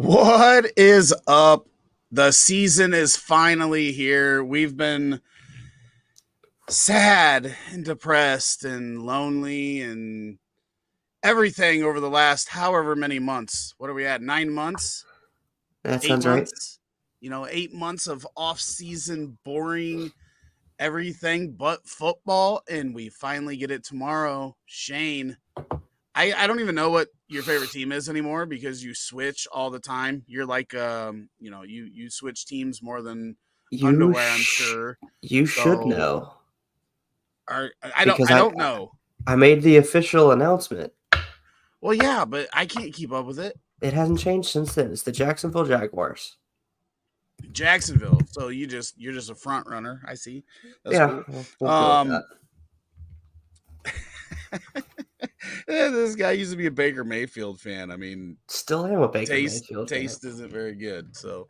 What is up? The season is finally here. We've been sad and depressed and lonely and everything over the last however many months. What are we at? 9 months? That Eight sounds right. months? 8 months of off season, boring everything but football. And we finally get it tomorrow. Shane, I don't even know what your favorite team is anymore because you switch all the time. You're like you switch teams more than You underwear, I'm sh- sure. you should So know I don't because I I don't know. I made the official announcement. Well, yeah, but I can't keep up with it. It hasn't changed since then. It's the Jacksonville Jaguars. Jacksonville. So you're just a front runner. I see. That's Yeah, cool. we'll go with that. Um this guy used to be a Baker Mayfield fan. I mean, Still am a Baker taste Mayfield fan. taste isn't very good. So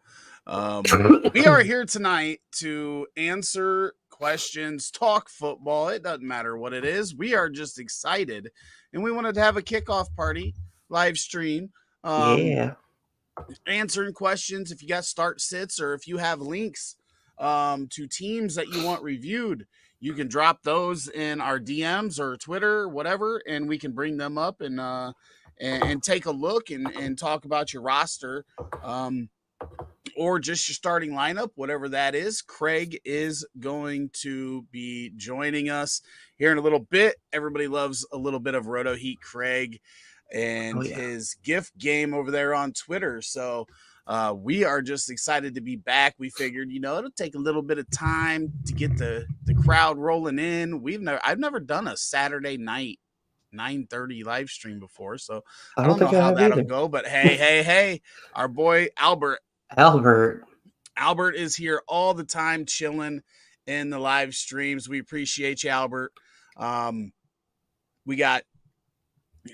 we are here tonight to answer questions, talk football. It doesn't matter what it is. We are just excited, and we wanted to have a kickoff party live stream. Um, Yeah. Answering questions. If you got start sits or if you have links to teams that you want reviewed, you can drop those in our DMs or Twitter, whatever, and we can bring them up and take a look and talk about your roster. Or just your starting lineup, whatever that is. Kraig is going to be joining us here in a little bit. Everybody loves a little bit of RotoHeat Kraig Oh and yeah. his gift game over there on Twitter. So we are just excited to be back. We figured, it'll take a little bit of time to get the crowd rolling in. I've never done a Saturday night 9:30 live stream before, so I I don't don't know think I how have that'll either. go. But hey, our boy Albert. Albert is here all the time chilling in the live streams. We appreciate you, Albert. We got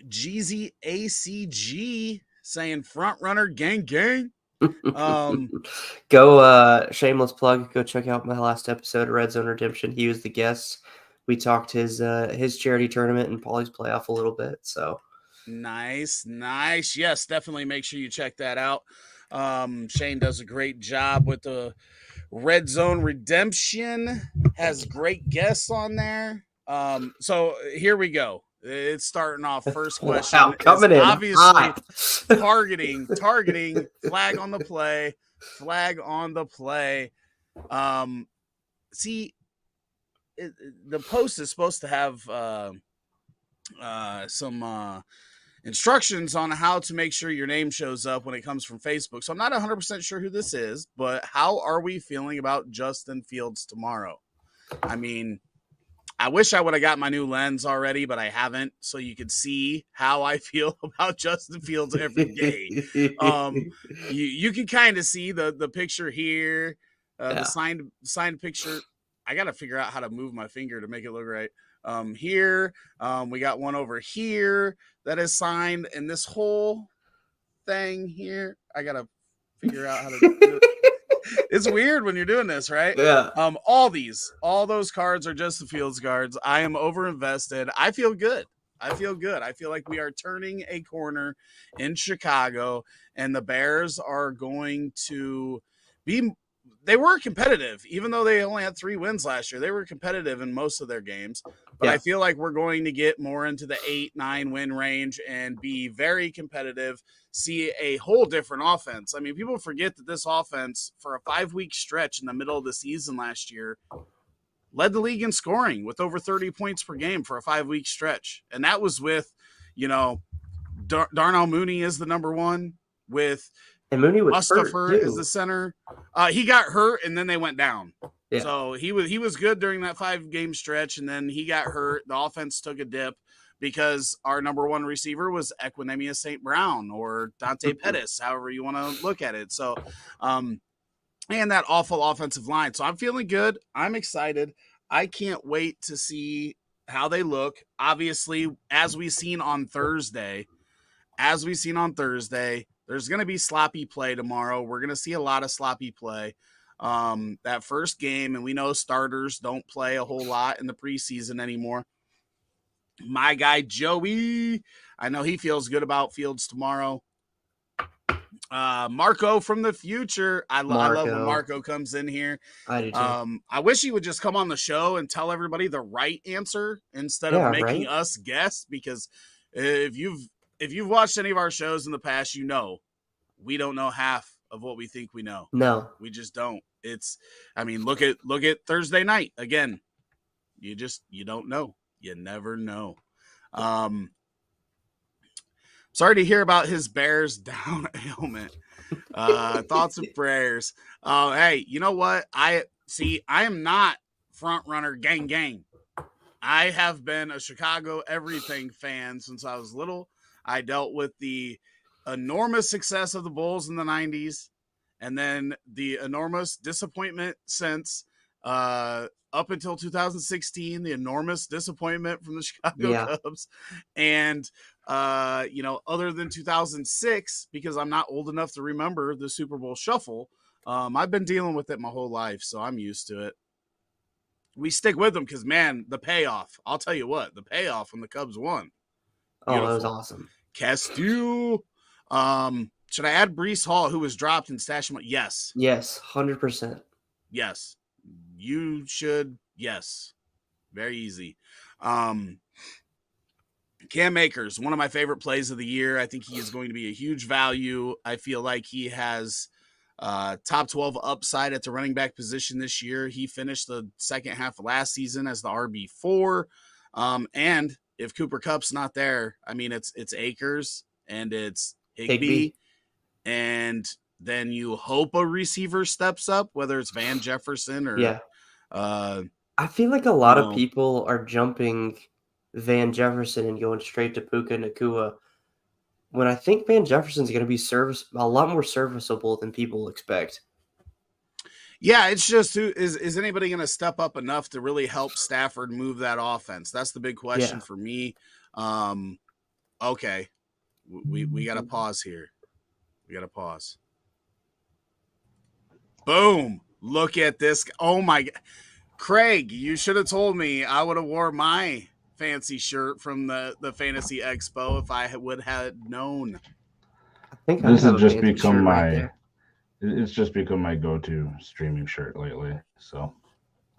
Jeezy ACG saying front runner gang gang. Um, Go shameless plug. Go check out my last episode of Red Zone Redemption. He was the guest. We talked his charity tournament and Paulie's playoff a little bit. So nice. Yes, definitely make sure you check that out. Shane does a great job with the Red Zone Redemption, has great guests on there. So here we go. It's starting off. First wow, question is coming in obviously hot. targeting, flag on the play. Um, see, the post is supposed to have some instructions on how to make sure your name shows up when it comes from Facebook. So I'm not 100% sure who this is, but how are we feeling about Justin Fields tomorrow? I mean, I wish I would have got my new lens already, but I haven't, so you could see how I feel about Justin Fields every day. You can kind of see the picture here, the Yeah. signed picture. I got to figure out how to move my finger to make it look right. Here, we got one over here that is signed, and this whole thing here, I got to figure out how to do it. It's weird when you're doing this, right? Yeah. All those cards are just the Fields cards. I am over invested. I feel good. I feel like we are turning a corner in Chicago, and the Bears are going to be. They were competitive, even though they only had 3 wins last year. They were competitive in most of their games, but I Yeah. feel like we're going to get more into the 8-9 win range and be very competitive. See a whole different offense. I mean, people forget that this offense, for a 5-week stretch in the middle of the season last year, led the league in scoring with over 30 points per game for a 5-week stretch. And that was with, Darnell Mooney is the number one, with And Mooney was hurt Mustafa is the too. center. He got hurt and then they went down. Yeah. So he was good during that 5-game stretch, and then he got hurt. The offense took a dip because our number one receiver was Equinemius St. Brown or Dante Pettis, however you want to look at it. So, and that awful offensive line. So I'm feeling good. I'm excited. I can't wait to see how they look. Obviously, as we've seen on Thursday, there's going to be sloppy play tomorrow. We're going to see a lot of sloppy play. That first game, and we know starters don't play a whole lot in the preseason anymore. My guy Joey, I know he feels good about Fields tomorrow. Marco from the future. I love when Marco. Marco comes in here. I do too. I wish he would just come on the show and tell everybody the right answer instead of Yeah, making right? us guess. Because if you've watched any of our shows in the past, you know we don't know half of what we think we know. No. We just don't. Look at Thursday night again. You don't know. You never know. Sorry to hear about his Bears down ailment. Thoughts and prayers. Hey, you know what? I am not front runner gang. I have been a Chicago everything fan since I was little. I dealt with the enormous success of the Bulls in the 90s and then the enormous disappointment since up until 2016, the enormous disappointment from the Chicago Cubs. And other than 2006, because I'm not old enough to remember the Super Bowl shuffle, I've been dealing with it my whole life, so I'm used to it. We stick with them because, man, the payoff. I'll tell you what, the payoff when the Cubs won. Beautiful. Oh, that was awesome. Castillo. Should I add Breece Hall, who was dropped and stash him? Yes. Yes, 100%. Yes. You should. Yes. Very easy. Cam Akers, one of my favorite plays of the year. I think he is going to be a huge value. I feel like he has top 12 upside at the running back position this year. He finished the second half of last season as the RB4. And if Cooper Kupp's not there, I mean, it's Akers and it's Higbee. And then you hope a receiver steps up, whether it's Van Jefferson or I feel like a lot of people are jumping Van Jefferson and going straight to Puka Nacua, when I think Van Jefferson's going to be a lot more serviceable than people expect. Yeah, it's just is anybody going to step up enough to really help Stafford move that offense? That's the big question for me. Okay, we got to pause here. We got to pause. Boom! Look at this. Oh my God, Kraig! You should have told me. I would have wore my fancy shirt from the Fantasy Expo if I would have known. I think this has just become it's just become my go-to streaming shirt lately. So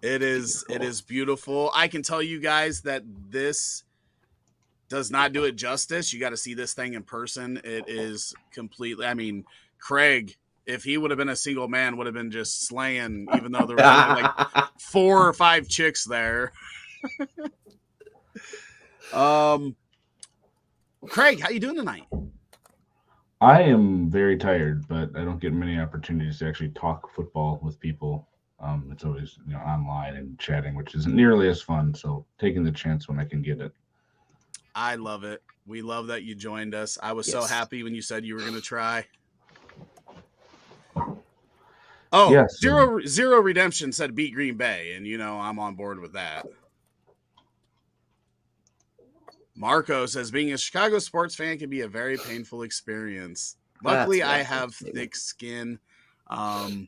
it is beautiful. I can tell you guys that this does not do it justice. You got to see this thing in person. It is completely. I mean, Kraig, if he would have been a single man, would have been just slaying, even though there were only like 4 or 5 chicks there. Kraig, how you doing tonight? I am very tired, but I don't get many opportunities to actually talk football with people. It's always online and chatting, which isn't nearly as fun. So taking the chance when I can get it. I love it. We love that you joined us. I was so happy when you said you were going to try. Oh, yes. Zero Redemption said beat Green Bay, and I'm on board with that. Marco says being a Chicago sports fan can be a very painful experience. Luckily, I have thick skin. Oh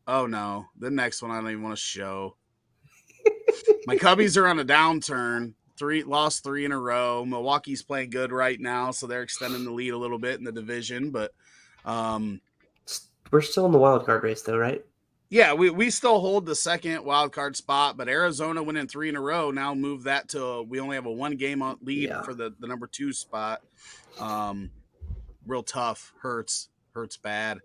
no, the next one I don't even want to show. My Cubbies are on a downturn. Lost 3 in a row. Milwaukee's playing good right now, so they're extending the lead a little bit in the division. But we're still in the wild card race, though, right? Yeah, we still hold the second wild card spot, but Arizona winning 3 in a row now moved that to we only have a 1-game lead for the number 2 spot. Real tough, hurts bad.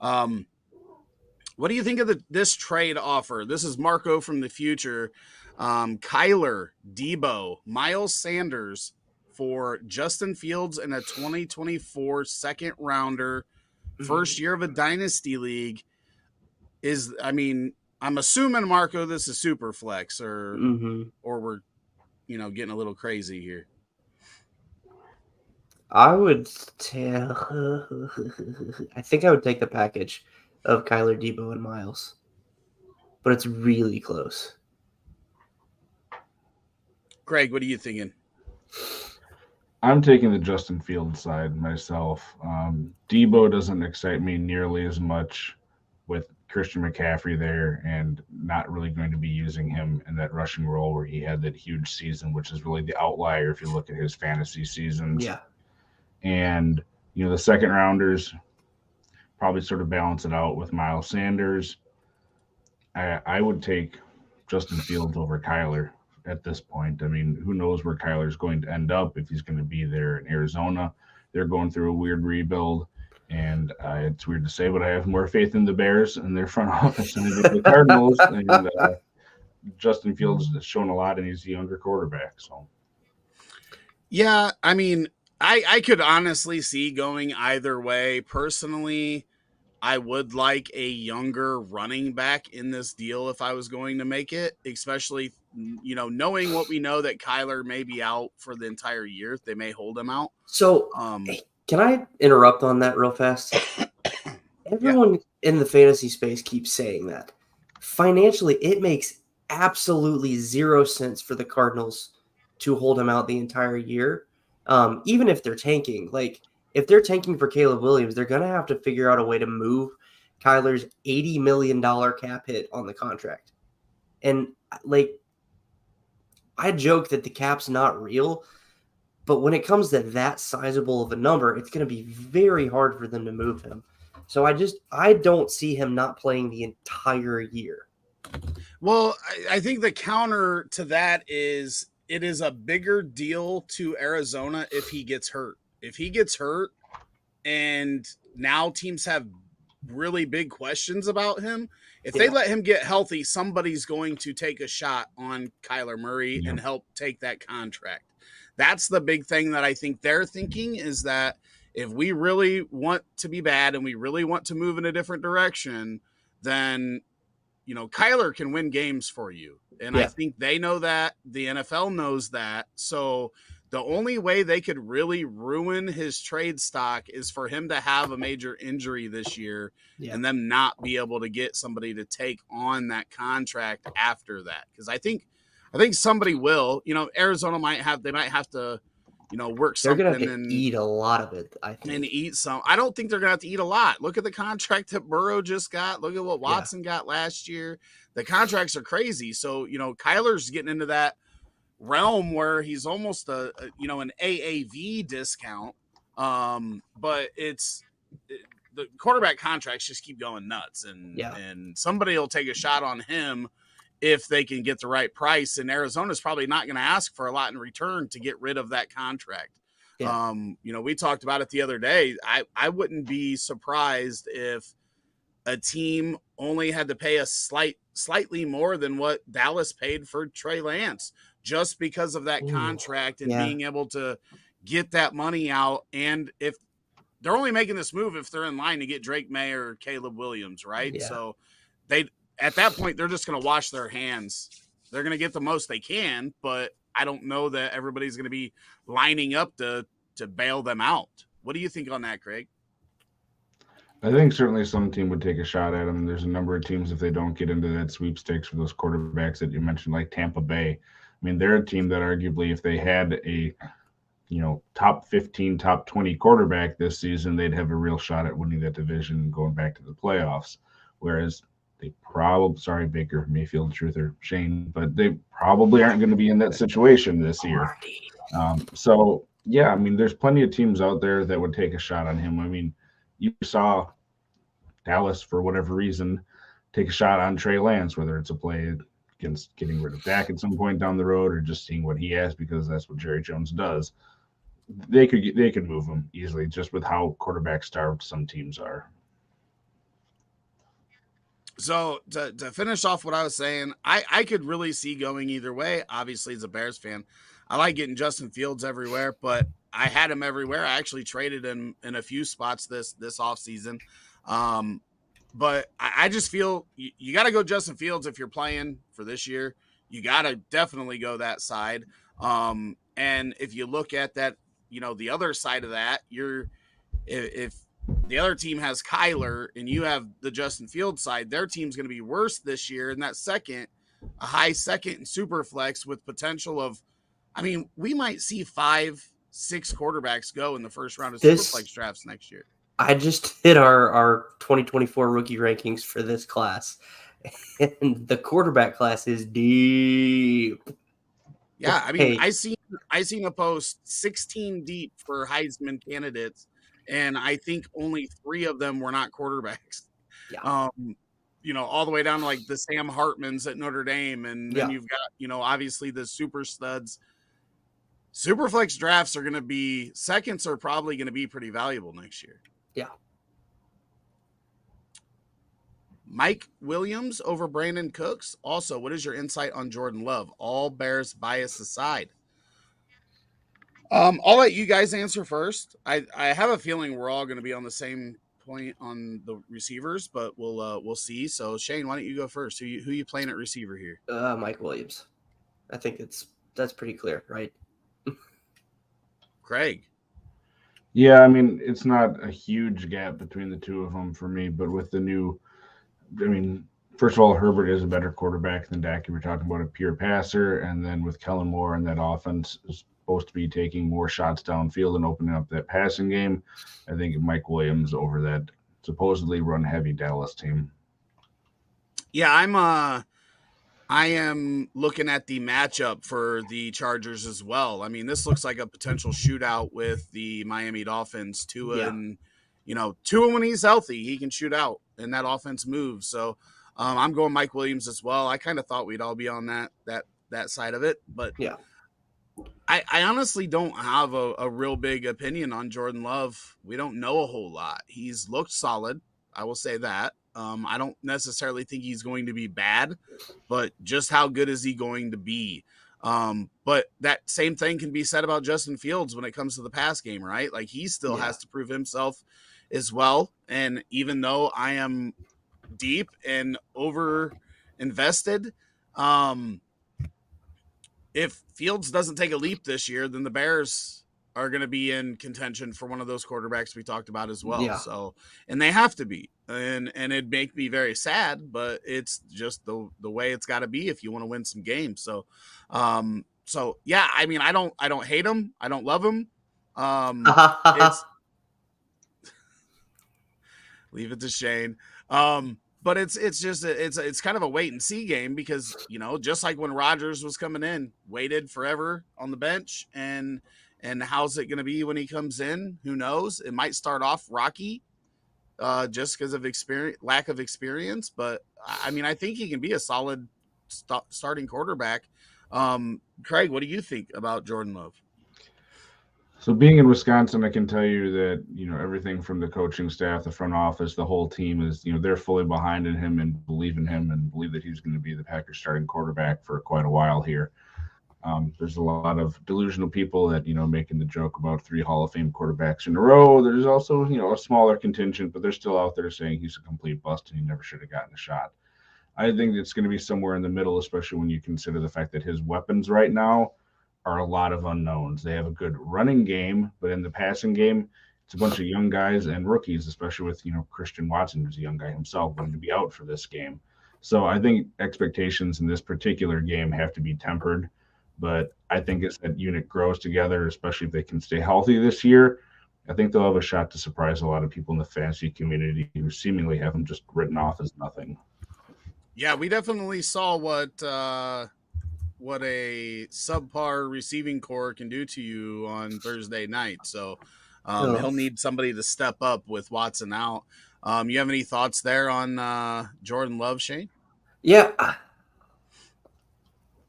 What do you think of this trade offer? This is Marco from the future. Kyler, Debo, Miles Sanders for Justin Fields and a 2024 second rounder, first year of a dynasty league. I'm assuming, Marco, this is super flex or we're getting a little crazy here. I think I would take the package of Kyler, Debo, and Miles, but it's really close. Kraig, what are you thinking? I'm taking the Justin Fields side myself. Debo doesn't excite me nearly as much with Christian McCaffrey there and not really going to be using him in that rushing role where he had that huge season, which is really the outlier if you look at his fantasy seasons. Yeah. And The second rounders probably sort of balance it out with Miles Sanders. I would take Justin Fields over Kyler at this point. I mean, who knows where Kyler's going to end up, if he's going to be there in Arizona. They're going through a weird rebuild, and it's weird to say, but I have more faith in the Bears and their front office than I do the Cardinals. And Justin Fields has shown a lot, and he's a younger quarterback. So, yeah, I mean, I could honestly see going either way. Personally, I would like a younger running back in this deal if I was going to make it, especially, knowing what we know that Kyler may be out for the entire year. They may hold him out. So, can I interrupt on that real fast? Everyone in the fantasy space keeps saying that. Financially, it makes absolutely zero sense for the Cardinals to hold him out the entire year, even if they're tanking. Like, if they're tanking for Caleb Williams, they're going to have to figure out a way to move Kyler's $80 million cap hit on the contract. And, I joke that the cap's not real, but when it comes to that sizable of a number, it's going to be very hard for them to move him. So I don't see him not playing the entire year. Well, I think the counter to that is it is a bigger deal to Arizona if he gets hurt. If he gets hurt and now teams have really big questions about him, if they let him get healthy, somebody's going to take a shot on Kyler Murray and help take that contract. That's the big thing that I think they're thinking, is that if we really want to be bad and we really want to move in a different direction, then, Kyler can win games for you. And I think they know that. The NFL knows that. So the only way they could really ruin his trade stock is for him to have a major injury this year and them not be able to get somebody to take on that contract after that. Because I think somebody will. Arizona might have to, work something. They're going to have to eat a lot of it, I think. And eat some. I don't think they're going to have to eat a lot. Look at the contract that Burrow just got. Look at what Watson got last year. The contracts are crazy. So, Kyler's getting into that realm where he's almost an AAV discount. But the quarterback contracts just keep going nuts. And somebody will take a shot on him if they can get the right price. And Arizona's probably not going to ask for a lot in return to get rid of that contract. Yeah. We talked about it the other day. I wouldn't be surprised if a team only had to pay a slightly more than what Dallas paid for Trey Lance, just because of that contract and being able to get that money out. And if they're only making this move if they're in line to get Drake May or Caleb Williams, right? Yeah. So at that point, they're just going to wash their hands. They're going to get the most they can, but I don't know that everybody's going to be lining up to bail them out. What do you think on that, Kraig? I think certainly some team would take a shot at him. There's a number of teams, if they don't get into that sweepstakes for those quarterbacks that you mentioned, like Tampa Bay. I mean, they're a team that arguably, if they had a top 15, top 20 quarterback this season, they'd have a real shot at winning that division and going back to the playoffs. Whereas they probably, sorry, Baker Mayfield, Truther, Shane, but they probably aren't going to be in that situation this year. So, yeah, I mean, there's plenty of teams out there that would take a shot on him. I mean, you saw Dallas, for whatever reason, take a shot on Trey Lance, whether it's a play against getting rid of Dak at some point down the road or just seeing what he has because that's what Jerry Jones does. They could move him easily just with how quarterback starved some teams are. So to finish off what I was saying, I could really see going either way. Obviously, as a Bears fan, I like getting Justin Fields everywhere, but I had him everywhere. I actually traded him in a few spots this offseason. But I just feel you got to go Justin Fields if you're playing for this year. You got to definitely go that side. And if you look at that, the other side of that, if the other team has Kyler and you have the Justin Fields side, their team's going to be worse this year. And that a high second in super flex with potential of, we might see 5-6 quarterbacks go in the first round of super flex drafts next year. I just hit our 2024 rookie rankings for this class, and the quarterback class is deep. Yeah, I seen a post 16 deep for Heisman candidates, and I think only 3 of them were not quarterbacks. Yeah. All the way down to like the Sam Hartmans at Notre Dame, and then Yeah. you've got, obviously the super studs. Superflex drafts are going to be seconds are probably going to be pretty valuable next year. Yeah. Mike Williams over Brandon Cooks. Also, what is your insight on Jordan Love? All Bears bias aside. I'll let you guys answer first. I have a feeling we're all going to be on the same point on the receivers, but we'll see. So Shane, why don't you go first? Who you playing at receiver here? Mike Williams. I think that's pretty clear, right? Kraig. Yeah, I mean, it's not a huge gap between the two of them for me, but with the new, I mean, first of all, Herbert is a better quarterback than Dak. If we're talking about a pure passer, and then with Kellen Moore and that offense is supposed to be taking more shots downfield and opening up that passing game, I think Mike Williams over that supposedly run heavy Dallas team. Yeah, I am looking at the matchup for the Chargers as well. I mean, this looks like a potential shootout with the Miami Dolphins. Tua, and Tua when he's healthy, he can shoot out, and that offense moves. So I'm going Mike Williams as well. I kind of thought we'd all be on that side of it, but yeah, I honestly don't have a real big opinion on Jordan Love. We don't know a whole lot. He's looked solid. I will say that. I don't necessarily think he's going to be bad, but just how good is he going to be? But that same thing can be said about Justin Fields when it comes to the pass game, right? Like he still has to prove himself as well. And even though I am deep and over invested, if Fields doesn't take a leap this year, then the Bears are going to be in contention for one of those quarterbacks we talked about as well. Yeah. So, and they have to be, and it'd make me very sad, but it's just the way it's got to be if you want to win some games. So, yeah, I mean, I don't hate him. I don't love him. It's leave it to Shane. But it's just it's kind of a wait and see game because just like when Rodgers was coming in, waited forever on the bench, and how's it going to be when he comes in? Who knows? It might start off rocky, just because of lack of experience. But I mean, I think he can be a solid starting quarterback. Kraig, what do you think about Jordan Love? So being in Wisconsin, I can tell you that, everything from the coaching staff, the front office, the whole team is, they're fully behind in him and believe in him and believe that he's going to be the Packers starting quarterback for quite a while here. There's a lot of delusional people that, making the joke about 3 Hall of Fame quarterbacks in a row. There's also, a smaller contingent, but they're still out there saying he's a complete bust and he never should have gotten a shot. I think it's going to be somewhere in the middle, especially when you consider the fact that his weapons right now are a lot of unknowns. They have a good running game, but in the passing game, it's a bunch of young guys and rookies, especially with, Christian Watson, who's a young guy himself, going to be out for this game. So I think expectations in this particular game have to be tempered, but I think as that unit grows together, especially if they can stay healthy this year, I think they'll have a shot to surprise a lot of people in the fantasy community who seemingly have them just written off as nothing. Yeah, we definitely saw what a subpar receiving core can do to you on Thursday night. So he'll need somebody to step up with Watson out. You have any thoughts there on Jordan Love, Shane? Yeah.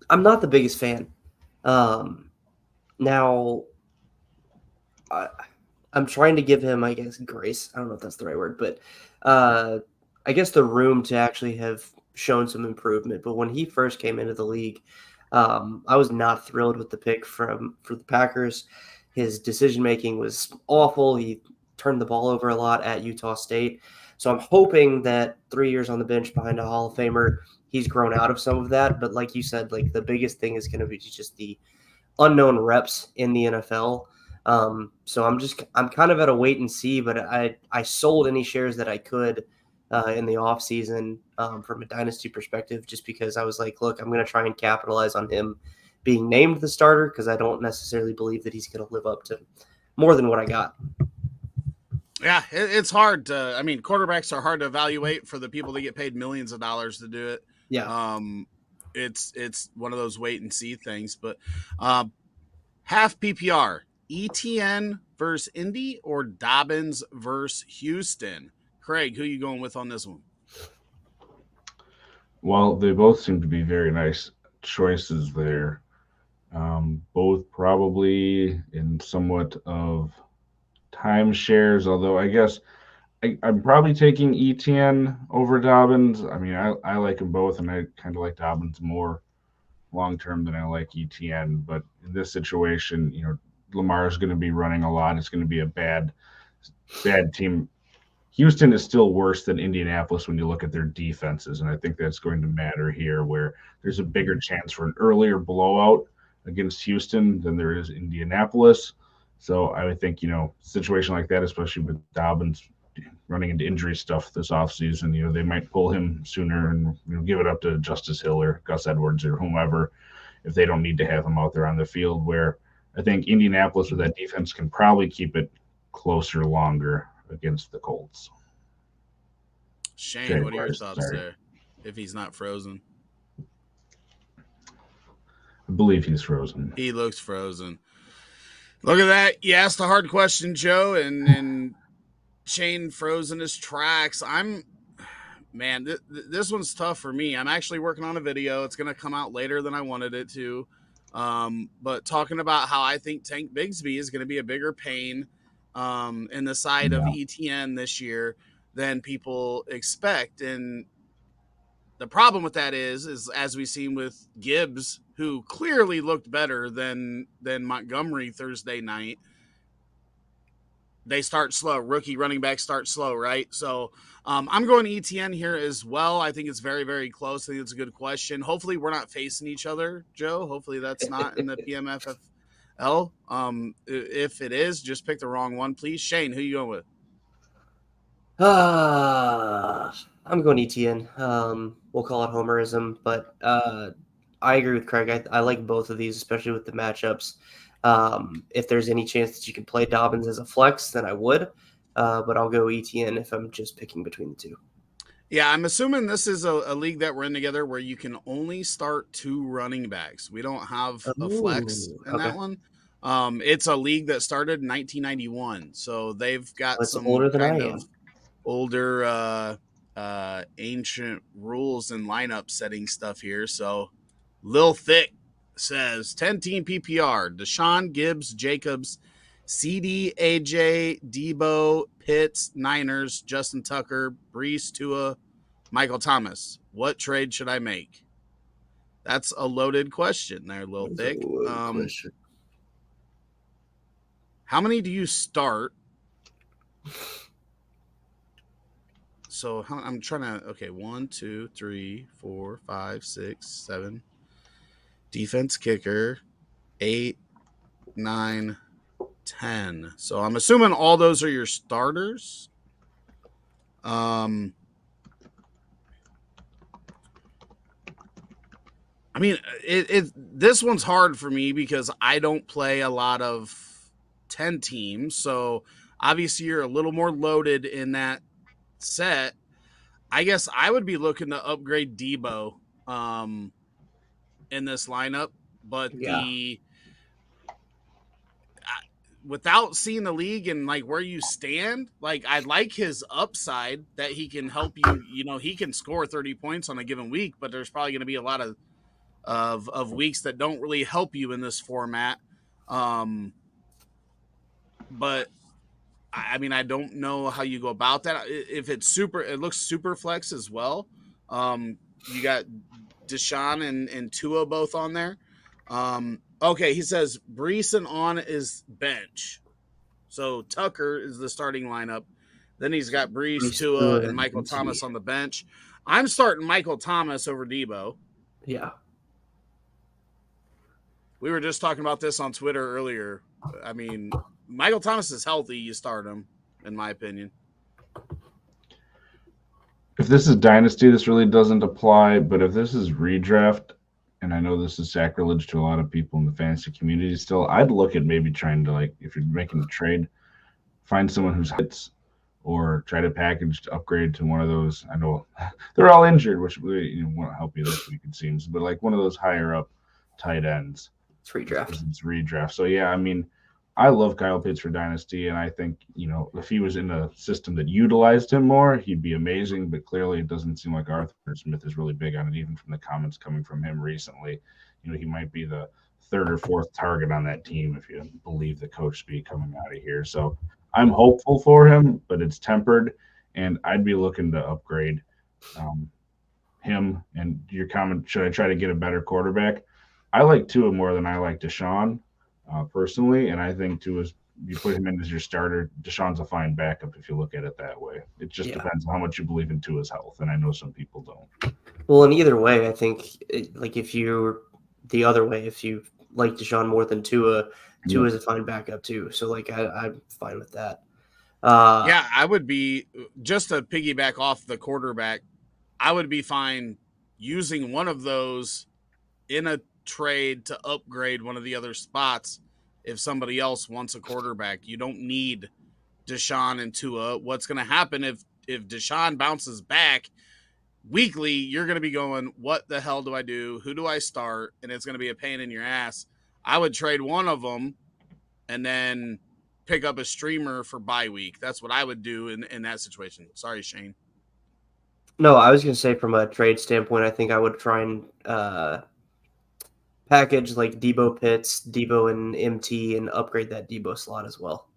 I'm not the biggest fan. Now, I'm trying to give him, I guess, grace. I don't know if that's the right word, but I guess the room to actually have shown some improvement. But when he first came into the league, I was not thrilled with the pick for the Packers. His decision-making was awful. He turned the ball over a lot at Utah State. So I'm hoping that 3 years on the bench behind a Hall of Famer, he's grown out of some of that. But like you said, like the biggest thing is going to be just the unknown reps in the NFL. So I'm kind of at a wait and see, but I sold any shares that I could in the off season from a dynasty perspective, just because I was like, look, I'm going to try and capitalize on him being named the starter because I don't necessarily believe that he's going to live up to more than what I got. Yeah, it's hard to. I mean, quarterbacks are hard to evaluate for the people that get paid millions of dollars to do it. Yeah. It's one of those wait and see things. But half PPR, ETN versus Indy or Dobbins versus Houston? Kraig, who you going with on this one? Well, they both seem to be very nice choices there. Both probably in somewhat of timeshares, although I guess I'm probably taking ETN over Dobbins. I mean, I like them both, and I kind of like Dobbins more long term than I like ETN. But in this situation, Lamar is going to be running a lot. It's going to be a bad team. Houston is still worse than Indianapolis when you look at their defenses, and I think that's going to matter here, where there's a bigger chance for an earlier blowout against Houston than there is Indianapolis. So I would think, situation like that, especially with Dobbins running into injury stuff this offseason, they might pull him sooner and give it up to Justice Hill or Gus Edwards or whomever if they don't need to have him out there on the field, where I think Indianapolis with that defense can probably keep it closer longer against the Colts. Shane, what are your thoughts there? If he's not frozen, I believe he's frozen. He looks frozen. Look at that. You asked a hard question, Joe, and Shane frozen his tracks. This one's tough for me. I'm actually working on a video. It's going to come out later than I wanted it to. But talking about how I think Tank Bigsby is going to be a bigger pain in the side of ETN this year than people expect. And the problem with that is as we've seen with Gibbs, who clearly looked better than Montgomery Thursday night, they start slow. Rookie running backs start slow, right? So I'm going ETN here as well. I think it's very, very close. I think it's a good question. Hopefully we're not facing each other, Joe. Hopefully that's not in the PMFFL. If it is, just pick the wrong one, please. Shane, who you going with? I'm going ETN. We'll call it homerism, but I agree with Kraig. I like both of these, especially with the matchups. If there's any chance that you can play Dobbins as a flex, then I would. But I'll go ETN if I'm just picking between the two. Yeah, I'm assuming this is a league that we're in together where you can only start 2 running backs. We don't have a flex in that one. It's a league that started in 1991, so they've got some older than I am. Older ancient rules and lineup setting stuff here. So Lil Thick says 10-team PPR: Deshaun, Gibbs, Jacobs, CD, AJ, Debo, Pitts, Niners, Justin Tucker, Brees, Tua, Michael Thomas. What trade should I make? That's a loaded question there, Lil Thick. Question. How many do you start? So I'm trying to, okay, 1, 2, 3, 4, 5, 6, 7. Defense, kicker, 8, 9, 10. So I'm assuming all those are your starters. I mean, this one's hard for me because I don't play a lot of 10 teams. So obviously you're a little more loaded in that set. I guess I would be looking to upgrade Debo in this lineup, but without seeing the league and like where you stand, like I like his upside that he can help you. He can score 30 points on a given week, but there's probably going to be a lot of weeks that don't really help you in this format. But I mean, I don't know how you go about that. If it's it looks super flex as well. You got Deshaun and Tua both on there. Okay, he says Brees and on is bench. So Tucker is the starting lineup. Then he's got Brees, Tua, and Michael Thomas on the bench. I'm starting Michael Thomas over Debo. Yeah. We were just talking about this on Twitter earlier. I mean, Michael Thomas is healthy. You start him, in my opinion. If this is Dynasty, this really doesn't apply. But if this is redraft, and I know this is sacrilege to a lot of people in the fantasy community still, I'd look at maybe trying to, like, if you're making a trade, find someone who's hits or try to package to upgrade to one of those. I know they're all injured, which really won't help you this week, it seems. But like one of those higher up tight ends. It's redraft. It's redraft. So, yeah, I mean, I love Kyle Pitts for Dynasty, and I think, if he was in a system that utilized him more, he'd be amazing. But clearly, it doesn't seem like Arthur Smith is really big on it, even from the comments coming from him recently. He might be the third or fourth target on that team if you believe the coach speak coming out of here. So I'm hopeful for him, but it's tempered, and I'd be looking to upgrade him. And your comment, should I try to get a better quarterback? I like Tua more than I like Deshaun. Personally, and I think too is you put him in as your starter. Deshaun's a fine backup if you look at it that way. It just depends on how much you believe in Tua's health, and I know some people don't. Well, in either way, I think if you're the other way, if you like Deshaun more than Tua is a fine backup too. So I'm fine with that. Yeah, I would be, just to piggyback off the quarterback, I would be fine using one of those in a trade to upgrade one of the other spots if somebody else wants a quarterback. You don't need Deshaun and Tua. What's going to happen if Deshaun bounces back weekly, you're going to be going, what the hell do I do? Who do I start? And it's going to be a pain in your ass. I would trade one of them and then pick up a streamer for bye week. That's what I would do in that situation. Sorry, Shane. No, I was going to say from a trade standpoint, I think I would try and package like Debo Pitts, Debo and MT, and upgrade that Debo slot as well.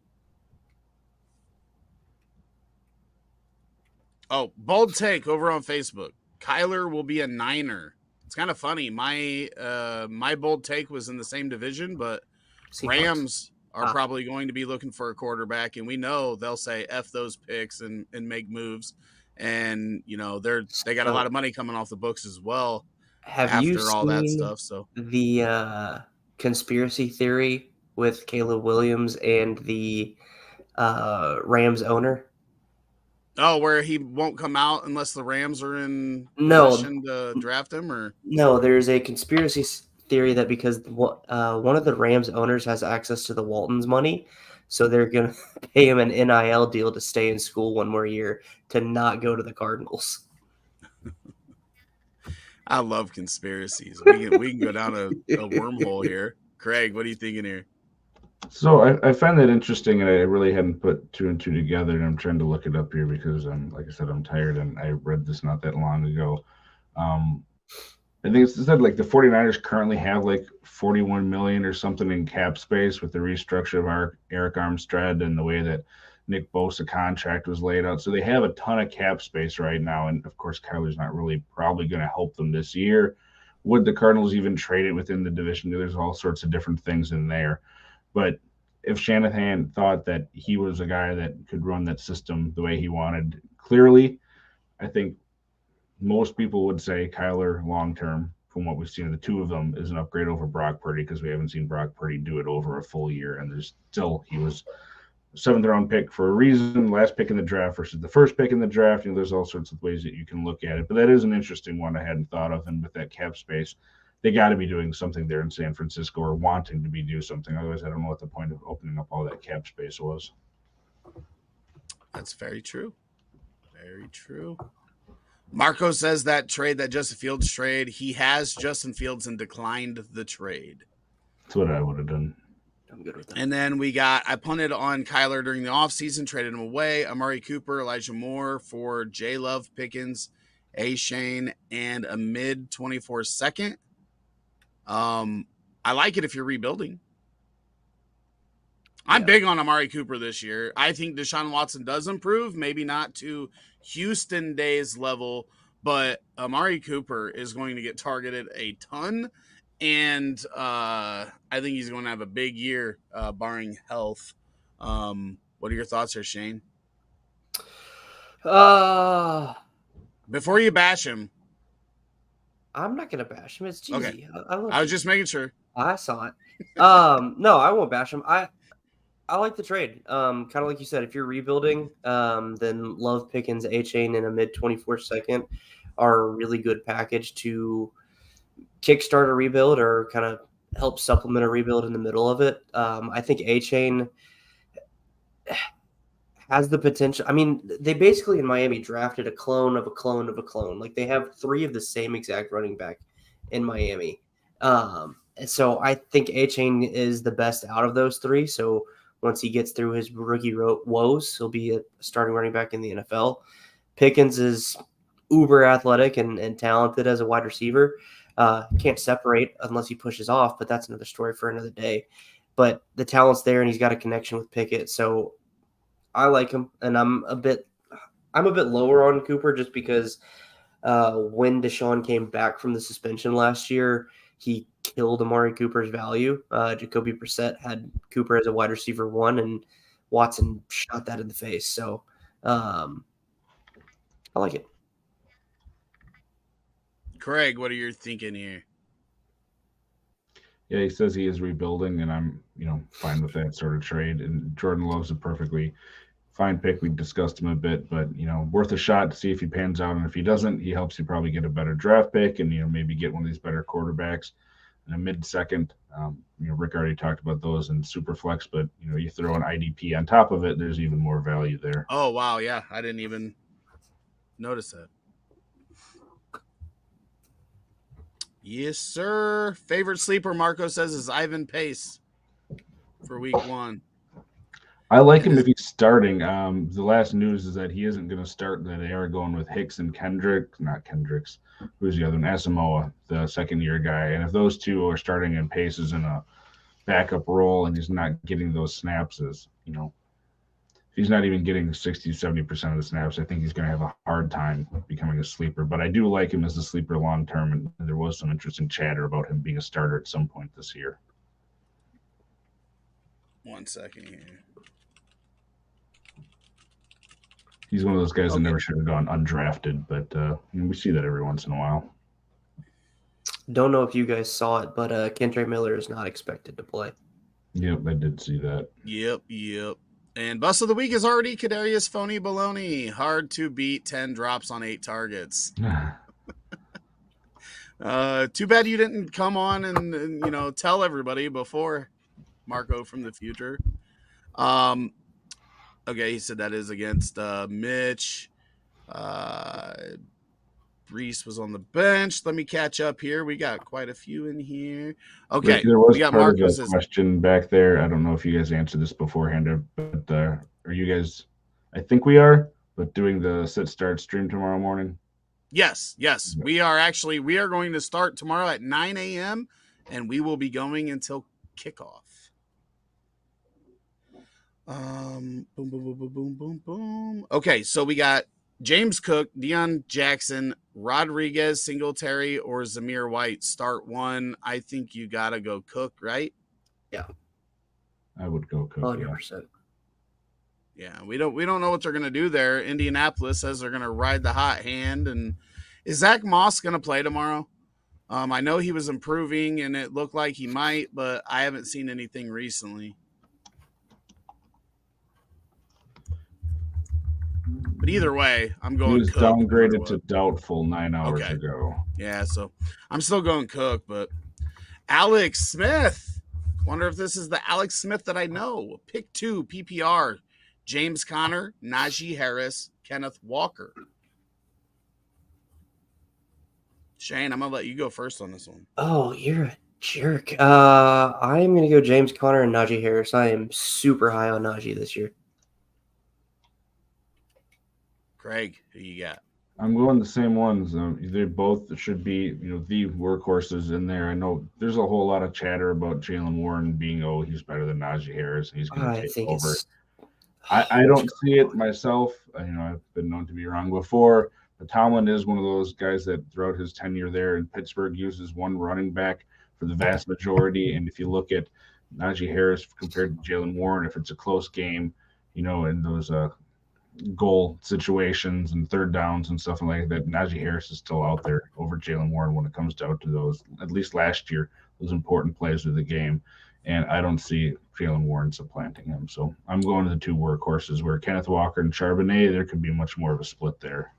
Oh, bold take over on Facebook. Kyler will be a Niner. It's kind of funny. My bold take was in the same division, but Rams are probably going to be looking for a quarterback, and we know they'll say F those picks and make moves. And they got a lot of money coming off the books as well. Have you seen all that stuff? So the conspiracy theory with Caleb Williams and the Rams owner? Oh, where he won't come out unless the Rams are in position to draft him? Or no, there's a conspiracy theory that because one of the Rams owners has access to the Waltons' money, so they're going to pay him an NIL deal to stay in school one more year to not go to the Cardinals. I love conspiracies. We can go down a wormhole here. Craig, what are you thinking here? So I find that interesting, and I really hadn't put two and two together, and I'm trying to look it up here because like I said, I'm tired, and I read this not that long ago. I think it's said like the 49ers currently have like $41 million or something in cap space with the restructure of Eric Armstead and the way that Nick Bosa contract was laid out. So they have a ton of cap space right now. And of course, Kyler's not really probably going to help them this year. Would the Cardinals even trade it within the division? There's all sorts of different things in there. But if Shanahan thought that he was a guy that could run that system the way he wanted, clearly, I think most people would say Kyler long-term, from what we've seen of the two of them, is an upgrade over Brock Purdy because we haven't seen Brock Purdy do it over a full year. And he was seventh round pick for a reason, last pick in the draft versus the first pick in the draft. There's all sorts of ways that you can look at it, but that is an interesting one I hadn't thought of. And with that cap space, they got to be doing something there in San Francisco, or wanting to do something. Otherwise, I don't know what the point of opening up all that cap space was. That's very true. Very true. Marco says that trade, that Justin Fields trade, he has Justin Fields and declined the trade. That's what I would have done. I'm good with that. And then I punted on Kyler during the offseason, traded him away. Amari Cooper, Elijah Moore for J. Love Pickens, A. Shane, and a mid-24 second. I like it if you're rebuilding. I'm big on Amari Cooper this year. I think Deshaun Watson does improve, maybe not to Houston days level, but Amari Cooper is going to get targeted a ton. And I think he's going to have a big year, barring health. What are your thoughts here, Shane? Before you bash him. I'm not going to bash him. It's cheesy. Okay. I was just making sure. I saw it. No, I won't bash him. I like the trade. Kind of like you said, if you're rebuilding, then Love Pickens, A-Chain, and a mid-24 second are a really good package to kickstart a rebuild or kind of help supplement a rebuild in the middle of it. I think A-Chain has the potential. I mean, they basically in Miami drafted a clone of a clone of a clone. Like they have three of the same exact running back in Miami. And So I think A-Chain is the best out of those three. So once he gets through his rookie woes, he'll be a starting running back in the NFL. Pickens is uber athletic and talented as a wide receiver. Can't separate unless he pushes off, but that's another story for another day. But the talent's there, and he's got a connection with Pickett. So I like him, and I'm a bit lower on Cooper just because when Deshaun came back from the suspension last year, he killed Amari Cooper's value. Jacoby Brissett had Cooper as a wide receiver 1, and Watson shot that in the face. So I like it. Kraig, what are you thinking here? Yeah, he says he is rebuilding, and I'm, fine with that sort of trade. And Jordan Love's a perfectly fine pick. We discussed him a bit, but worth a shot to see if he pans out. And if he doesn't, he helps you probably get a better draft pick, and maybe get one of these better quarterbacks in a mid-second. Rick already talked about those in Superflex, but you throw an IDP on top of it, there's even more value there. Oh wow, yeah, I didn't even notice that. Yes, sir. Favorite sleeper, Marco says, is Ivan Pace for week 1. I like him if he's starting. The last news is that he isn't going to start, that they are going with Hicks and not Kendricks. Who's the other one? Asamoah, the second-year guy. And if those two are starting and Pace is in a backup role and he's not getting those snaps, if he's not even getting 60, 70% of the snaps, I think he's going to have a hard time becoming a sleeper. But I do like him as a sleeper long-term, and there was some interesting chatter about him being a starter at some point this year. 1 second here. He's one of those guys that never should have gone undrafted, but we see that every once in a while. Don't know if you guys saw it, but Kentre Miller is not expected to play. Yep, I did see that. Yep. And bust of the week is already Kadarius Phony Baloney. Hard to beat, 10 drops on 8 targets. Too bad you didn't come on and tell everybody before, Marco from the future. Okay, he said that is against Mitch. Reese was on the bench. Let me catch up here. We got quite a few in here. Okay, Rick, there was we got part of a question back there. I don't know if you guys answered this beforehand, but are you guys? I think we are, but doing the sit start stream tomorrow morning. Yes. We are going to start tomorrow at 9 a.m. and we will be going until kickoff. Boom. Okay, so we got James Cook, Deion Jackson, Rodriguez, Singletary, or Zamir White. Start 1. I think you gotta go Cook, right? Yeah, I would go Cook. 100%. Yeah, we don't know what they're gonna do there. Indianapolis says they're gonna ride the hot hand. And is Zach Moss gonna play tomorrow? I know he was improving, and it looked like he might, but I haven't seen anything recently. But either way, I'm going He was Cook. Downgraded to doubtful 9 hours ago. Yeah, so I'm still going Cook, but Alex Smith. Wonder if this is the Alex Smith that I know. Pick 2, PPR. James Conner, Najee Harris, Kenneth Walker. Shane, I'm going to let you go first on this one. Oh, you're a jerk. I'm going to go James Conner and Najee Harris. I am super high on Najee this year. Kraig, who you got? I'm going the same ones. They both should be, the workhorses in there. I know there's a whole lot of chatter about Jaylen Warren being, he's better than Najee Harris, and he's going to take over. I don't see it myself. I've been known to be wrong before, but Tomlin is one of those guys that throughout his tenure there in Pittsburgh uses one running back for the vast majority. And if you look at Najee Harris compared to Jaylen Warren, if it's a close game, in those goal situations and third downs and stuff like that, Najee Harris is still out there over Jaylen Warren when it comes down to those, at least last year, those important plays of the game. And I don't see Jaylen Warren supplanting him. So I'm going to the 2 workhorses where Kenneth Walker and Charbonnet, there could be much more of a split there.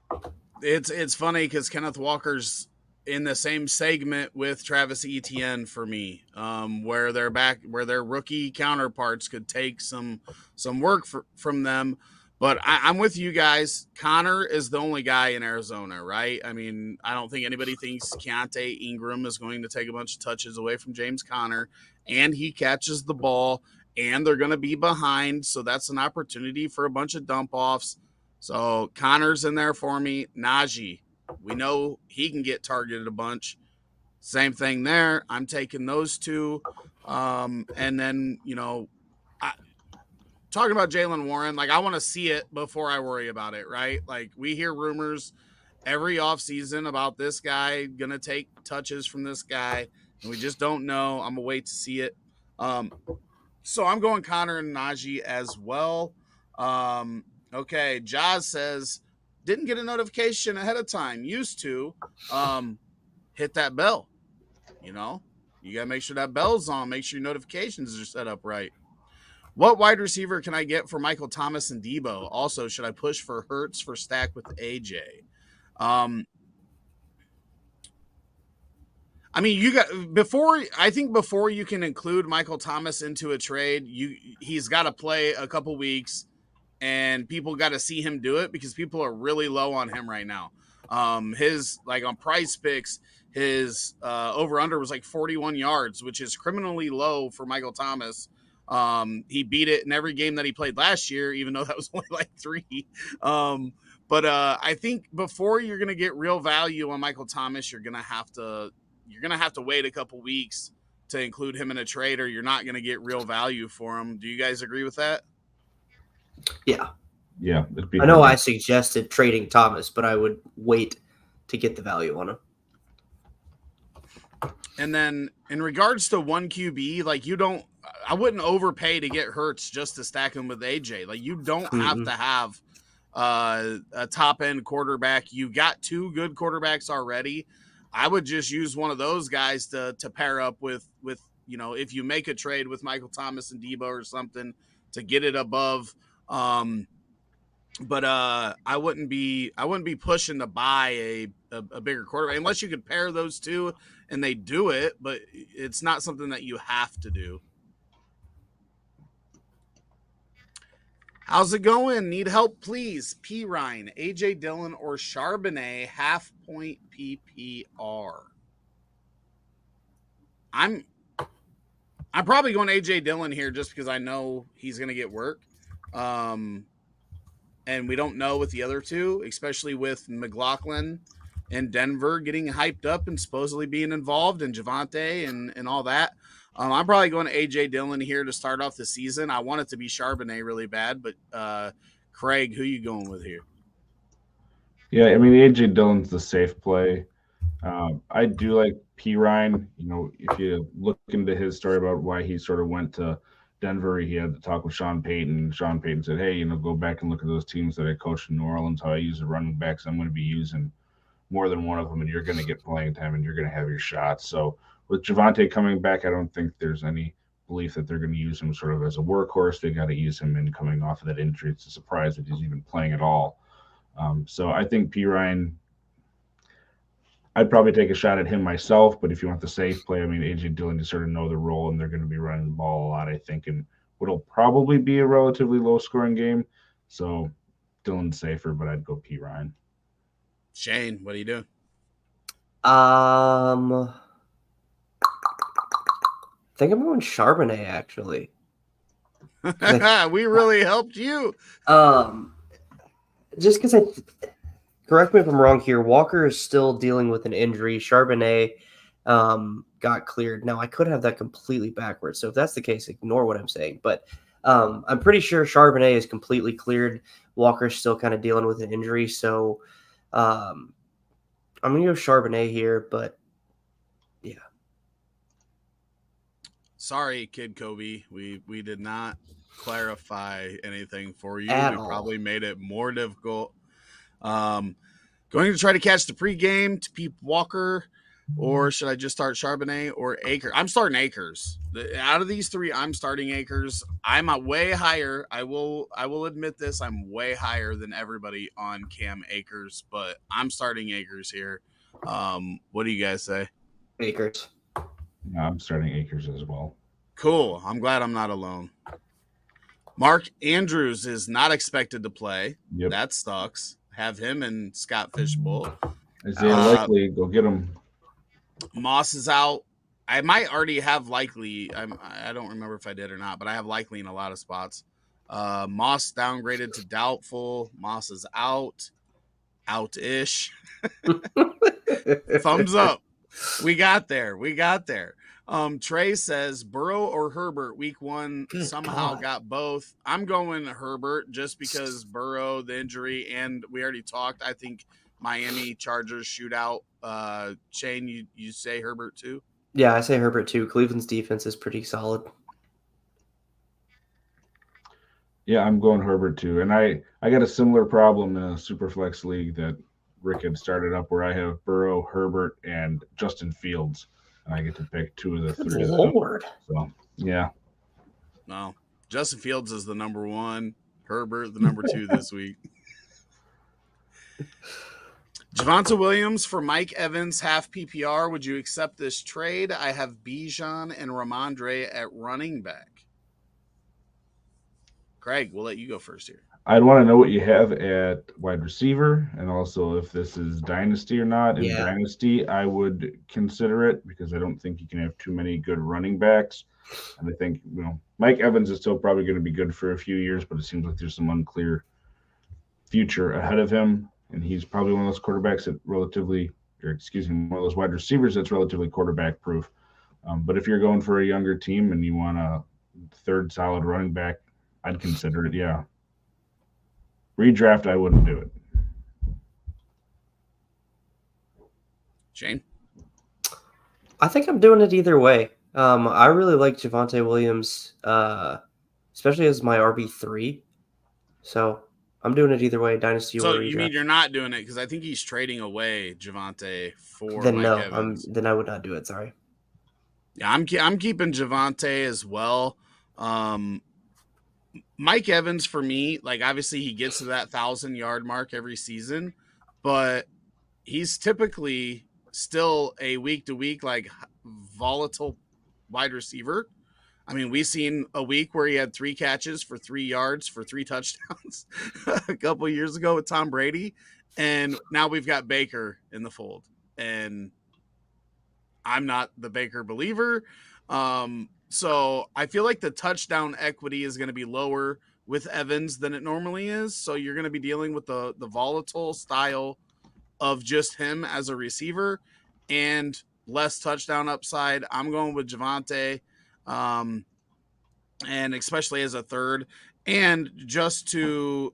It's funny because Kenneth Walker's in the same segment with Travis Etienne for me, where their rookie counterparts could take some work from them. But I'm with you guys. Connor is the only guy in Arizona, right? I mean, I don't think anybody thinks Keontae Ingram is going to take a bunch of touches away from James Conner, and he catches the ball, and they're going to be behind, so that's an opportunity for a bunch of dump offs. So Connor's in there for me. Najee, we know he can get targeted a bunch. Same thing there. I'm taking those two. And then, talking about Jaylen Warren, like I want to see it before I worry about it, right? Like we hear rumors every offseason about this guy going to take touches from this guy, and we just don't know. I'm going to wait to see it. So I'm going Connor and Najee as well. Okay, Jazz says, didn't get a notification ahead of time. Used to. Hit that bell. You got to make sure that bell's on. Make sure your notifications are set up right. What wide receiver can I get for Michael Thomas and Debo? Also, should I push for Hurts for stack with AJ? I mean, before you can include Michael Thomas into a trade, he's got to play a couple weeks, and people got to see him do it because people are really low on him right now. His on Price Picks, his over under was like 41 yards, which is criminally low for Michael Thomas. He beat it in every game that he played last year, even though that was only like 3. But I think before you're going to get real value on Michael Thomas, you're going to have to wait a couple weeks to include him in a trade, or you're not going to get real value for him. Do you guys agree with that? Yeah. Yeah. I know I suggested trading Thomas, but I would wait to get the value on him. And then in regards to 1 QB, I wouldn't overpay to get Hurts just to stack him with AJ. Like you don't have to have a top end quarterback. You got 2 good quarterbacks already. I would just use one of those guys to pair up with if you make a trade with Michael Thomas and Debo or something to get it above. But I wouldn't be pushing to buy a bigger quarterback unless you could pair those two and they do it, but it's not something that you have to do. How's it going? Need help, please. P. Ryan, AJ Dillon, or Charbonnet, half point PPR. I'm probably going AJ Dillon here just because I know he's going to get work. And we don't know with the other two, especially with McLaughlin and Denver getting hyped up and supposedly being involved, and Javonte and all that. I'm probably going to AJ Dillon here to start off the season. I want it to be Charbonnet really bad, but Kraig, who you going with here? Yeah, I mean, AJ Dillon's the safe play. I do like P. Ryan. If you look into his story about why he sort of went to Denver, he had to talk with Sean Payton. Sean Payton said, hey, go back and look at those teams that I coached in New Orleans, how I use the running backs. I'm going to be using more than one of them, and you're going to get playing time, and you're going to have your shots. So with Javonte coming back, I don't think there's any belief that they're going to use him sort of as a workhorse. They got to use him in coming off of that injury. It's a surprise that he's even playing at all. So I think P. Ryan, I'd probably take a shot at him myself, but if you want the safe play, I mean, AJ Dillon, you sort of know the role, and they're going to be running the ball a lot, I think, and what'll probably be a relatively low-scoring game. So Dillon's safer, but I'd go P. Ryan. Shane, what are you doing? I think I'm going Charbonnet, actually. We really helped you. Just because correct me if I'm wrong here, Walker is still dealing with an injury. Charbonnet got cleared. Now, I could have that completely backwards, so if that's the case, ignore what I'm saying. But I'm pretty sure Charbonnet is completely cleared. Walker's still kind of dealing with an injury, so I'm going to go Charbonnet here, but yeah. Sorry, Kid Kobe. We did not clarify anything for you. At we all. Probably made it more difficult. Going to try to catch the pregame to Pete Walker, or should I just start Charbonnet or Akers? I'm starting Akers. Out of these 3, I'm starting Akers. I'm way higher. I will admit this. I'm way higher than everybody on Cam Akers, but I'm starting Akers here. What do you guys say? Akers. No, I'm starting Akers as well. Cool. I'm glad I'm not alone. Mark Andrews is not expected to play. Yep. That sucks. Have him and Scott Fishbowl. Isaiah Likely, go get him. Moss is out. I might already have Likely. I don't remember if I did or not, but I have Likely in a lot of spots. Moss downgraded to doubtful. Moss is out. Out-ish. Thumbs up. We got there. Trey says Burrow or Herbert week 1 somehow got both. I'm going Herbert just because Burrow, the injury, and we already talked. I think Miami Chargers shootout. Shane, you say Herbert too? Yeah, I say Herbert too. Cleveland's defense is pretty solid. Yeah, I'm going Herbert too. And I got a similar problem in a Superflex league that Rick had started up where I have Burrow, Herbert, and Justin Fields. And I get to pick 2 of the 3. Lord. So, yeah. No. Justin Fields is the number 1. Herbert, the number 2 this week. Javonte Williams for Mike Evans, half PPR. Would you accept this trade? I have Bijan and Ramondre at running back. Kraig, we'll let you go first here. I'd want to know what you have at wide receiver and also if this is dynasty or not. In dynasty, I would consider it because I don't think you can have too many good running backs. And I think, Mike Evans is still probably going to be good for a few years, but it seems like there's some unclear future ahead of him. And he's probably one of those quarterbacks that one of those wide receivers that's relatively quarterback proof. But if you're going for a younger team and you want a third solid running back, I'd consider it, yeah. Redraft, I wouldn't do it. Shane? I think I'm doing it either way. I really like Javonte Williams, especially as my RB3. So I'm doing it either way, dynasty or redraft. So you mean you're not doing it because I think he's trading away Javonte for then Mike no, Evans. Then I would not do it. Sorry. Yeah, I'm keeping Javonte as well. Mike Evans for me, like obviously he gets to that 1,000-yard mark every season, but he's typically still a week-to-week like volatile wide receiver. I mean, we've seen a week where he had 3 catches for 3 yards for 3 touchdowns a couple of years ago with Tom Brady, and now we've got Baker in the fold, and I'm not the Baker believer. So I feel like the touchdown equity is going to be lower with Evans than it normally is. So you're going to be dealing with the volatile style of just him as a receiver and less touchdown upside. I'm going with Javonte, and especially as a third. And so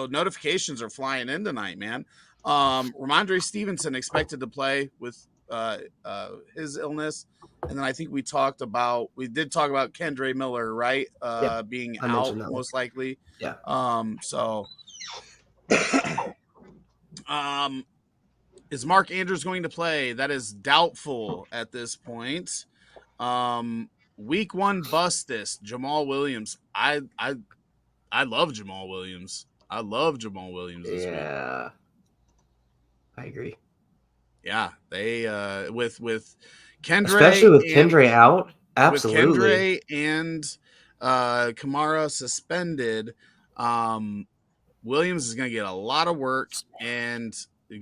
notifications are flying in tonight, man. Ramondre Stevenson expected to play with his illness. And then I think we did talk about Kendre Miller, right? Being out most likely. Yeah. Is Mark Andrews going to play? That is doubtful at this point. Week 1 bust this. Jamal Williams. I love Jamal Williams. This week. Yeah. I agree. Yeah, they with Kendre, especially with Kendre out, absolutely. With Kendre and Kamara suspended, Williams is going to get a lot of work. And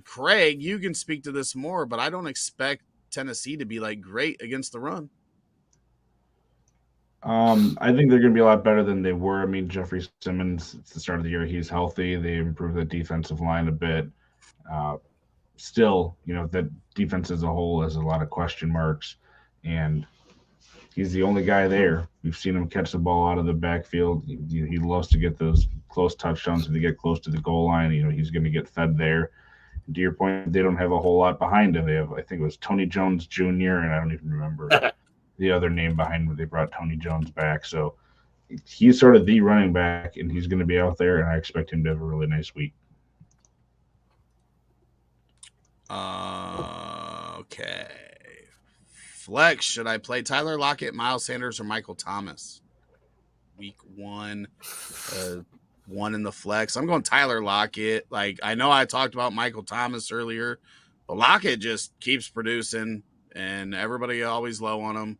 Kraig, you can speak to this more, but I don't expect Tennessee to be like great against the run. I think they're going to be a lot better than they were. I mean, Jeffrey Simmons, it's the start of the year. He's healthy. They improved the defensive line a bit. Still, the defense as a whole has a lot of question marks, and he's the only guy there. We've seen him catch the ball out of the backfield. He loves to get those close touchdowns. If they get close to the goal line, he's going to get fed there. And to your point, they don't have a whole lot behind him. They have, I think it was Tony Jones Jr., and I don't even remember the other name behind when they brought Tony Jones back. So he's sort of the running back, and he's going to be out there, and I expect him to have a really nice week. Okay. Flex, should I play Tyler Lockett, Miles Sanders, or Michael Thomas? Week 1, 1 in the flex. I'm going Tyler Lockett. Like, I know I talked about Michael Thomas earlier, but Lockett just keeps producing, and everybody always low on him.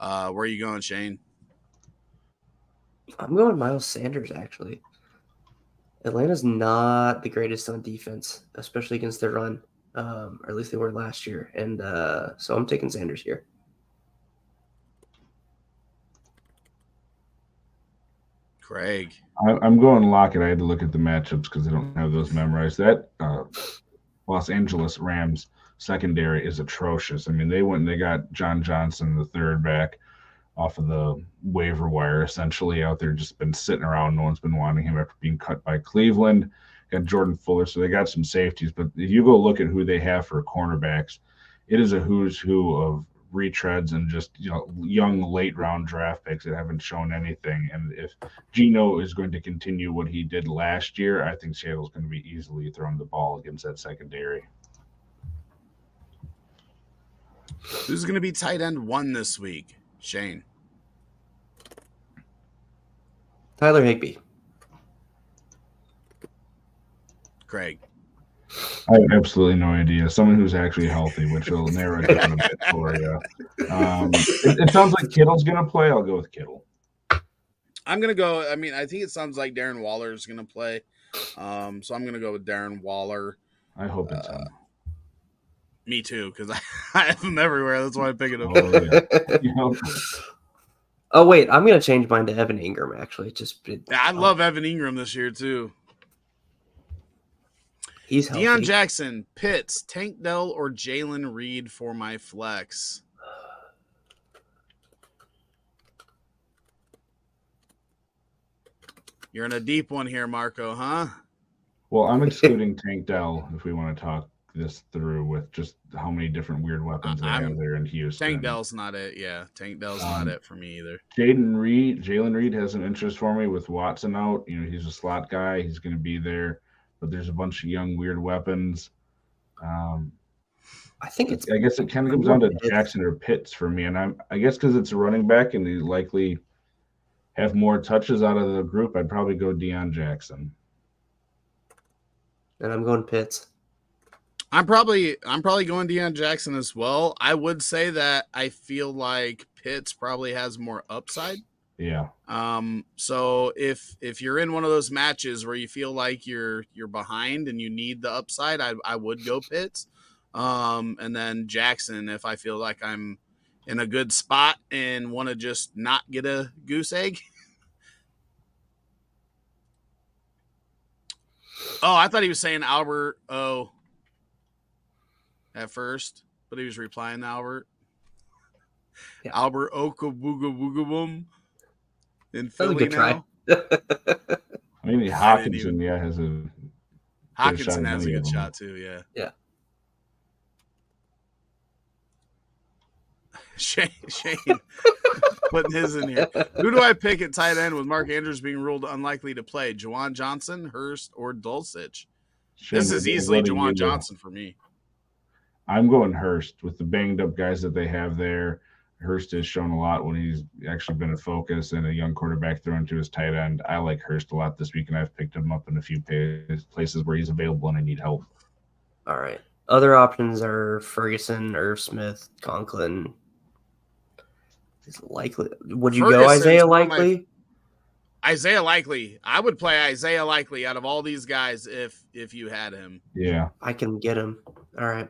Where are you going, Shane? I'm going Miles Sanders, actually. Atlanta's not the greatest on defense, especially against the run, or at least they were last year. And so I'm taking Sanders here. Kraig. I'm going Lockett. I had to look at the matchups because I don't have those memorized. That Los Angeles Rams secondary is atrocious. I mean, they went and they got John Johnson, the third back, off of the waiver wire, essentially out there, just been sitting around. No one's been wanting him after being cut by Cleveland. Got Jordan Fuller, so they got some safeties. But if you go look at who they have for cornerbacks, it is a who's who of retreads and just young late round draft picks that haven't shown anything. And if Geno is going to continue what he did last year, I think Seattle's going to be easily throwing the ball against that secondary. Who's going to be tight end 1 this week? Shane. Tyler Higbee. Kraig. I have absolutely no idea. Someone who's actually healthy, which will narrow it down a bit for you. It sounds like Kittle's going to play. I'll go with Kittle. I'm going to go. I mean, I think it sounds like Darren Waller is going to play. So I'm going to go with Darren Waller. I hope it's him. Me too, because I have him everywhere. That's why I pick it up. Oh, yeah. Oh, wait. I'm going to change mine to Evan Ingram, actually. I love Evan Ingram this year, too. He's healthy. Deion Jackson, Pitts, Tank Dell, or Jalen Reed for my flex. You're in a deep one here, Marco, huh? Well, I'm excluding Tank Dell if we want to talk this through with just how many different weird weapons they have there in Houston. Tank Dell's not it. Yeah, Tank Dell's not it for me either. Jalen Reed has an interest for me with Watson out. He's a slot guy. He's going to be there. But there's a bunch of young weird weapons. I guess it kind of comes down to Jackson or Pitts for me, and I guess because it's a running back and they likely have more touches out of the group, I'd probably go Deion Jackson. And I'm going Pitts. I'm probably going Deion Jackson as well. I would say that I feel like Pitts probably has more upside. Yeah. So if you're in one of those matches where you feel like you're behind and you need the upside, I would go Pitts. And then Jackson, if I feel like I'm in a good spot and want to just not get a goose egg. Oh, I thought he was saying Albert O at first, but he was replying to Albert. Yeah. Albert Okaboogaboogaboom. In Philly now. I mean, Hawkinson, has a Hawkinson has a good shot too. Yeah. Yeah. Shane putting his in here. Who do I pick at tight end with Mark Andrews being ruled unlikely to play? Juwan Johnson, Hurst, or Dulcich? This is easily Juwan Johnson for me. I'm going Hurst with the banged up guys that they have there. Hurst has shown a lot when he's actually been a focus and a young quarterback thrown to his tight end. I like Hurst a lot this week, and I've picked him up in a few places where he's available and I need help. All right. Other options are Ferguson, Irv Smith, Conklin. Is likely. Would you go Isaiah Likely? Isaiah Likely. I would play Isaiah Likely out of all these guys if you had him. Yeah. I can get him. All right.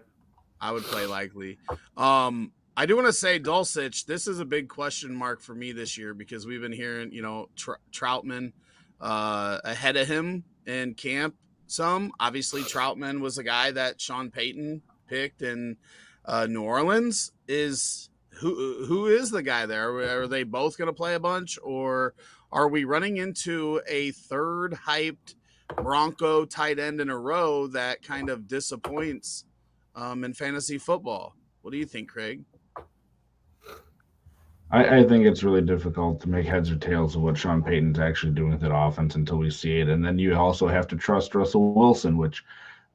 I would play Likely. I do want to say Dulcich, this is a big question mark for me this year because we've been hearing, Troutman ahead of him in camp some. Obviously, Troutman was a guy that Sean Payton picked in New Orleans. Who is the guy there? Are they both going to play a bunch, or are we running into a third hyped Bronco tight end in a row that kind of disappoints in fantasy football? What do you think, Kraig? I think it's really difficult to make heads or tails of what Sean Payton's actually doing with that offense until we see it. And then you also have to trust Russell Wilson, which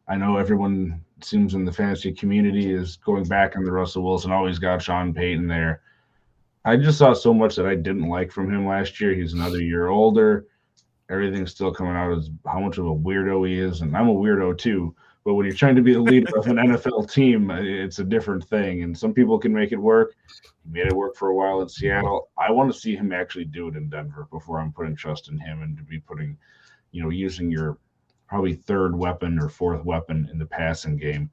I know everyone seems in the fantasy community is going back on the Russell Wilson, always got Sean Payton there. I just saw so much that I didn't like from him last year. He's another year older. Everything's still coming out as how much of a weirdo he is. And I'm a weirdo too. But when you're trying to be the leader of an NFL team, it's a different thing. And some people can make it work. He made it work for a while in Seattle. I want to see him actually do it in Denver before I'm putting trust in him and to be putting, using your probably third weapon or fourth weapon in the passing game.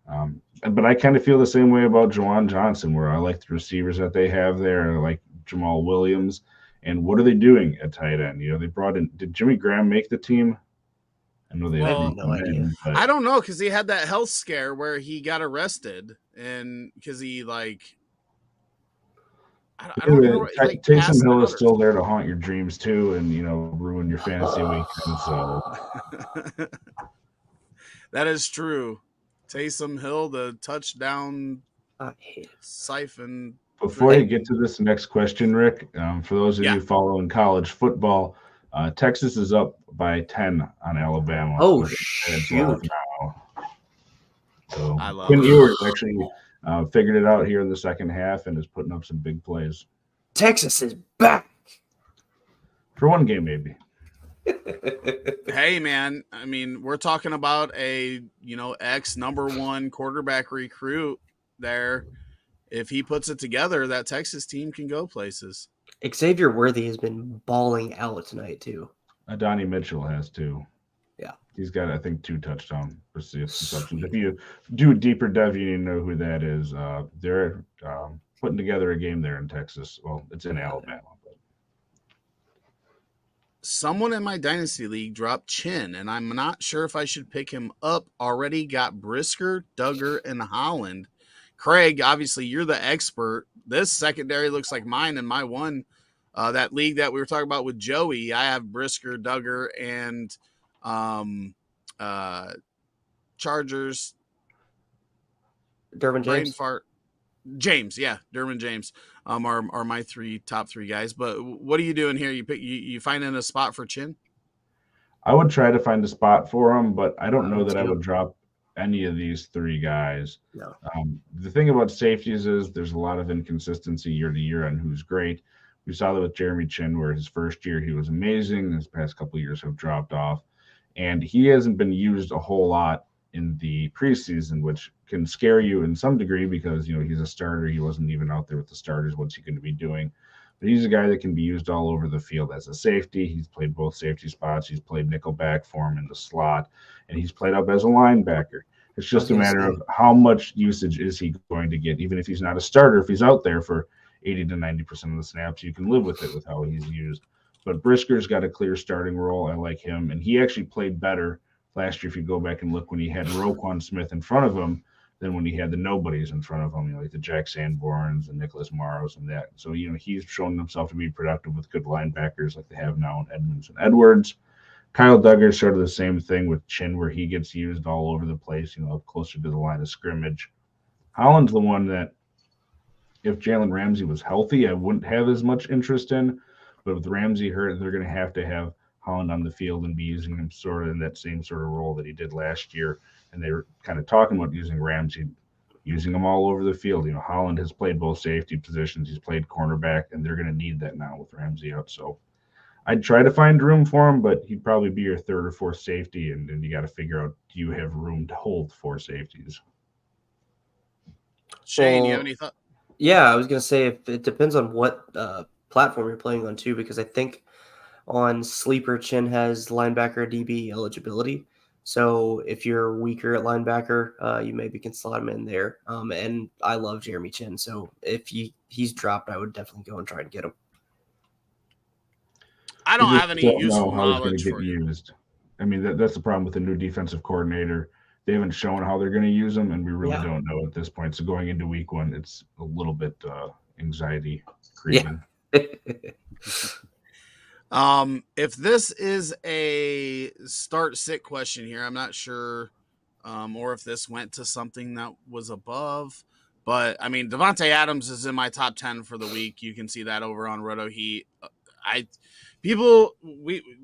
But I kind of feel the same way about Juwan Johnson, where I like the receivers that they have there. I like Jamal Williams. And what are they doing at tight end? They brought in – did Jimmy Graham make the team? I know they have no idea. I don't know, because he had that health scare where he got arrested, and because he I don't know. Taysom Hill is still there to haunt your dreams too, and ruin your fantasy weekend. So that is true. Taysom Hill, the touchdown siphon. Before you get to this next question, Rick, for those of you following college football, Texas is up by 10 on Alabama. Oh, shoot. So Quinn Ewers actually figured it out here in the second half and is putting up some big plays. Texas is back. For one game, maybe. Hey, man. I mean, we're talking about a, ex number one quarterback recruit there. If he puts it together, that Texas team can go places. Xavier Worthy has been balling out tonight, too. Adonai Mitchell has, too. Yeah. He's got, I think, 2 touchdown receptions. If you do a deeper dive, you need to know who that is. They're putting together a game there in Texas. Well, it's in Alabama. But. Someone in my Dynasty League dropped Chin, and I'm not sure if I should pick him up. Already got Brisker, Duggar, and Holland. Kraig, obviously, you're the expert. This secondary looks like mine in my one. That league that we were talking about with Joey, I have Brisker, Duggar, and Chargers. Derwin James. James, yeah, Derwin James are my top three guys. But what are you doing here? You finding a spot for Chin? I would try to find a spot for him, but I don't know that I would drop any of these 3 guys. No. The thing about safeties is there's a lot of inconsistency year to year on who's great. We saw that with Jeremy Chin, where his first year he was amazing. His past couple of years have dropped off. And he hasn't been used a whole lot in the preseason, which can scare you in some degree because, he's a starter. He wasn't even out there with the starters. What's he going to be doing? But he's a guy that can be used all over the field as a safety. He's played both safety spots. He's played nickel back for him in the slot, and he's played up as a linebacker. It's just a matter of how much usage is he going to get. Even if he's not a starter, if he's out there for 80 to 90% of the snaps, you can live with it with how he's used. But Brisker's got a clear starting role. I like him, and he actually played better last year if you go back and look when he had Roquan Smith in front of him than when he had the nobodies in front of him, like the Jack Sanborns and Nicholas Morrows and that. So, he's shown himself to be productive with good linebackers like they have now in Edmonds and Edwards. Kyle Duggar sort of the same thing with Chin, where he gets used all over the place, closer to the line of scrimmage. Holland's the one that if Jalen Ramsey was healthy, I wouldn't have as much interest in. But with Ramsey hurt, they're going to have Holland on the field and be using him sort of in that same sort of role that he did last year. And they were kind of talking about using Ramsey, using him all over the field. Holland has played both safety positions. He's played cornerback, and they're going to need that now with Ramsey out. So I'd try to find room for him, but he'd probably be your third or fourth safety, and then you got to figure out, do you have room to hold 4 safeties? Shane, you have any thoughts? Yeah, I was going to say it depends on what platform you're playing on, too, because I think on Sleeper, Chin has linebacker DB eligibility. So if you're weaker at linebacker, you maybe can slot him in there. And I love Jeremy Chin. So if he's dropped, I would definitely go and try and get him. I don't have any useful knowledge for you. Used. I mean, that's the problem with the new defensive coordinator. They haven't shown how they're going to use them, and we really don't know at this point. So going into week 1, it's a little bit anxiety creating. Yeah. If this is a start-sit question here, I'm not sure, or if this went to something that was above. But, I mean, Devontae Adams is in my top 10 for the week. You can see that over on RotoHeat.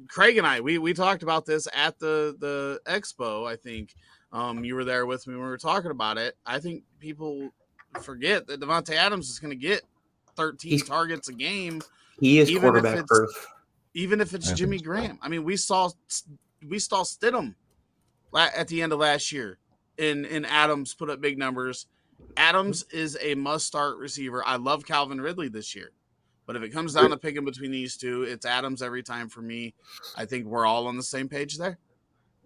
Kraig and I, we talked about this at the expo, I think. You were there with me when we were talking about it. I think people forget that Devontae Adams is going to get 13 targets a game. He is quarterback proof. Even if it's Jimmy Graham. I mean, we saw Stidham at the end of last year, and Adams put up big numbers. Adams is a must-start receiver. I love Calvin Ridley this year, but if it comes down to picking between these two, it's Adams every time for me. I think we're all on the same page there.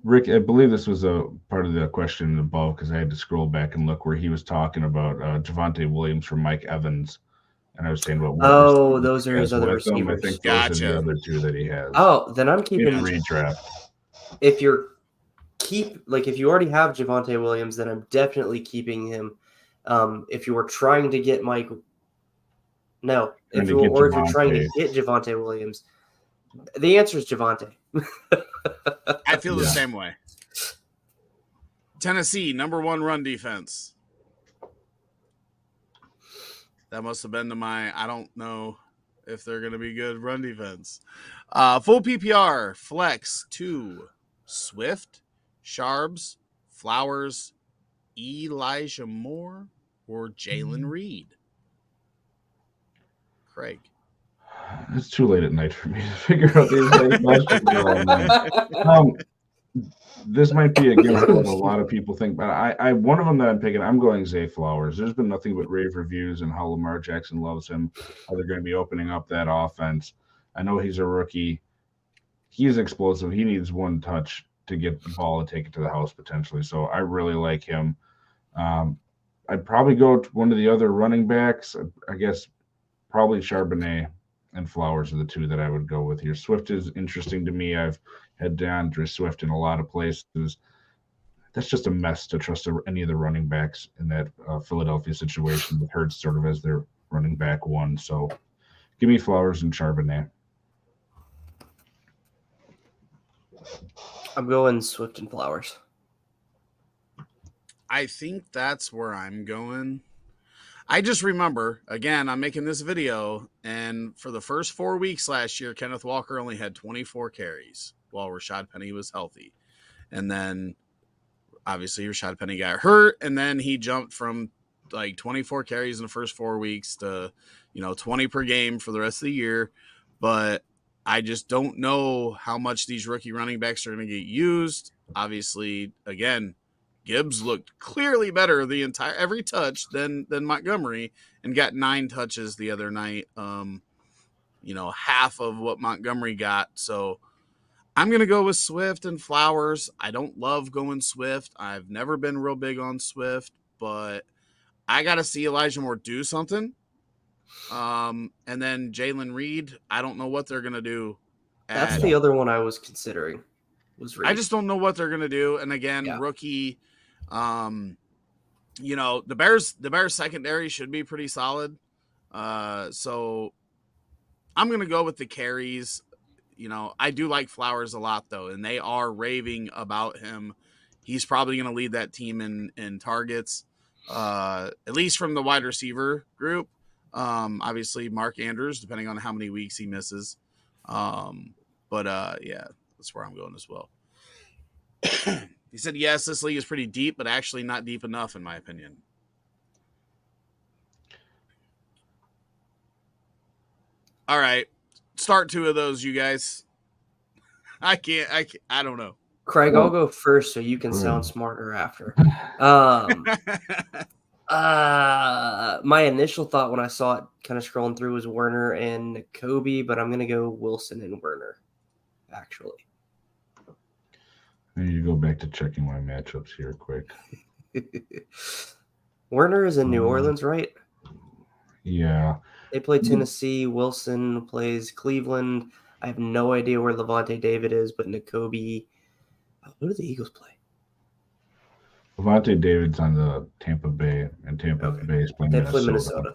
Rick, I believe this was a part of the question above because I had to scroll back and look where he was talking about Javonte Williams from Mike Evans. And I was saying about those are his other receivers. I think those are the other two that he has. Oh, then I'm keeping redraft. If you already have Javonte Williams, then I'm definitely keeping him. If you were trying to get if you're trying to get Javonte Williams, the answer is Javonte. I feel the same way. Tennessee, #1 run defense. That must have been to I don't know if they're going to be good run defense. Full PPR, flex 2, Swift, Sharbs, Flowers, Elijah Moore, or Jalen Reed. Kraig. It's too late at night for me to figure out these things. This might be against what a lot of people think, but I one of them that I'm picking, I'm going Zay Flowers. There's been nothing but rave reviews and how Lamar Jackson loves him, how they're going to be opening up that offense. I know he's a rookie. He's explosive. He needs one touch to get the ball and take it to the house potentially. So I really like him. I'd probably go to one of the other running backs. I guess probably Charbonnet and Flowers are the two that I would go with here. Swift is interesting to me. I've had DeAndre Swift in a lot of places. That's just a mess to trust any of the running backs in that Philadelphia situation with Hurts sort of as their running back one. So give me Flowers and Charbonnet. I'm going Swift and Flowers. I think that's where I'm going. I just remember, again, I'm making this video, and for the first 4 weeks last year, Kenneth Walker only had 24 carries while Rashad Penny was healthy. And then, obviously, Rashad Penny got hurt, and then he jumped from, 24 carries in the first 4 weeks to, 20 per game for the rest of the year. But I just don't know how much these rookie running backs are going to get used. Obviously, again, Gibbs looked clearly better every touch than Montgomery and got 9 touches the other night. Half of what Montgomery got. So I'm going to go with Swift and Flowers. I don't love going Swift. I've never been real big on Swift, but I got to see Elijah Moore do something. And then Jalen Reed, I don't know what they're going to do. That's the other one I was considering. I just don't know what they're going to do. And again, rookie, the Bears secondary should be pretty solid. So I'm going to go with the carries. I do like Flowers a lot though, and they are raving about him. He's probably going to lead that team in targets, at least from the wide receiver group. Obviously Mark Andrews, depending on how many weeks he misses. But that's where I'm going as well. He said, yes, this league is pretty deep, but actually not deep enough, in my opinion. All right. Start 2 of those, you guys. I don't know. Kraig, I'll go first so you can sound smarter after. My initial thought when I saw it kind of scrolling through was Werner and Kobe, but I'm going to go Wilson and Werner, actually. I need to go back to checking my matchups here quick. Werner is in New Orleans, right? Yeah. They play Tennessee. Wilson plays Cleveland. I have no idea where Levante David is, but Nakobe. Who do the Eagles play? Levante David's on the Tampa Bay, and Tampa Bay is playing Minnesota.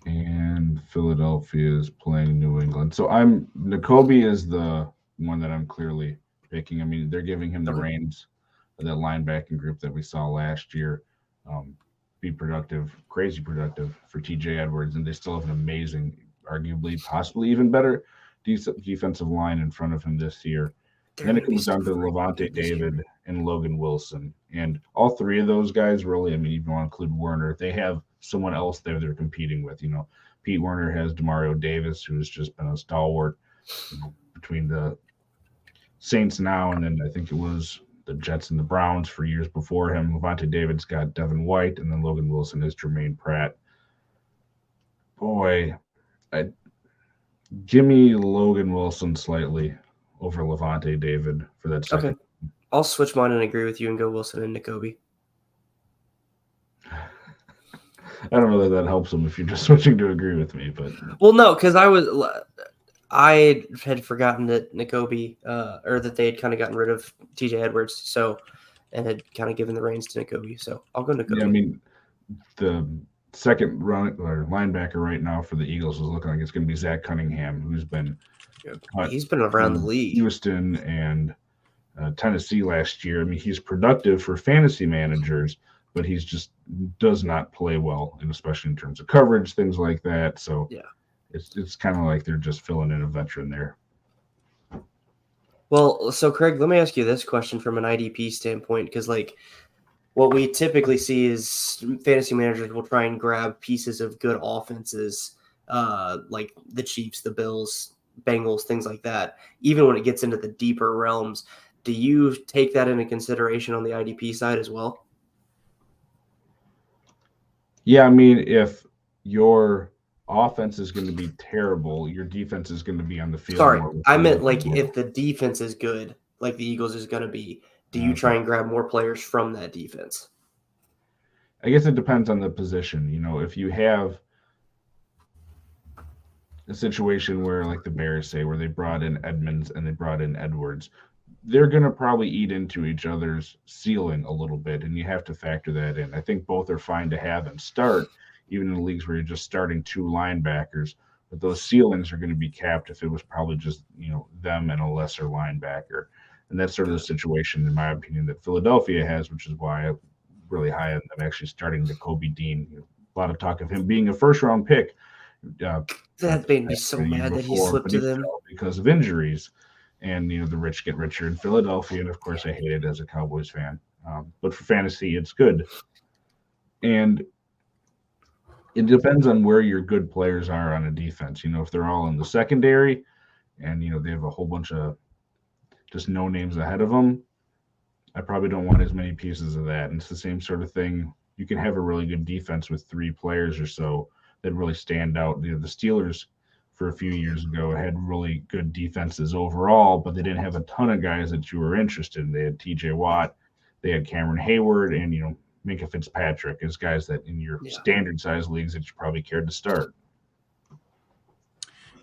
And Philadelphia is playing New England. So Nakobe is the one that I'm clearly picking. I mean, they're giving him the reins of that linebacking group that we saw last year. Be productive, crazy productive for TJ Edwards, and they still have an amazing, arguably, possibly even better defensive line in front of him this year. And then it comes down to Levante David and Logan Wilson. And all 3 of those guys, really, I mean, if you want to include Werner, they have someone else there they're competing with. Pete Werner has Demario Davis, who's just been a stalwart between the Saints now, and then I think it was the Jets and the Browns for years before him. Levante David's got Devin White, and then Logan Wilson is Jermaine Pratt. Boy, give me Logan Wilson slightly over Levante David for that second. Okay. I'll switch mine and agree with you and go Wilson and Nakobe. I don't know that helps him if you're just switching to agree with me, but no, because I had forgotten that Nakobe or that they had kind of gotten rid of TJ Edwards, and had kind of given the reins to Nakobe. So I'll go Nakobe. Yeah, I mean, the second linebacker right now for the Eagles is looking like it's going to be Zach Cunningham, who's been he's been around the league, Houston and Tennessee last year. I mean, he's productive for fantasy managers, but he's just does not play well, and especially in terms of coverage, things like that. So yeah, it's kind of like they're just filling in a veteran there. Well, so Kraig, let me ask you this question from an IDP standpoint, because what we typically see is fantasy managers will try and grab pieces of good offenses, like the Chiefs, the Bills, Bengals, things like that. Even when it gets into the deeper realms, do you take that into consideration on the IDP side as well? Yeah, I mean, if your offense is going to be terrible, your defense is going to be on the field. Sorry, I meant if the defense is good, like the Eagles is going to be, do you try and grab more players from that defense? I guess it depends on the position. If you have a situation where, like the Bears say, where they brought in Edmonds and they brought in Edwards, they're going to probably eat into each other's ceiling a little bit, and you have to factor that in. I think both are fine to have and start, even in the leagues where you're just starting two linebackers, but those ceilings are going to be capped if it was probably just, them and a lesser linebacker. And that's sort of the situation, in my opinion, that Philadelphia has, which is why I'm really high on them actually starting Nakobe Dean. A lot of talk of him being a first-round pick. That made me so mad that he slipped to them because of injuries. And, the rich get richer in Philadelphia. And, of course, I hate it as a Cowboys fan. But for fantasy, it's good. And it depends on where your good players are on a defense. If they're all in the secondary and, they have a whole bunch of just no names ahead of them, I probably don't want as many pieces of that. And it's the same sort of thing. You can have a really good defense with three players or so that really stand out. The Steelers for a few years ago had really good defenses overall, but they didn't have a ton of guys that you were interested in. They had TJ Watt, they had Cameron Hayward, and Minkah Fitzpatrick as guys that in your standard size leagues that you probably cared to start.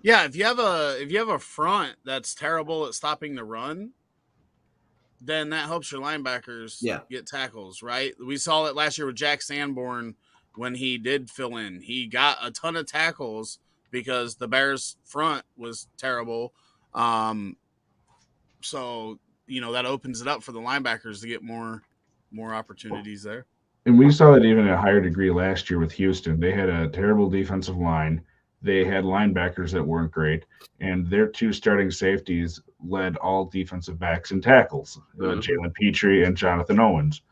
Yeah, if you have a front that's terrible at stopping the run, then that helps your linebackers get tackles, right? We saw it last year with Jack Sanborn when he did fill in. He got a ton of tackles because the Bears' front was terrible. So, that opens it up for the linebackers to get more opportunities there. And we saw it even at a higher degree last year with Houston. They had a terrible defensive line. They had linebackers that weren't great. And their two starting safeties led all defensive backs in tackles, Jalen Petrie and Jonathan Owens.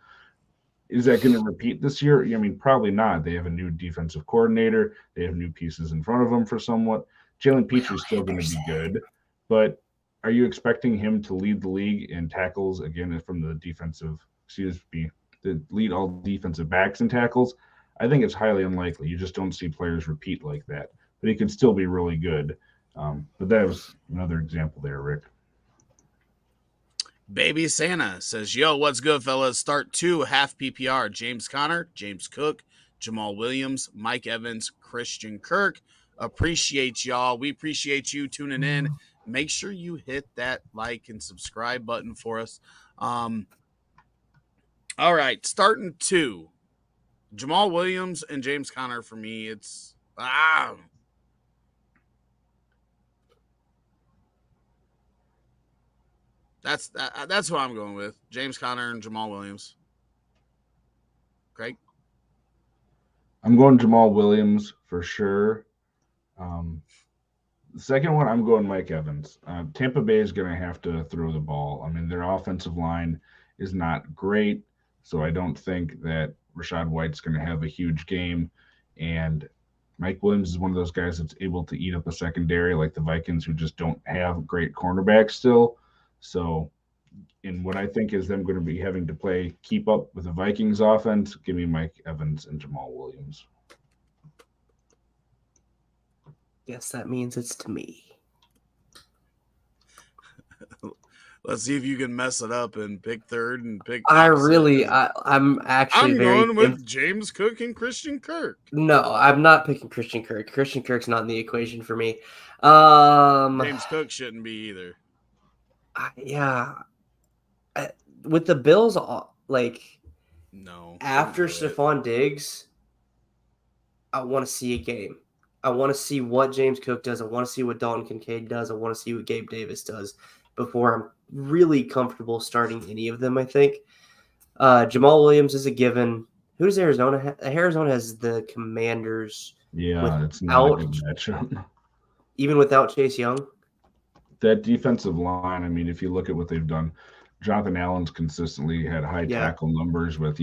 Is that going to repeat this year? I mean, probably not. They have a new defensive coordinator. They have new pieces in front of them for somewhat. Jalen Petrie is still going to be good. But are you expecting him to lead the league in tackles, again, from the defensive, to lead all defensive backs in tackles? I think it's highly unlikely. You just don't see players repeat like that. But he could still be really good. But that was another example there, Rick. Baby Santa says, yo, what's good, fellas? Start 2 half PPR. James Conner, James Cook, Jamal Williams, Mike Evans, Christian Kirk. Appreciate y'all. We appreciate you tuning in. Make sure you hit that like and subscribe button for us. All right, starting 2. Jamal Williams and James Conner for me. It's That's who I'm going with. James Conner and Jamal Williams. Kraig? I'm going Jamal Williams for sure. The second one, I'm going Mike Evans. Tampa Bay is going to have to throw the ball. I mean, their offensive line is not great, so I don't think that Rachaad White's going to have a huge game. And Mike Williams is one of those guys that's able to eat up a secondary like the Vikings, who just don't have great cornerbacks still. So, in what I think is them going to be having to keep up with the Vikings offense, give me Mike Evans and Jamal Williams. Guess that means it's to me. Let's see if you can mess it up and pick third and pick. I'm I'm going with James Cook and Christian Kirk. No, I'm not picking Christian Kirk. Christian Kirk's not in the equation for me. James Cook shouldn't be either. With the Bills, no. After Stephon Diggs, I want to see a game. I want to see what James Cook does. I want to see what Dalton Kincaid does. I want to see what Gabe Davis does before I'm really comfortable starting any of them, I think. Jamal Williams is a given. Who does Arizona have? Arizona has the Commanders. Yeah, it's not a good matchup. Even without Chase Young? That defensive line, I mean, if you look at what they've done, Jonathan Allen's consistently had high tackle numbers with,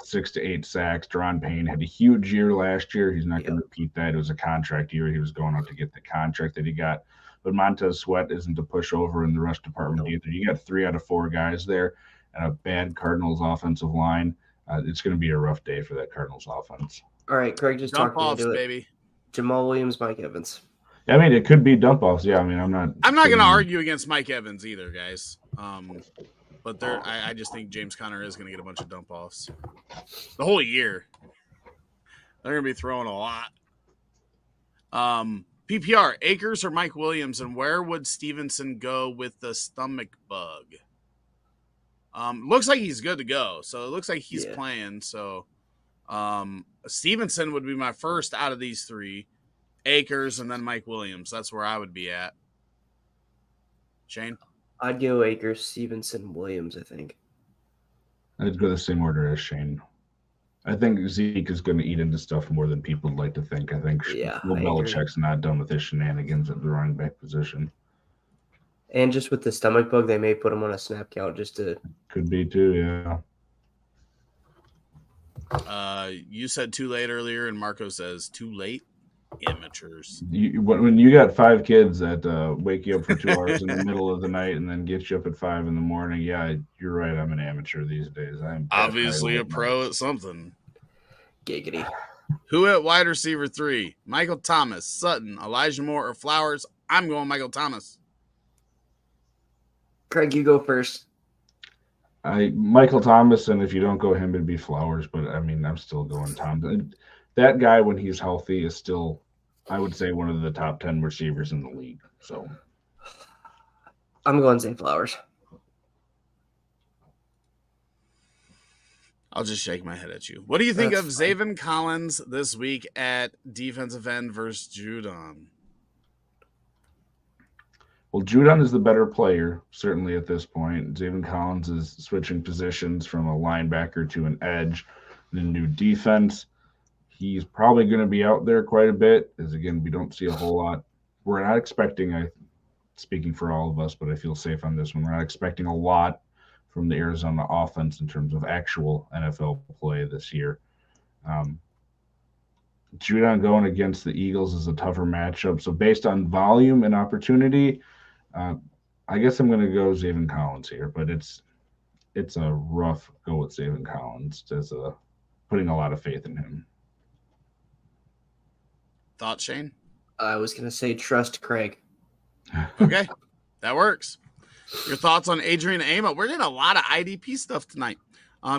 6 to 8 sacks. Deron Payne had a huge year last year. He's not going to repeat that. It was a contract year. He was going out to get the contract that he got. But Montez Sweat isn't a pushover in the rush department either. You got 3 out of 4 guys there and a bad Cardinals offensive line. It's going to be a rough day for that Cardinals offense. All right, Craig just talked me into it. Baby. Jamal Williams, Mike Evans. I mean, it could be dump offs. Yeah, I mean, I'm not going to argue against Mike Evans either, guys. But I just think James Conner is going to get a bunch of dump offs the whole year. They're going to be throwing a lot. PPR, Akers or Mike Williams, and where would Stevenson go with the stomach bug? Looks like he's good to go, so it looks like he's playing. So Stevenson would be my first out of these 3. Akers and then Mike Williams. That's where I would be at. Shane? I'd go Akers, Stevenson, Williams, I think. I'd go the same order as Shane. I think Zeke is going to eat into stuff more than people would like to think. I think Belichick's not done with his shenanigans at the running back position. And just with the stomach bug, they may put him on a snap count just to... Could be too, yeah. You said too late earlier, and Marco says too late. Amateurs. When you got 5 kids that wake you up for 2 hours in the middle of the night and then get you up at 5 in the morning, yeah, you're right. I'm an amateur these days. I'm obviously a pro at something. Giggity. Who at wide receiver 3? Michael Thomas, Sutton, Elijah Moore, or Flowers? I'm going Michael Thomas. Craig, you go first. Michael Thomas, and if you don't go him, it'd be Flowers. But I mean, I'm still going Thomas. That guy, when he's healthy, is still, I would say, one of the top 10 receivers in the league. So I'm going Zay Flowers. I'll just shake my head at you. What do you think of Zaven Collins this week at defensive end versus Judon? Well, Judon is the better player, certainly at this point. Zaven Collins is switching positions from a linebacker to an edge in a new defense. He's probably going to be out there quite a bit, as, again, we don't see a whole lot. We're not expecting, speaking for all of us, but I feel safe on this one, we're not expecting a lot from the Arizona offense in terms of actual NFL play this year. Judon going against the Eagles is a tougher matchup. So based on volume and opportunity, I guess I'm going to go Zaven Collins here, but it's a rough go with Zaven Collins. There's putting a lot of faith in him. Thoughts, Shane? I was going to say trust Craig. Okay, that works. Your thoughts on Adrian Amos? We're getting a lot of IDP stuff tonight.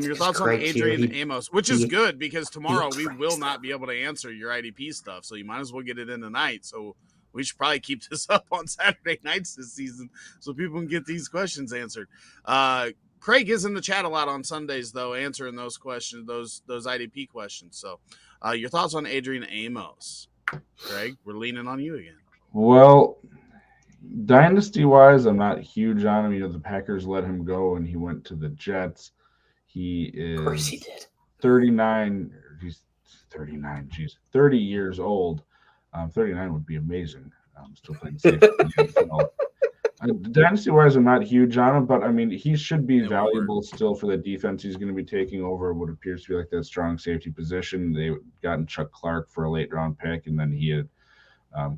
Your thoughts on Adrian Amos, which is good because tomorrow we will not be able to answer your IDP stuff, so you might as well get it in tonight. So we should probably keep this up on Saturday nights this season so people can get these questions answered. Craig is in the chat a lot on Sundays, though, answering those questions, those IDP questions. So your thoughts on Adrian Amos? Craig, we're leaning on you again. Well, dynasty-wise, I'm not huge on him. The Packers let him go, and he went to the Jets. He is of course he did. 39. He's 39. Geez, 30 years old. 39 would be amazing. I'm still playing safe. Dynasty-wise, I'm not huge on him, but I mean, he should be valuable still for the defense. He's going to be taking over what appears to be like that strong safety position. They gotten Chuck Clark for a late-round pick, and then he had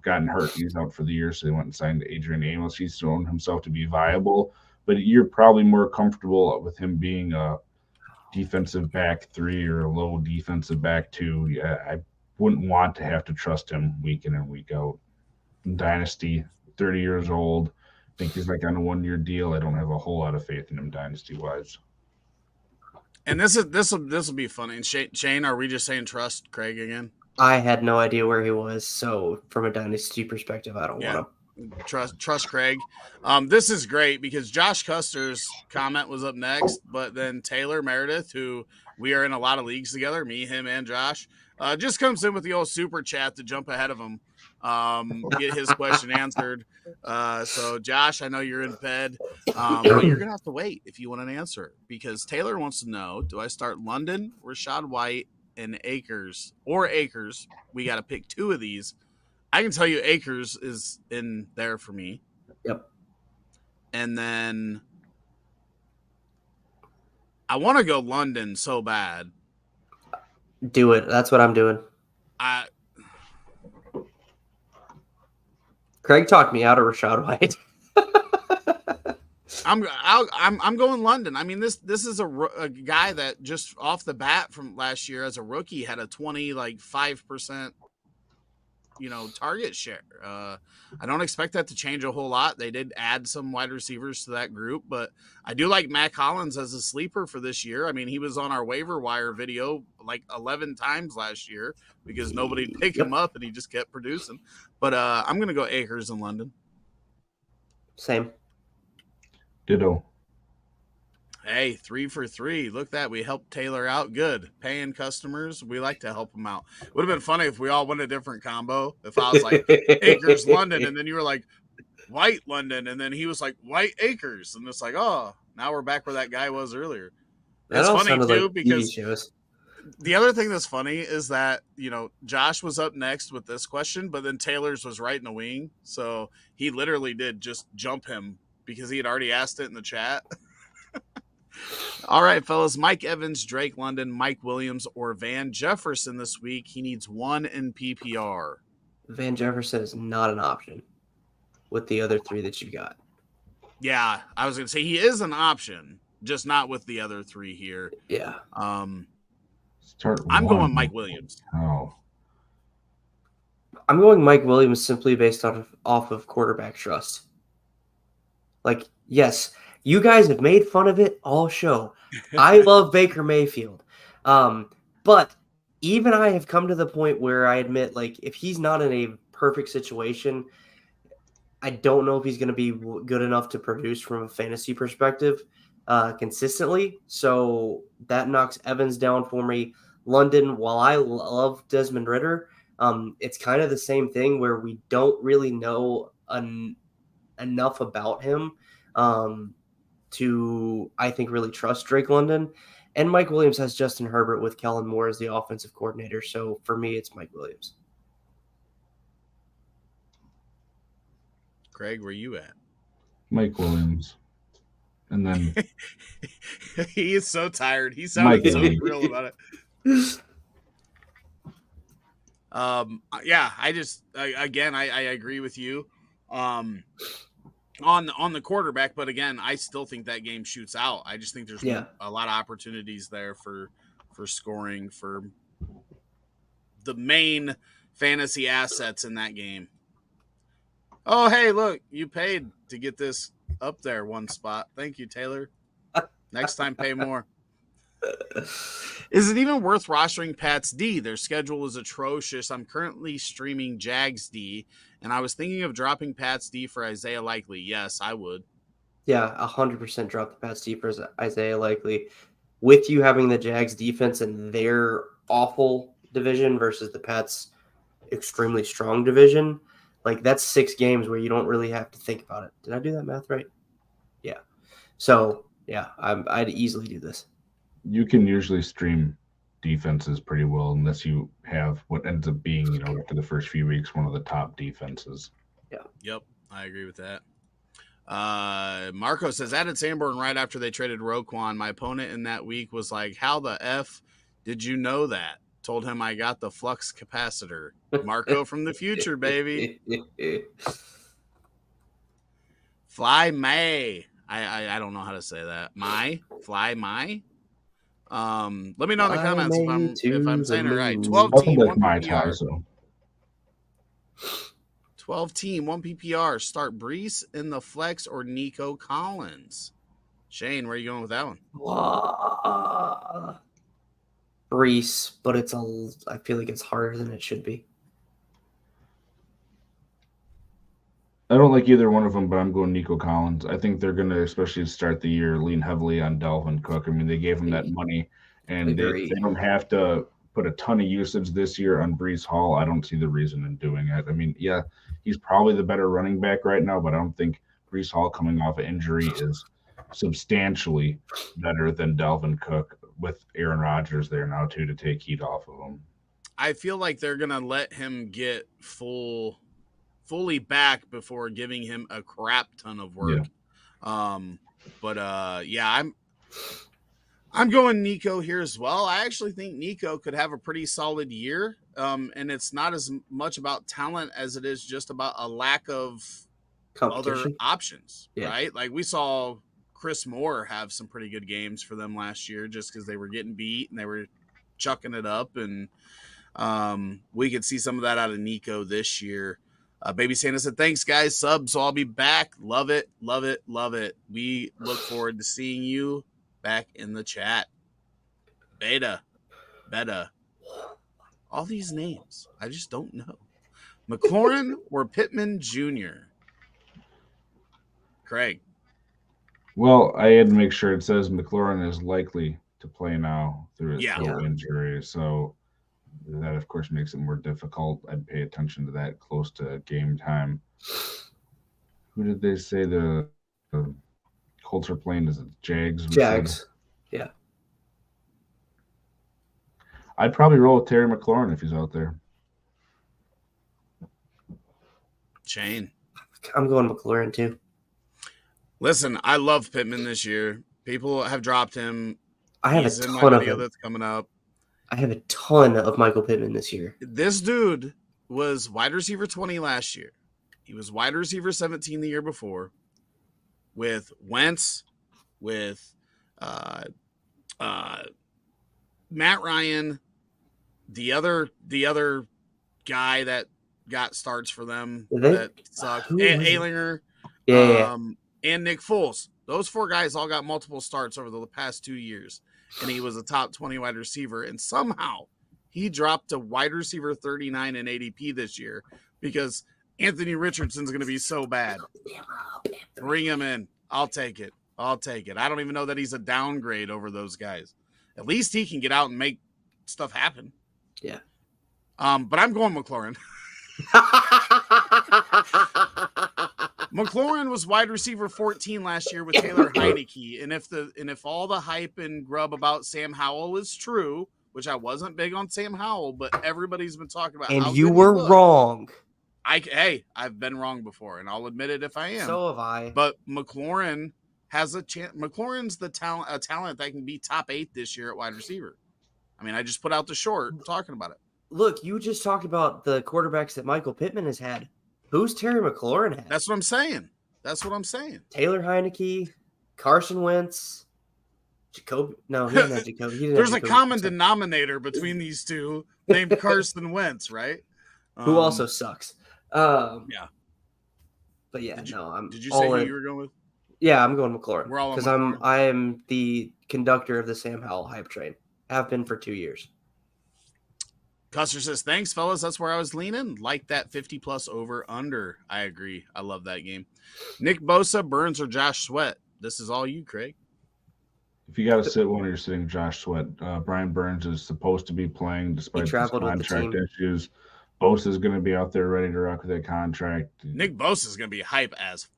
gotten hurt. He's out for the year, so they went and signed Adrian Amos. He's shown himself to be viable, but you're probably more comfortable with him being a defensive back 3 or a low defensive back 2. Yeah, I wouldn't want to have to trust him week in and week out. Dynasty, 30 years old. I think he's like on a 1-year deal. I don't have a whole lot of faith in him dynasty wise. And this will be funny. And Shane, are we just saying trust Kraig again? I had no idea where he was, so from a dynasty perspective, I don't want to. Trust Kraig. This is great because Josh Custer's comment was up next, but then Taylor Meredith, who we are in a lot of leagues together, me, him, and Josh, just comes in with the old super chat to jump ahead of him, get his question answered. So Josh, I know you're in bed, but you're gonna have to wait if you want an answer because Taylor wants to know: do I start London, Rachaad White, and Akers? We got to pick 2 of these. I can tell you Akers is in there for me. Yep. And then I want to go London so bad. Do it. That's what I'm doing. Kraig talked me out of Rachaad White. I'm going London. I mean, this is a guy that just off the bat from last year as a rookie had a 5%, target share. I don't expect that to change a whole lot. They did add some wide receivers to that group, but I do like Matt Collins as a sleeper for this year. I mean, he was on our waiver wire video 11 times last year because nobody picked him up and he just kept producing. But I'm going to go Akers in London. Same. Ditto. Hey, 3 for 3. Look that. We helped Taylor out. Good. Paying customers. We like to help them out. Would have been funny if we all went a different combo. If I was like Akers London and then you were like White London and then he was like White Akers. And it's like, oh, now we're back where that guy was earlier. That's funny too because the other thing that's funny is that, Josh was up next with this question, but then Taylor's was right in the wing. So he literally did just jump him because he had already asked it in the chat. All right, fellas. Mike Evans, Drake London, Mike Williams, or Van Jefferson this week. He needs 1 in PPR. Van Jefferson is not an option with the other 3 that you got. Yeah, I was going to say he is an option, just not with the other 3 here. Yeah. I'm going Mike Williams. Oh. I'm going Mike Williams simply based off of quarterback trust. Yes, you guys have made fun of it all show. I love Baker Mayfield. But even I have come to the point where I admit, if he's not in a perfect situation, I don't know if he's going to be good enough to produce from a fantasy perspective consistently. So that knocks Evans down for me. London, while I love Desmond Ridder, it's kind of the same thing where we don't really know enough about him to, I think, really trust Drake London. And Mike Williams has Justin Herbert with Kellen Moore as the offensive coordinator. So for me, it's Mike Williams. Kraig, where you at? Mike Williams. And then he is so tired. He sounded so real about it. I agree with you. On the quarterback, but again, I still think that game shoots out. I just think there's a lot of opportunities there for scoring for the main fantasy assets in that game. Oh, hey, look, you paid to get this up there 1 spot. Thank you, Taylor. Next time, pay more. Is it even worth rostering Pats D? Their schedule is atrocious. I'm currently streaming Jags D, and I was thinking of dropping Pats D for Isaiah Likely. Yes, I would. Yeah, 100% drop the Pats D for Isaiah Likely. With you having the Jags defense in their awful division versus the Pats' extremely strong division, that's 6 games where you don't really have to think about it. Did I do that math right? Yeah. So, yeah, I'd easily do this. You can usually stream defenses pretty well unless you have what ends up being, after the first few weeks, one of the top defenses. Yeah. Yep. I agree with that. Marco says, added Sanborn right after they traded Roquan. My opponent in that week was like, how the F did you know that? Told him I got the flux capacitor. Marco from the future, baby. Fly May. I don't know how to say that. Let me know in the comments if I'm saying it right. 12 team, 1 PPR. 12 team, 1 PPR. Start Brees in the flex or Nico Collins. Shane, where are you going with that one? Brees, but I feel like it's harder than it should be. I don't like either one of them, but I'm going Nico Collins. I think they're going to, especially to start the year, lean heavily on Dalvin Cook. I mean, they gave him that money, and they don't have to put a ton of usage this year on Brees Hall. I don't see the reason in doing it. I mean, yeah, he's probably the better running back right now, but I don't think Brees Hall coming off an injury is substantially better than Dalvin Cook with Aaron Rodgers there now, too, to take heat off of him. I feel like they're going to let him get fully back before giving him a crap ton of work. Yeah. I'm going Nico here as well. I actually think Nico could have a pretty solid year. And it's not as much about talent as it is just about a lack of other options, right? Like we saw Chris Moore have some pretty good games for them last year just because they were getting beat and they were chucking it up. And we could see some of that out of Nico this year. Baby Santa said, thanks, guys. Subs, so I'll be back. Love it, love it, love it. We look forward to seeing you back in the chat. Beta. All these names, I just don't know. McLaurin or Pittman Jr.? Kraig. Well, I had to make sure it says McLaurin is likely to play now through his toe injury. So that, of course, makes it more difficult. I'd pay attention to that close to game time. Who did they say the Colts are playing? Is it Jags? Yeah. I'd probably roll with Terry McLaurin if he's out there. Shane. I'm going McLaurin too. Listen, I love Pittman this year. People have dropped him. I have a ton of him. That's coming up. I have a ton of Michael Pittman this year. This dude was wide receiver 20 last year. He was wide receiver 17 the year before with Wentz, with Matt Ryan, the other guy that got starts for them that sucked, Alinger, and Nick Foles. Those 4 guys all got multiple starts over the past 2 years. And he was a top 20 wide receiver. And somehow he dropped to wide receiver 39 in ADP this year because Anthony Richardson's going to be so bad. Bring him in. I'll take it. I don't even know that he's a downgrade over those guys. At least he can get out and make stuff happen. Yeah. But I'm going McLaurin. McLaurin was wide receiver 14 last year with Taylor Heineke, and if all the hype and grub about Sam Howell is true, which I wasn't big on Sam Howell, but everybody's been talking about. And you were wrong. I've been wrong before, and I'll admit it if I am. So have I. But McLaurin has a chance. McLaurin's a talent that can be top 8 this year at wide receiver. I mean, I just put out the short talking about it. Look, you just talked about the quarterbacks that Michael Pittman has had. Who's Terry McLaurin had? That's what I'm saying. Taylor Heineke, Carson Wentz, Jacoby. No, he didn't have Jacoby. There's a common denominator between these two named Carson Wentz, right? Who also sucks. Yeah. But yeah, Did you say who you were going with? Yeah, I'm going McLaurin. We're all because I am the conductor of the Sam Howell hype train. Have been for 2 years. Custer says, thanks, fellas. That's where I was leaning. Like that 50-plus over-under. I agree. I love that game. Nick Bosa, Burns, or Josh Sweat? This is all you, Kraig. If you got to sit one, you're sitting Josh Sweat. Brian Burns is supposed to be playing despite his contract issues. Bosa is going to be out there ready to rock with that contract. Nick Bosa is going to be hype as.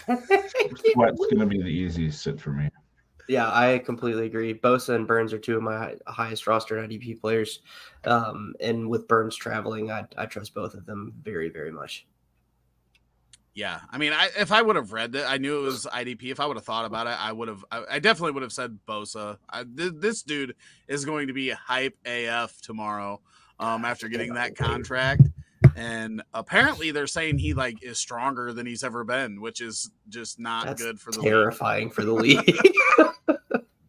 Sweat's going to be the easiest sit for me. Yeah, I completely agree. Bosa and Burns are 2 of my highest roster IDP players. And with Burns traveling, I trust both of them very, very much. Yeah, I mean, if I would have read it, I knew it was IDP. If I would have thought about it, I definitely would have said Bosa. This dude is going to be hype AF tomorrow after getting that contract. And apparently they're saying he like is stronger than he's ever been, which is just not good for the terrifying for the league.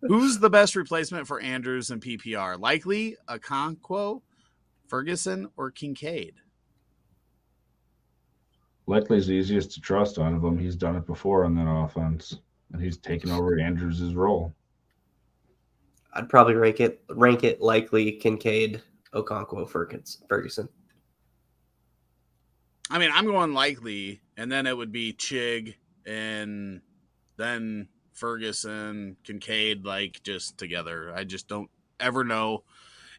Who's the best replacement for Andrews in PPR? Likely Okonkwo, Ferguson, or Kincaid? Likely is the easiest to trust out of him. He's done it before on that offense, and he's taken over Andrews' role. I'd probably rank it likely Kincaid, Okonkwo, Ferguson. I mean, I'm going likely, and then it would be Chig, and then Ferguson, Kincaid, like just together. I just don't ever know.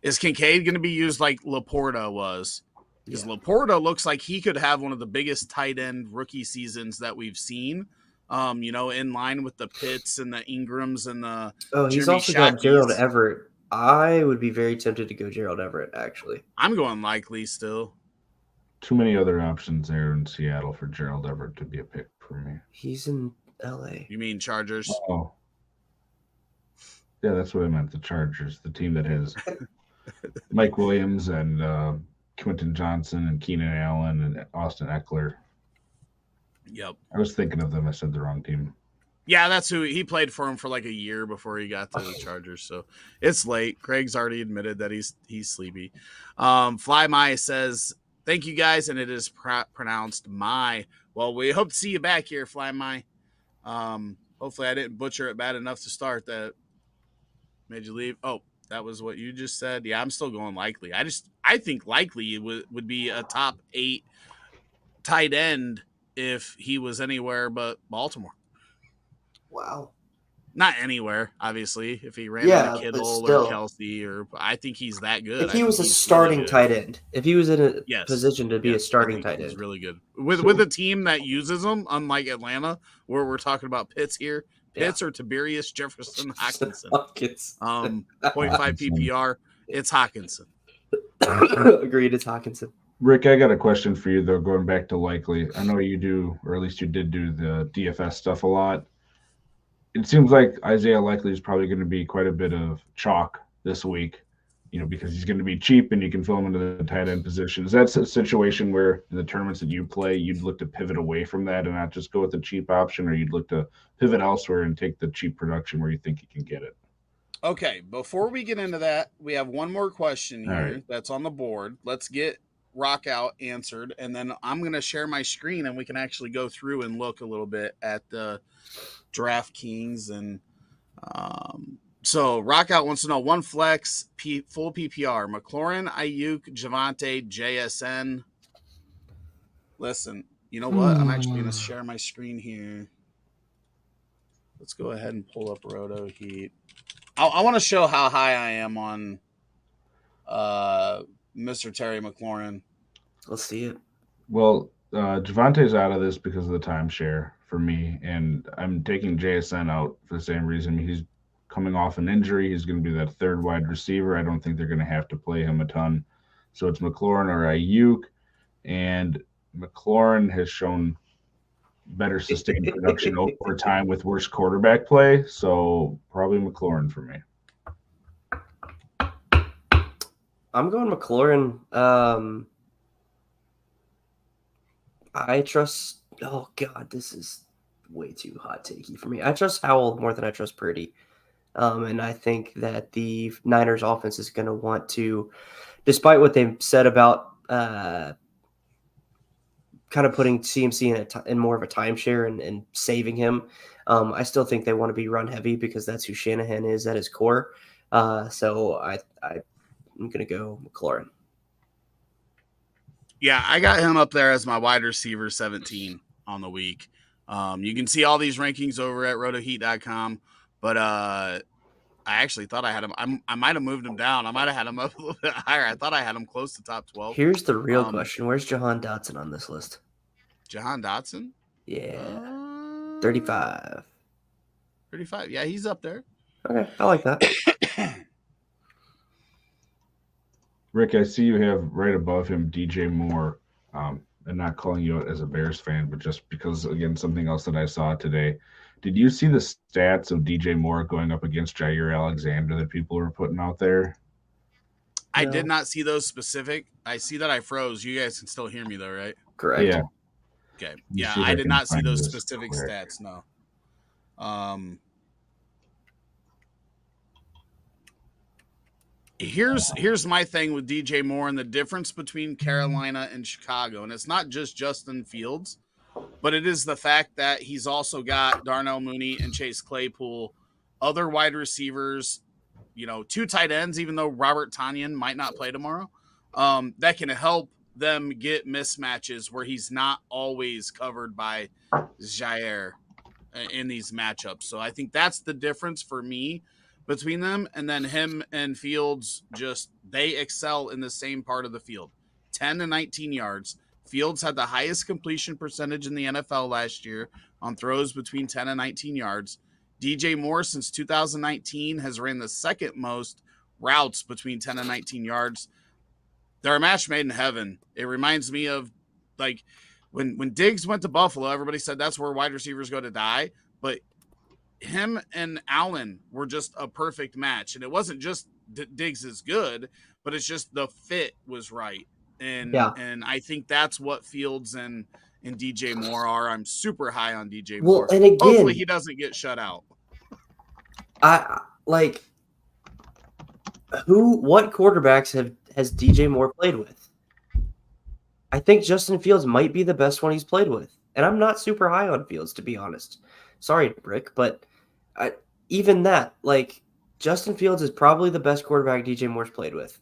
Is Kincaid going to be used like Laporta was? Because Laporta looks like he could have one of the biggest tight end rookie seasons that we've seen. In line with the Pitts and the Ingrams and the. He's also got Gerald Everett. I would be very tempted to go Gerald Everett, actually. I'm going likely still. Too many other options there in Seattle for Gerald Everett to be a pick for me. He's in LA. You mean Chargers? Oh. Yeah, that's what I meant. The Chargers, the team that has Mike Williams and Quentin Johnson and Keenan Allen and Austin Eckler. Yep. I was thinking of them. I said the wrong team. Yeah, that's who he played for him for like a year before he got to the Chargers. So it's late. Craig's already admitted that he's sleepy. Fly My says, thank you guys, and it is pronounced my. Well, we hope to see you back here, Fly My. Hopefully I didn't butcher it bad enough to start that made you leave. Oh, that was what you just said. Yeah, I'm still going likely. I think likely would be a top 8 tight end if he was anywhere but Baltimore. Wow. Not anywhere, obviously. If he ran into Kittle or Kelsey, or I think he's that good. If he was a starting tight end, if he was in a position to be a starting tight end, he's really good with a team that uses him. Unlike Atlanta, where we're talking about Pitts here, Pitts or Tiberius Jefferson Hockenson. 0.5 PPR. It's Hockenson. Agreed. It's Hockenson. Rick, I got a question for you though. Going back to likely, I know you do, or at least you did do the DFS stuff a lot. It seems like Isaiah Likely is probably going to be quite a bit of chalk this week, because he's going to be cheap and you can fill him into the tight end position. Is that a situation where in the tournaments that you play, you'd look to pivot away from that and not just go with the cheap option, or you'd look to pivot elsewhere and take the cheap production where you think you can get it? Okay, before we get into that, we have one more question here that's on the board. Let's get Rock Out answered, and then I'm going to share my screen and we can actually go through and look a little bit at the DraftKings. And so Rock Out wants to know one flex full PPR: McLaurin, Ayuk, Javonte, JSN. Listen, you know what? I'm actually going to share my screen here. Let's go ahead and pull up RotoHeat. I want to show how high I am on Mr. Terry McLaurin. Let's see it. Well, Javonte's out of this because of the timeshare for me, and I'm taking JSN out for the same reason. He's coming off an injury. He's going to be that third wide receiver. I don't think they're going to have to play him a ton. So it's McLaurin or Ayuk, and McLaurin has shown better sustained production over time with worse quarterback play. So probably McLaurin for me. I'm going McLaurin. I trust. Oh God, this is way too hot takey for me. I trust Howell more than I trust Purdy, and I think that the Niners offense is going to want to, despite what they've said about kind of putting CMC in more of a timeshare and saving him. I still think they want to be run heavy because that's who Shanahan is at his core. So I'm going to go McLaurin. Yeah, I got him up there as my wide receiver 17 on the week. You can see all these rankings over at rotoheat.com, but I actually thought I had him. I might have moved him down. I might have had him up a little bit higher. I thought I had him close to top 12. Here's the real question. Where's Jahan Dotson on this list? Jahan Dotson? Yeah. 35. 35. Yeah, he's up there. Okay, I like that. Rick, I see you have right above him DJ Moore. And not calling you out as a Bears fan, but just because, again, something else that I saw today. Did you see the stats of DJ Moore going up against Jair Alexander that people were putting out there? I did not see those specific. I see that I froze. You guys can still hear me though, right? Correct. Yeah. Okay. Yeah, I did not see those specific stats. No. Here's my thing with DJ Moore and the difference between Carolina and Chicago, and it's not just Justin Fields, but it is the fact that he's also got Darnell Mooney and Chase Claypool, other wide receivers, 2 tight ends, even though Robert Tonyan might not play tomorrow, that can help them get mismatches where he's not always covered by Jair in these matchups. So I think that's the difference for me between them. And then him and Fields, they excel in the same part of the field. 10 to 19 yards. Fields had the highest completion percentage in the NFL last year on throws between 10 and 19 yards. DJ Moore, since 2019, has ran the second most routes between 10 and 19 yards. They're a match made in heaven. It reminds me of like when Diggs went to Buffalo, everybody said that's where wide receivers go to die. But him and Allen were just a perfect match. And it wasn't just Diggs is good, but it's just the fit was right. And I think that's what Fields and DJ Moore are. I'm super high on DJ Moore. And again, hopefully he doesn't get shut out. What quarterbacks has DJ Moore played with? I think Justin Fields might be the best one he's played with. And I'm not super high on Fields, to be honest. Sorry, Rick, but even that, Justin Fields is probably the best quarterback DJ Moore's played with.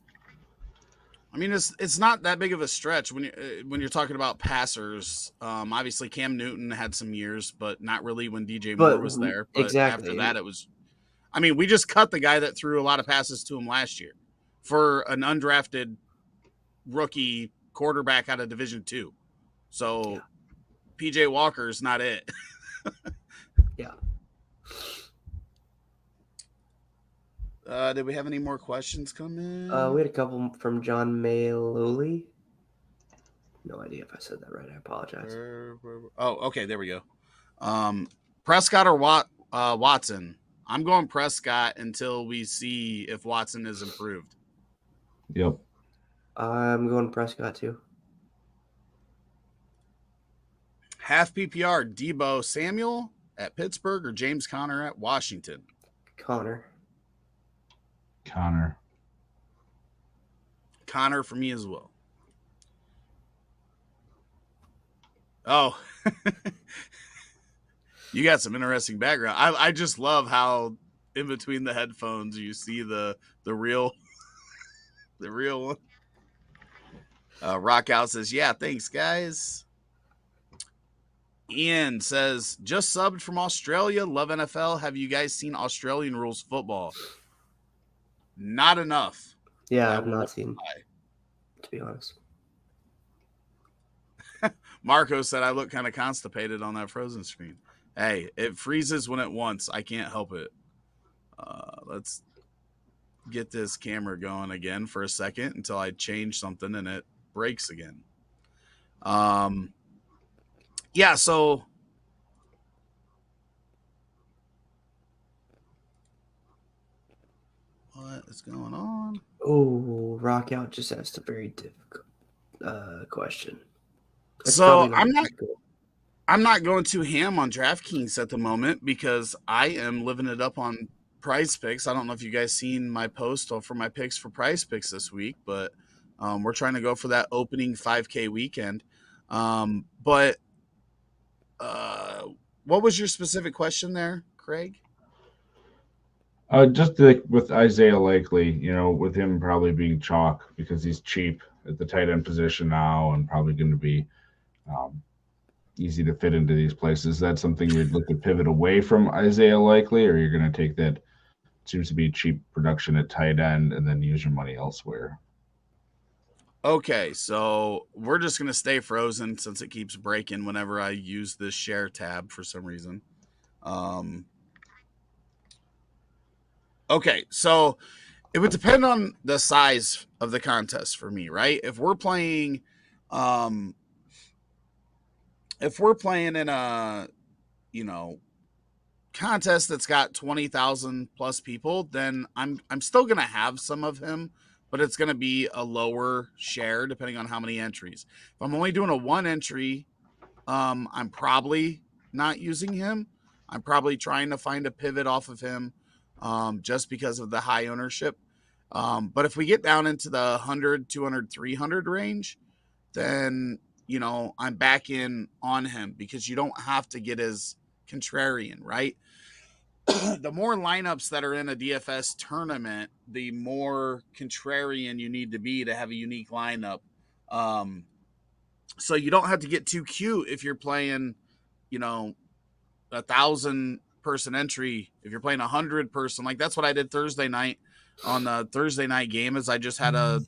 I mean, it's not that big of a stretch when you're talking about passers. Obviously, Cam Newton had some years, but not really when DJ Moore was there. But exactly. After that, it was. I mean, we just cut the guy that threw a lot of passes to him last year for an undrafted rookie quarterback out of Division II. So, PJ Walker's not it. Yeah. Did we have any more questions come in? We had a couple from John Maloli. No idea if I said that right. I apologize. Oh, okay. There we go. Prescott or Watson? I'm going Prescott until we see if Watson is improved. Yep. I'm going Prescott too. Half PPR, Debo Samuel at Pittsburgh or James Conner at Washington? Conner for me as well. Oh, you got some interesting background. I just love how in between the headphones you see the real the real one. Rockout says, yeah, thanks, guys. Ian says, just subbed from Australia. Love NFL. Have you guys seen Australian rules football? Not enough. Yeah, I've not seen, to be honest. Marco said, I look kind of constipated on that frozen screen. Hey, it freezes when it wants. I can't help it. Let's get this camera going again for a second until I change something and it breaks again. Yeah, so what is going on? Oh, Rockout just asked a very difficult question. So I'm not going too ham on DraftKings at the moment because I am living it up on Prize Picks. I don't know if you guys seen my post for my picks for Prize Picks this week, but we're trying to go for that opening 5K weekend. But what was your specific question there, Kraig? Just with Isaiah Likely, with him probably being chalk because he's cheap at the tight end position now and probably going to be easy to fit into these places. That's something you'd look to pivot away from Isaiah Likely, or you're going to take that seems to be cheap production at tight end and then use your money elsewhere. Okay, so we're just going to stay frozen since it keeps breaking whenever I use this share tab for some reason. Okay, so it would depend on the size of the contest for me, right? If we're playing in a, contest that's got 20,000 plus people, then I'm still going to have some of him, but it's going to be a lower share depending on how many entries. If I'm only doing a 1 entry, I'm probably not using him. I'm probably trying to find a pivot off of him just because of the high ownership. But if we get down into the 100, 200, 300 range, then, I'm back in on him because you don't have to get as contrarian, right? The more lineups that are in a DFS tournament, the more contrarian you need to be to have a unique lineup. So you don't have to get too cute if you're playing, 1,000-person entry. If you're playing 100-person, like that's what I did Thursday night on the Thursday night game. Is I just had a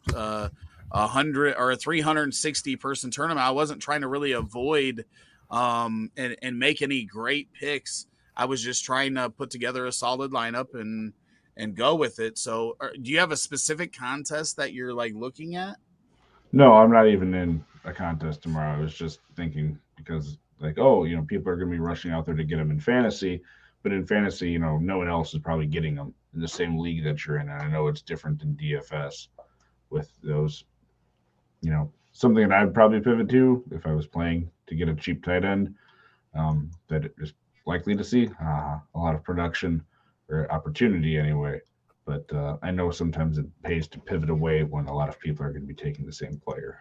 100 or a 360-person tournament. I wasn't trying to really avoid and make any great picks. I was just trying to put together a solid lineup and go with it. So, do you have a specific contest that you're like looking at? No, I'm not even in a contest tomorrow. I was just thinking because, like, people are going to be rushing out there to get them in fantasy, but in fantasy, no one else is probably getting them in the same league that you're in. And I know it's different than DFS with those, something that I'd probably pivot to if I was playing to get a cheap tight end that is likely to see a lot of production or opportunity anyway. But I know sometimes it pays to pivot away when a lot of people are going to be taking the same player.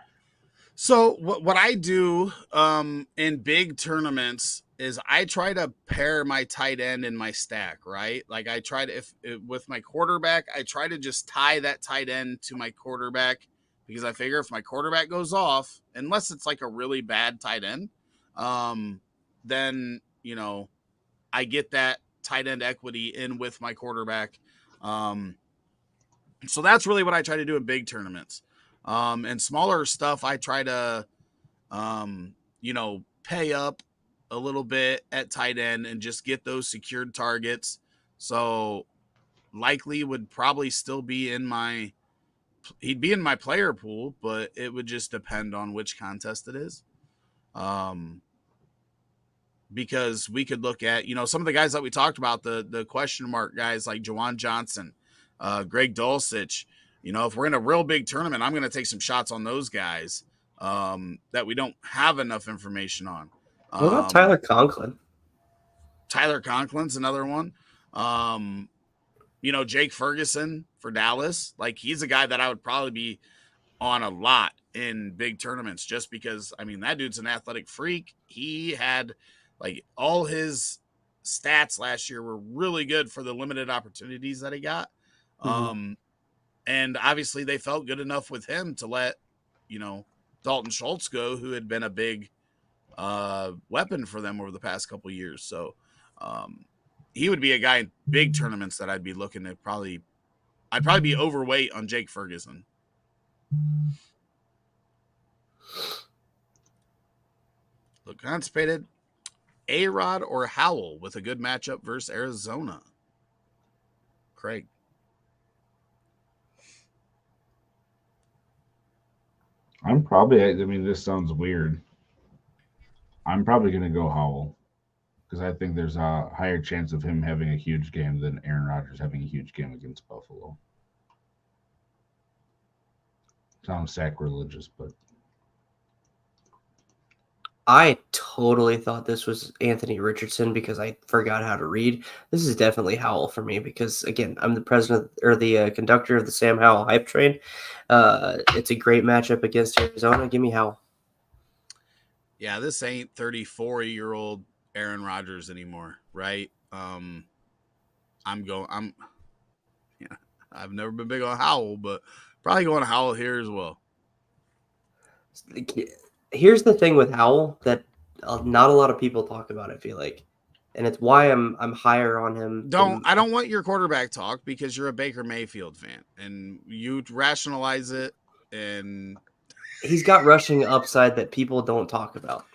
So what I do in big tournaments is I try to pair my tight end in my stack, right? Like I try to, with my quarterback, I try to just tie that tight end to my quarterback because I figure if my quarterback goes off, unless it's like a really bad tight end, then, I get that tight end equity in with my quarterback. So that's really what I try to do in big tournaments. And smaller stuff, I try to, pay up a little bit at tight end and just get those secured targets. So likely would probably still be he'd be in my player pool, but it would just depend on which contest it is. Because we could look at, some of the guys that we talked about, the question mark guys like Juwan Johnson, Greg Dulcich. If we're in a real big tournament, I'm going to take some shots on those guys that we don't have enough information on. What about Tyler Conklin? Tyler Conklin's another one. Jake Ferguson for Dallas. Like, he's a guy that I would probably be on a lot in big tournaments just because, that dude's an athletic freak. He had, all his stats last year were really good for the limited opportunities that he got. Mm-hmm. And obviously they felt good enough with him to let, Dalton Schultz go, who had been a big weapon for them over the past couple of years. So he would be a guy in big tournaments that I'd be looking at. I'd probably be overweight on Jake Ferguson. Look constipated. A-Rod or Howell with a good matchup versus Arizona? Kraig. This sounds weird. I'm probably going to go Howell because I think there's a higher chance of him having a huge game than Aaron Rodgers having a huge game against Buffalo. Sounds sacrilegious, but I totally thought this was Anthony Richardson because I forgot how to read. This is definitely Howell for me because, again, I'm the president or the conductor of the Sam Howell hype train. It's a great matchup against Arizona. Give me Howell. Yeah, this ain't 34-year-old Aaron Rodgers anymore, right? I've never been big on Howell, but probably going to Howell here as well. Here's the thing with Howell that not a lot of people talk about, I feel like. And it's why I'm higher on him. I don't want your quarterback talk because you're a Baker Mayfield fan and you rationalize it, and he's got rushing upside that people don't talk about.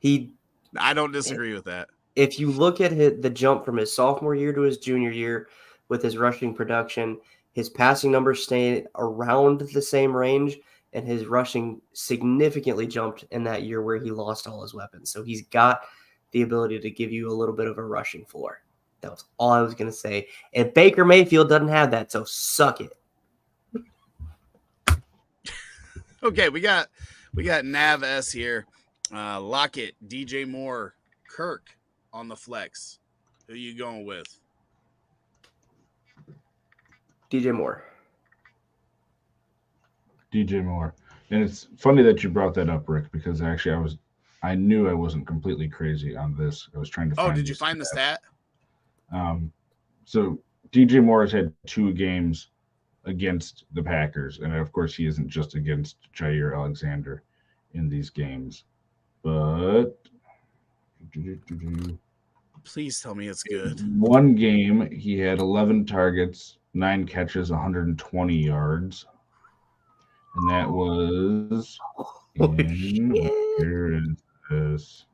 I don't disagree with that. If you look at the jump from his sophomore year to his junior year with his rushing production, his passing numbers stay around the same range, and his rushing significantly jumped in that year where he lost all his weapons. So he's got the ability to give you a little bit of a rushing floor. That was all I was going to say. And Baker Mayfield doesn't have that, so suck it. Okay, we got Nav S here. Lockett, DJ Moore, Kirk on the flex. Who you going with? DJ Moore. DJ Moore. And it's funny that you brought that up, Rick, because actually I knew I wasn't completely crazy on this. I was trying to find. Oh, did you find the stat? So DJ Moore has had 2 games against the Packers, and of course he isn't just against Jair Alexander in these games, but please tell me it's good. 1 game he had 11 targets, 9 catches, 120 yards, and that was where is this?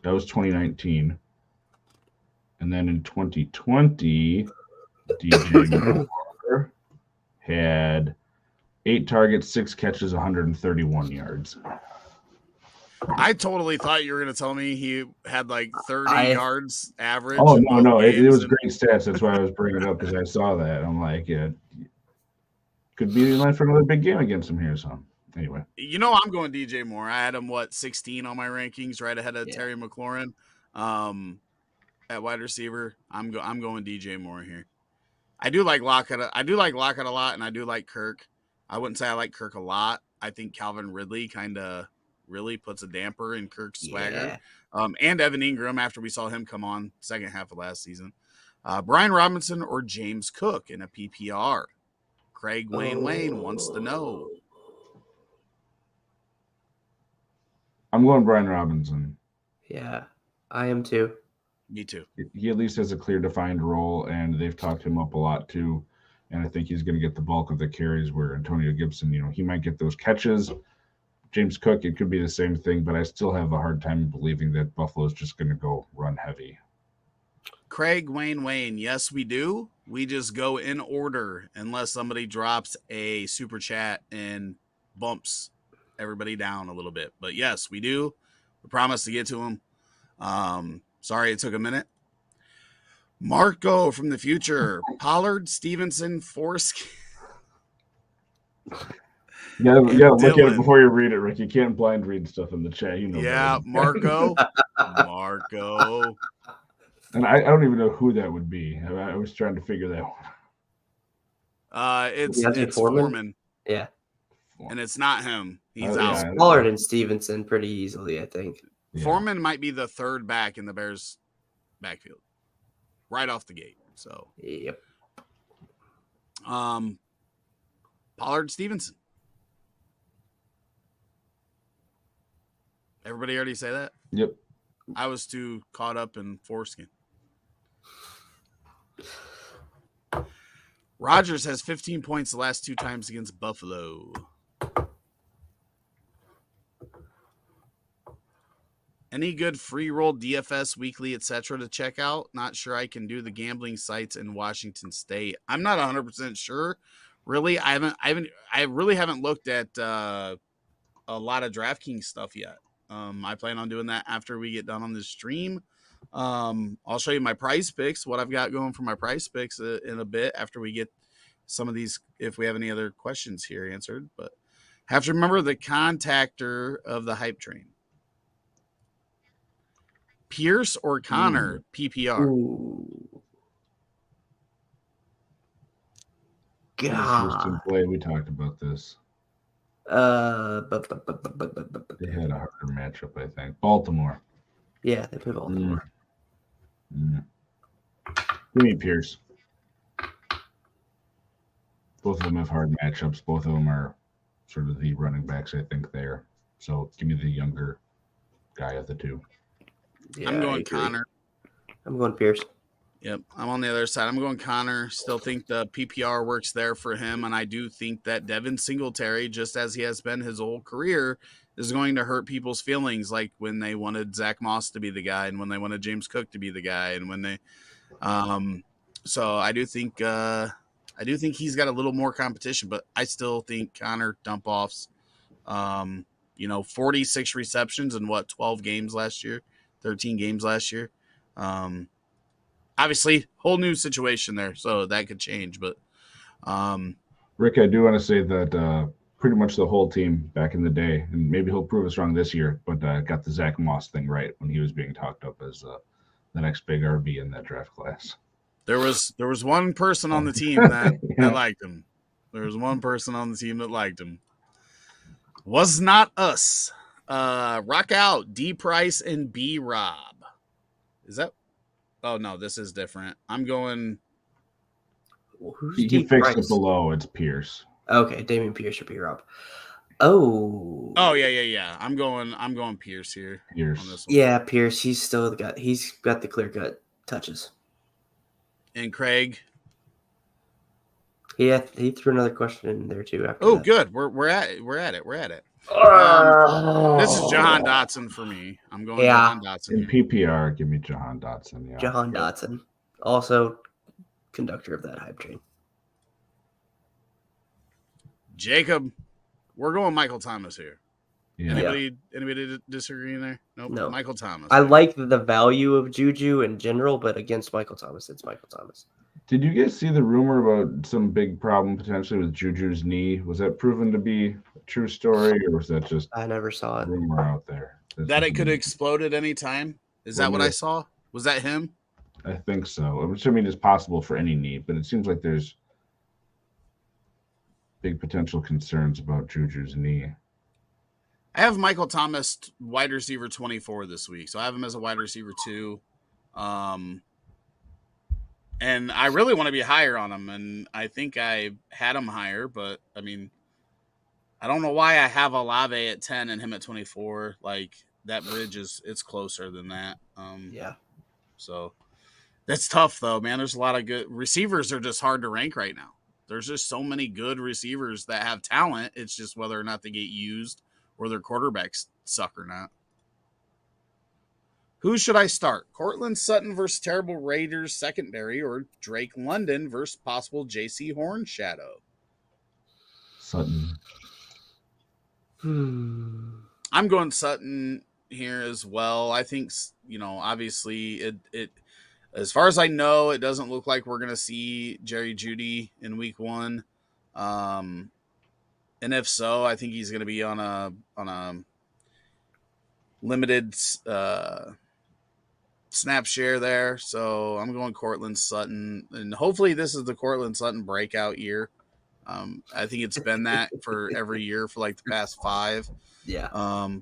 That was 2019, and then in 2020. DJ Moore had 8 targets, 6 catches, 131 yards. I totally thought you were going to tell me he had like 30 yards average. Oh, no. It was great stats. That's why I was bringing it up, because I saw that. I'm like, yeah, could be in line for another big game against him here. So, anyway. You know, I'm going DJ Moore. I had him, 16 on my rankings, right ahead of Terry McLaurin at wide receiver. I'm going DJ Moore here. I do like Lockett. I do like Lockett a lot, and I do like Kirk. I wouldn't say I like Kirk a lot. I think Calvin Ridley kind of really puts a damper in Kirk's swagger. And Evan Ingram after we saw him come on second half of last season. Brian Robinson or James Cook in a PPR. Craig Wayne wants to know. I'm going Brian Robinson. Yeah, I am too. Me too. He at least has a clear defined role, and they've talked him up a lot too. And I think he's going to get the bulk of the carries, where Antonio Gibson, he might get those catches. James Cook, it could be the same thing, but I still have a hard time believing that Buffalo's just going to go run heavy. Craig Wayne, yes, we do. We just go in order unless somebody drops a super chat and bumps everybody down a little bit. But yes, we do. We promise to get to them. Sorry it took a minute. Marco from the future. Pollard, Stevenson, Forsky. You gotta look at it before you read it, Rick. You can't blind read stuff in the chat. Yeah, Marco. And I don't even know who that would be. I was trying to figure that one. It's Foreman. Yeah. And it's not him. He's out. Yeah, Pollard and Stevenson pretty easily, I think. Yeah. Foreman might be the third back in the Bears backfield. Right off the gate. So yep. Pollard, Stevenson. Everybody already say that? Yep. I was too caught up in foreskin. Rodgers has 15 points the last 2 times against Buffalo. Any good free roll DFS weekly, etc. to check out? Not sure I can do the gambling sites in Washington State. I'm not 100% sure. Really, I really haven't looked at a lot of DraftKings stuff yet. I plan on doing that after we get done on this stream. I'll show you my price picks, what I've got going for my price picks in a bit after we get some of these, if we have any other questions here answered. But have to remember the contactor of the hype train. Pierce or Connor, PPR? Ooh. God. We talked about this. They had a harder matchup, I think. Baltimore. Yeah, they play Baltimore. Give me Pierce. Both of them have hard matchups. Both of them are sort of the running backs, I think, there. So give me the younger guy of the two. Yeah, I'm going Connor. I'm going Pierce. Yep, I'm on the other side. I'm going Connor. Still think the PPR works there for him, and I do think that Devin Singletary, just as he has been his whole career, is going to hurt people's feelings, like when they wanted Zach Moss to be the guy and when they wanted James Cook to be the guy, and when they so I do think he's got a little more competition, but I still think Connor dump offs 46 receptions in 12 games last year, 13 games last year. Obviously, whole new situation there, so that could change. But Rick, I do want to say that pretty much the whole team back in the day, and maybe he'll prove us wrong this year, but got the Zach Moss thing right when he was being talked up as the next big RB in that draft class. There was one person on the team that liked him. There was one person on the team that liked him. Was not us. Rock out, D Price and B Rob. Is that? Oh no, this is different. I'm going. Well, who's he D fixed Price? it below. It's Pierce. Okay, Damian Pierce or B Rob. Oh. Oh yeah. I'm going Pierce here. Pierce. On this one. Yeah, Pierce. He's got the clear cut touches. And Kraig. He threw another question in there too. After that. Good. We're at it. This is Jahan Dotson for me. I'm going Jahan Dotson. In PPR, give me Jahan Dotson. Yeah. Jahan Dotson, also conductor of that hype train. Jacob, we're going Michael Thomas here. Yeah. Anybody disagree in there? Nope. No. Michael Thomas. I like the value of Juju in general, but against Michael Thomas, it's Michael Thomas. Did you guys see the rumor about some big problem potentially with Juju's knee? Was that proven to be a true story, or was that just I never saw a it. rumor out there? That it could explode at any time? Is that what I saw? Was that him? I think so. I'm assuming it's possible for any knee, but it seems like there's big potential concerns about Juju's knee. I have Michael Thomas wide receiver 24 this week, so I have him as a wide receiver 2. And I really want to be higher on him, and I think I had him higher, but I mean, I don't know why I have Olave at 10 and him at 24. Like that bridge it's closer than that. Yeah. So that's tough though, man. There's a lot of good receivers are just hard to rank right now. There's just so many good receivers that have talent. It's just whether or not they get used or their quarterbacks suck or not. Who should I start? Cortland Sutton versus terrible Raiders secondary, or Drake London versus possible JC Horn shadow? Sutton. I'm going Sutton here as well. I think, obviously it as far as I know, it doesn't look like we're going to see Jerry Jeudy in week 1. And if so, I think he's going to be on a limited snap share there. So I'm going Cortland Sutton, and hopefully this is the Cortland Sutton breakout year. I think it's been that for every year for like the past 5. Yeah.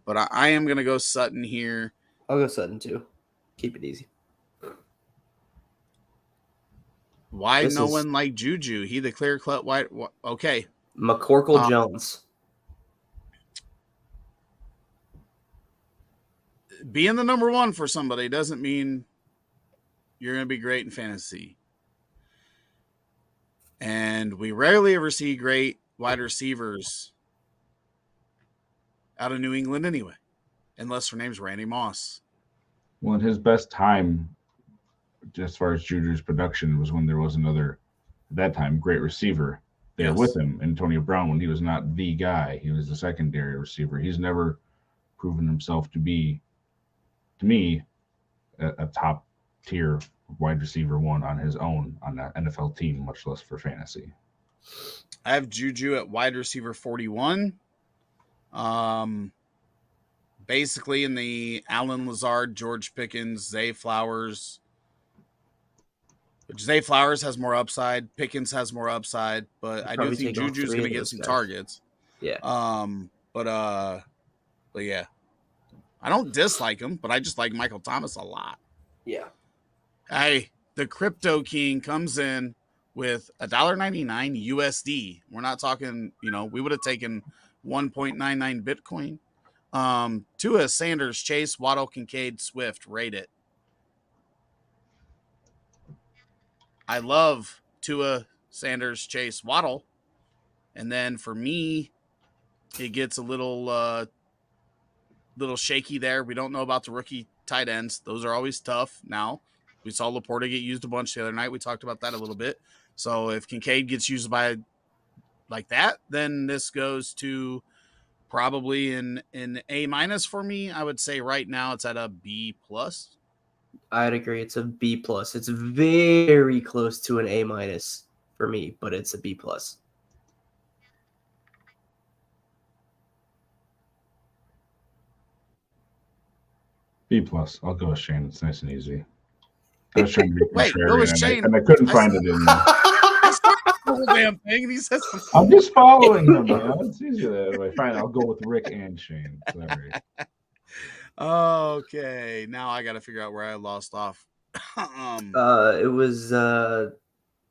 But I am going to go Sutton here. I'll go Sutton too. Keep it easy. Why no one like Juju? He the clear cut white. Okay. McCorkle Jones. Being the number 1 for somebody doesn't mean you're going to be great in fantasy. And we rarely ever see great wide receivers out of New England anyway, unless her name's Randy Moss. Well, in his best time, as far as Juju's production, was when there was another, at that time, great receiver there with him, Antonio Brown, when he was not the guy. He was the secondary receiver. He's never proven himself to be, to me, a top tier wide receiver 1 on his own on that NFL team, much less for fantasy. I have Juju at wide receiver 41. Basically in the Allen Lazard, George Pickens, Zay Flowers. Zay Flowers has more upside. Pickens has more upside, but I do think Juju's going to get some targets. Yeah. But yeah, I don't dislike him, but I just like Michael Thomas a lot. Yeah. Hey, the Crypto King comes in with $1.99 USD. We're not talking, we would have taken 1.99 Bitcoin. Tua, Sanders, Chase, Waddle, Kincaid, Swift, rate it. I love Tua, Sanders, Chase, Waddle. And then for me, it gets a little shaky there. We don't know about the rookie tight ends. Those are always tough. Now, we saw Laporta get used a bunch the other night. We talked about that a little bit. So if Kincaid gets used by like that, then this goes to probably an A- for me. I would say right now it's at a B+. I'd agree. It's a B+. It's very close to an A- for me, but it's a B+. B+. I'll go with Shane. It's nice and easy. I was trying to be Wait, what was contrarian, Shane? and I couldn't find it in. I started the whole damn thing, and he says, I'm just following him. It's easier that way. Fine, I'll go with Rick and Shane. Sorry. Okay, now I got to figure out where I lost off. It was the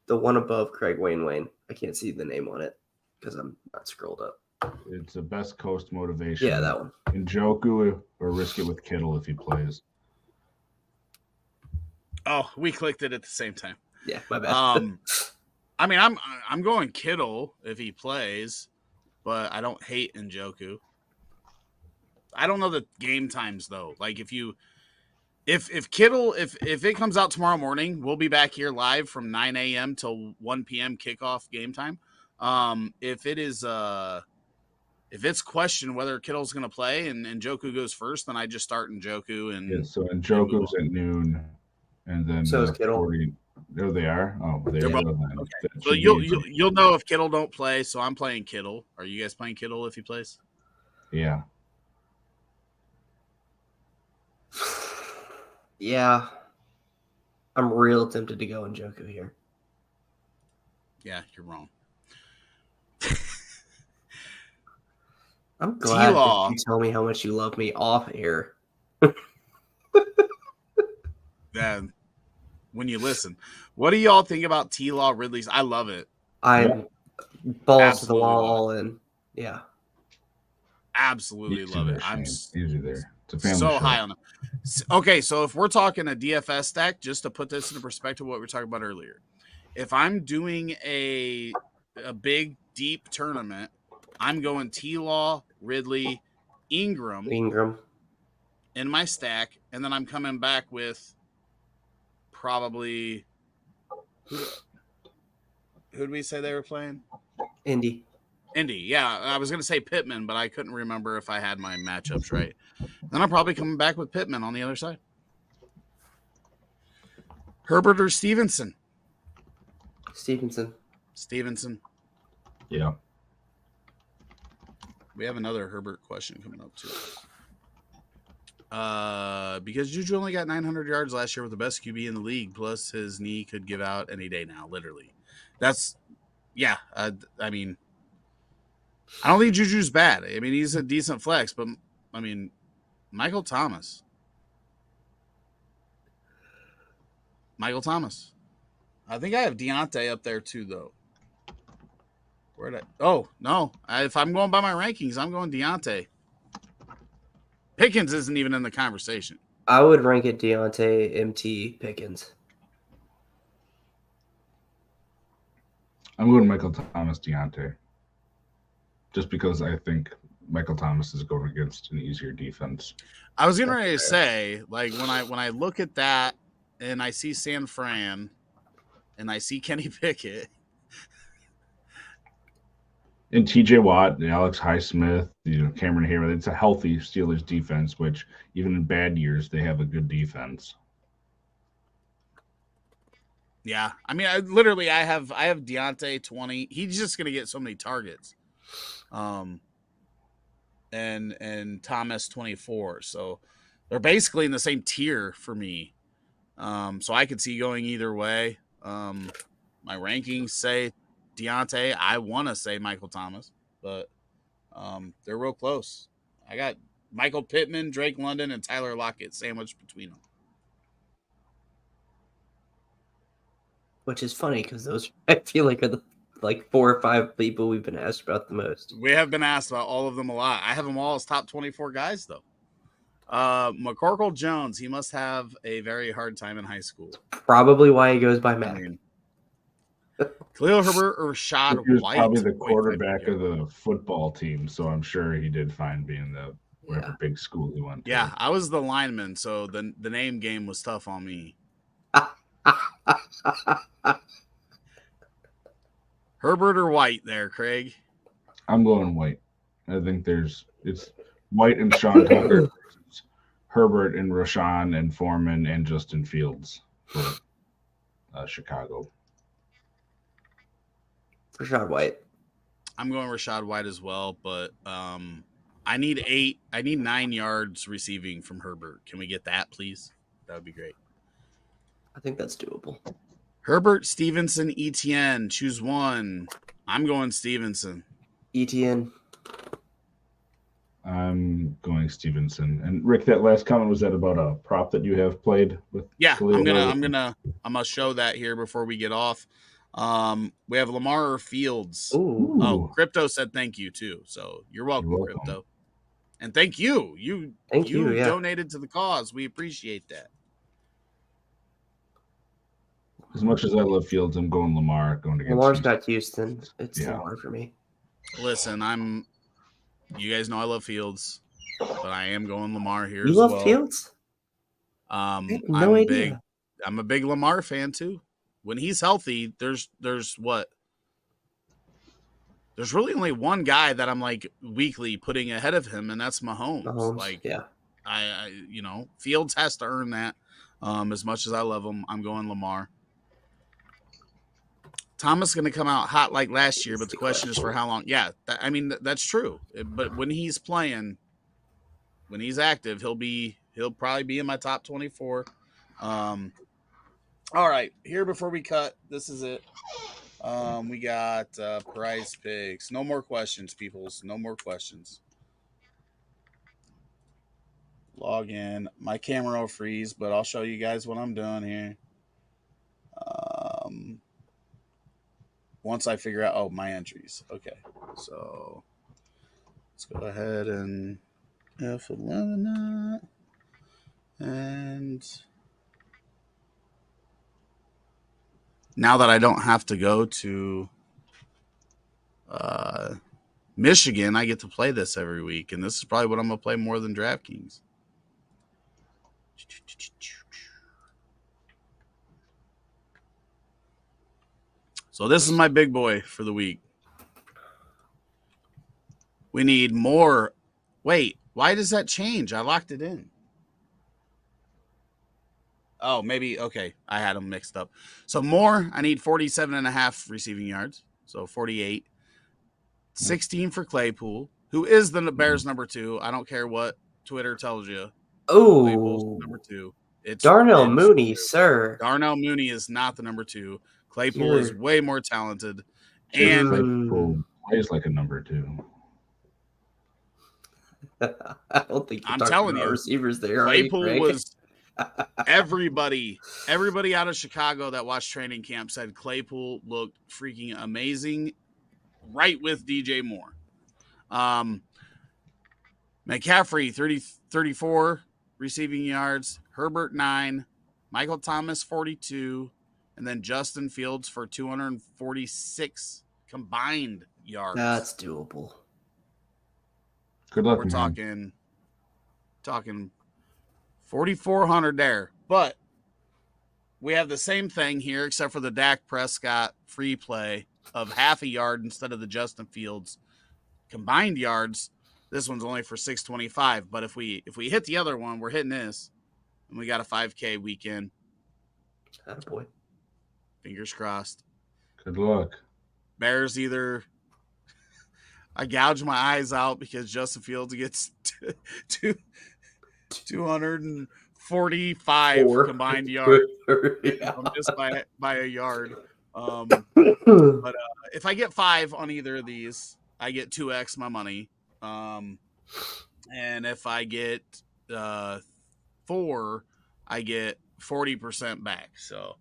one above Kraig Wayne. I can't see the name on it because I'm not scrolled up. It's a best coast motivation. Yeah, that one. Njoku or risk it with Kittle if he plays. Oh, we clicked it at the same time. Yeah, my bad. I mean, I'm going Kittle if he plays, but I don't hate Njoku. I don't know the game times though. Like if Kittle, if it comes out tomorrow morning, we'll be back here live from 9 a.m. till 1 p.m. kickoff game time. If it's questioned whether Kittle's going to play and Njoku goes first, then I just start Njoku. And yeah, so Njoku's at noon, and then so is Kittle. 40. There they are. Oh, they're both. Then. Okay. So you'll know if Kittle don't play. So I'm playing Kittle. Are you guys playing Kittle if he plays? Yeah. Yeah. I'm real tempted to go Njoku here. Yeah, you're wrong. I'm glad that you tell me how much you love me off air. Yeah, when you listen. What do y'all think about T-Law Ridley's? I love it. I'm balls to the wall all in. Yeah. Absolutely love it. I'm easy there. It's a family so show. high on it. Okay, so if we're talking a DFS stack, just to put this into perspective of what we were talking about earlier, if I'm doing a big, deep tournament, I'm going T-Law, Ridley, Ingram in my stack, and then I'm coming back with probably who did we say they were playing? Indy. Yeah. I was going to say Pittman, but I couldn't remember if I had my matchups right. Then I'm probably coming back with Pittman on the other side. Herbert or Stevenson? Stevenson. Yeah. We have another Herbert question coming up too. Because Juju only got 900 yards last year with the best QB in the league, plus his knee could give out any day now, literally. I mean, I don't think Juju's bad. I mean, he's a decent flex, but I mean, Michael Thomas. I think I have Deontay up there too, though. Oh, no. If I'm going by my rankings, I'm going Deontay. Pickens isn't even in the conversation. I would rank it Deontay, MT, Pickens. I'm going Michael Thomas, Deontay. Just because I think Michael Thomas is going against an easier defense. I was getting ready to say, like, when I look at that and I see San Fran and I see Kenny Pickett. And TJ Watt, Alex Highsmith, Cameron Hayward, it's a healthy Steelers defense, which even in bad years, they have a good defense. Yeah. I mean, I have Deontay 20. He's just going to get so many targets. And Thomas 24. So they're basically in the same tier for me. So I could see going either way. My rankings say Deontay. I want to say Michael Thomas, but they're real close. I got Michael Pittman, Drake London, and Tyler Lockett sandwiched between them. Which is funny because those, I feel like, are the 4 or 5 people we've been asked about the most. We have been asked about all of them a lot. I have them all as top 24 guys, though. McCorkle Jones, he must have a very hard time in high school. Probably why he goes by Mac. Khalil Herbert or Rashad He was White. probably the quarterback of the football team, so I'm sure he did fine being the whatever big school he went to. Yeah, I was the lineman, so the name game was tough on me. Herbert or White there, Craig? I'm going White. I think it's White and Sean Tucker, Herbert and Rashawn and Foreman and Justin Fields for Chicago. Rashad White. I'm going Rashad White as well, but I need 9 yards receiving from Herbert. Can we get that, please? That would be great. I think that's doable. Herbert, Stevenson, Etienne. Choose one. I'm going Stevenson. Etienne. I'm going Stevenson. And Rick, that last comment, was that about a prop that you have played with? Yeah, Khalil I'm gonna show that here before we get off. We have Lamar or Fields. Ooh. Oh, Crypto said thank you too. So you're welcome, Crypto. And thank you. You donated to the cause. We appreciate that. As much as I love Fields, I'm going Lamar. Lamar's got Houston. It's Lamar for me. Listen, you guys know I love Fields, but I am going Lamar here. You love Fields? No idea. I'm a big Lamar fan too. When he's healthy, there's what? There's really only one guy that I'm like weekly putting ahead of him, and that's Mahomes. Like, yeah, I Fields has to earn that. As much as I love him, I'm going Lamar. Thomas is going to come out hot like last year, but the question is for how long. Yeah, that's true. But when he's playing, when he's active, he'll probably be in my top 24. All right, here before we cut, this is it. We got Prize Picks. No more questions, peoples. No more questions. Log in. My camera will freeze, but I'll show you guys what I'm doing here. Once I figure out, my entries. Okay, so let's go ahead and F11 that. And now that I don't have to go to Michigan, I get to play this every week. And this is probably what I'm going to play more than DraftKings. So this is my big boy for the week. We need more. Wait, why does that change? I locked it in. Oh, maybe. Okay. I had them mixed up. So more, I need 47.5 receiving yards. So 48. 16 for Claypool, who is the Bears number 2. I don't care what Twitter tells you. Oh, Claypool's number 2. It's Darnell Mooney, sir. Darnell Mooney is not the number 2. Claypool is way more talented. And Claypool plays like a number 2. I don't think I'm telling you, receivers there. Claypool was everybody out of Chicago that watched training camp said Claypool looked freaking amazing, right with DJ Moore. McCaffrey 34 receiving yards, Herbert 9, Michael Thomas 42, and then Justin Fields for 246 combined yards. That's doable. Good luck. We're talking 4,400 there, but we have the same thing here, except for the Dak Prescott free play of half a yard instead of the Justin Fields combined yards. This one's only for 625, but if we hit the other one, we're hitting this, and we got a 5K weekend. Attaboy. Fingers crossed. Good luck. Bears either. I gouge my eyes out because Justin Fields gets 245 combined yards, just by a yard. But if I get 5 on either of these, I get 2x my money. And if I get 4, I get 40% back. So,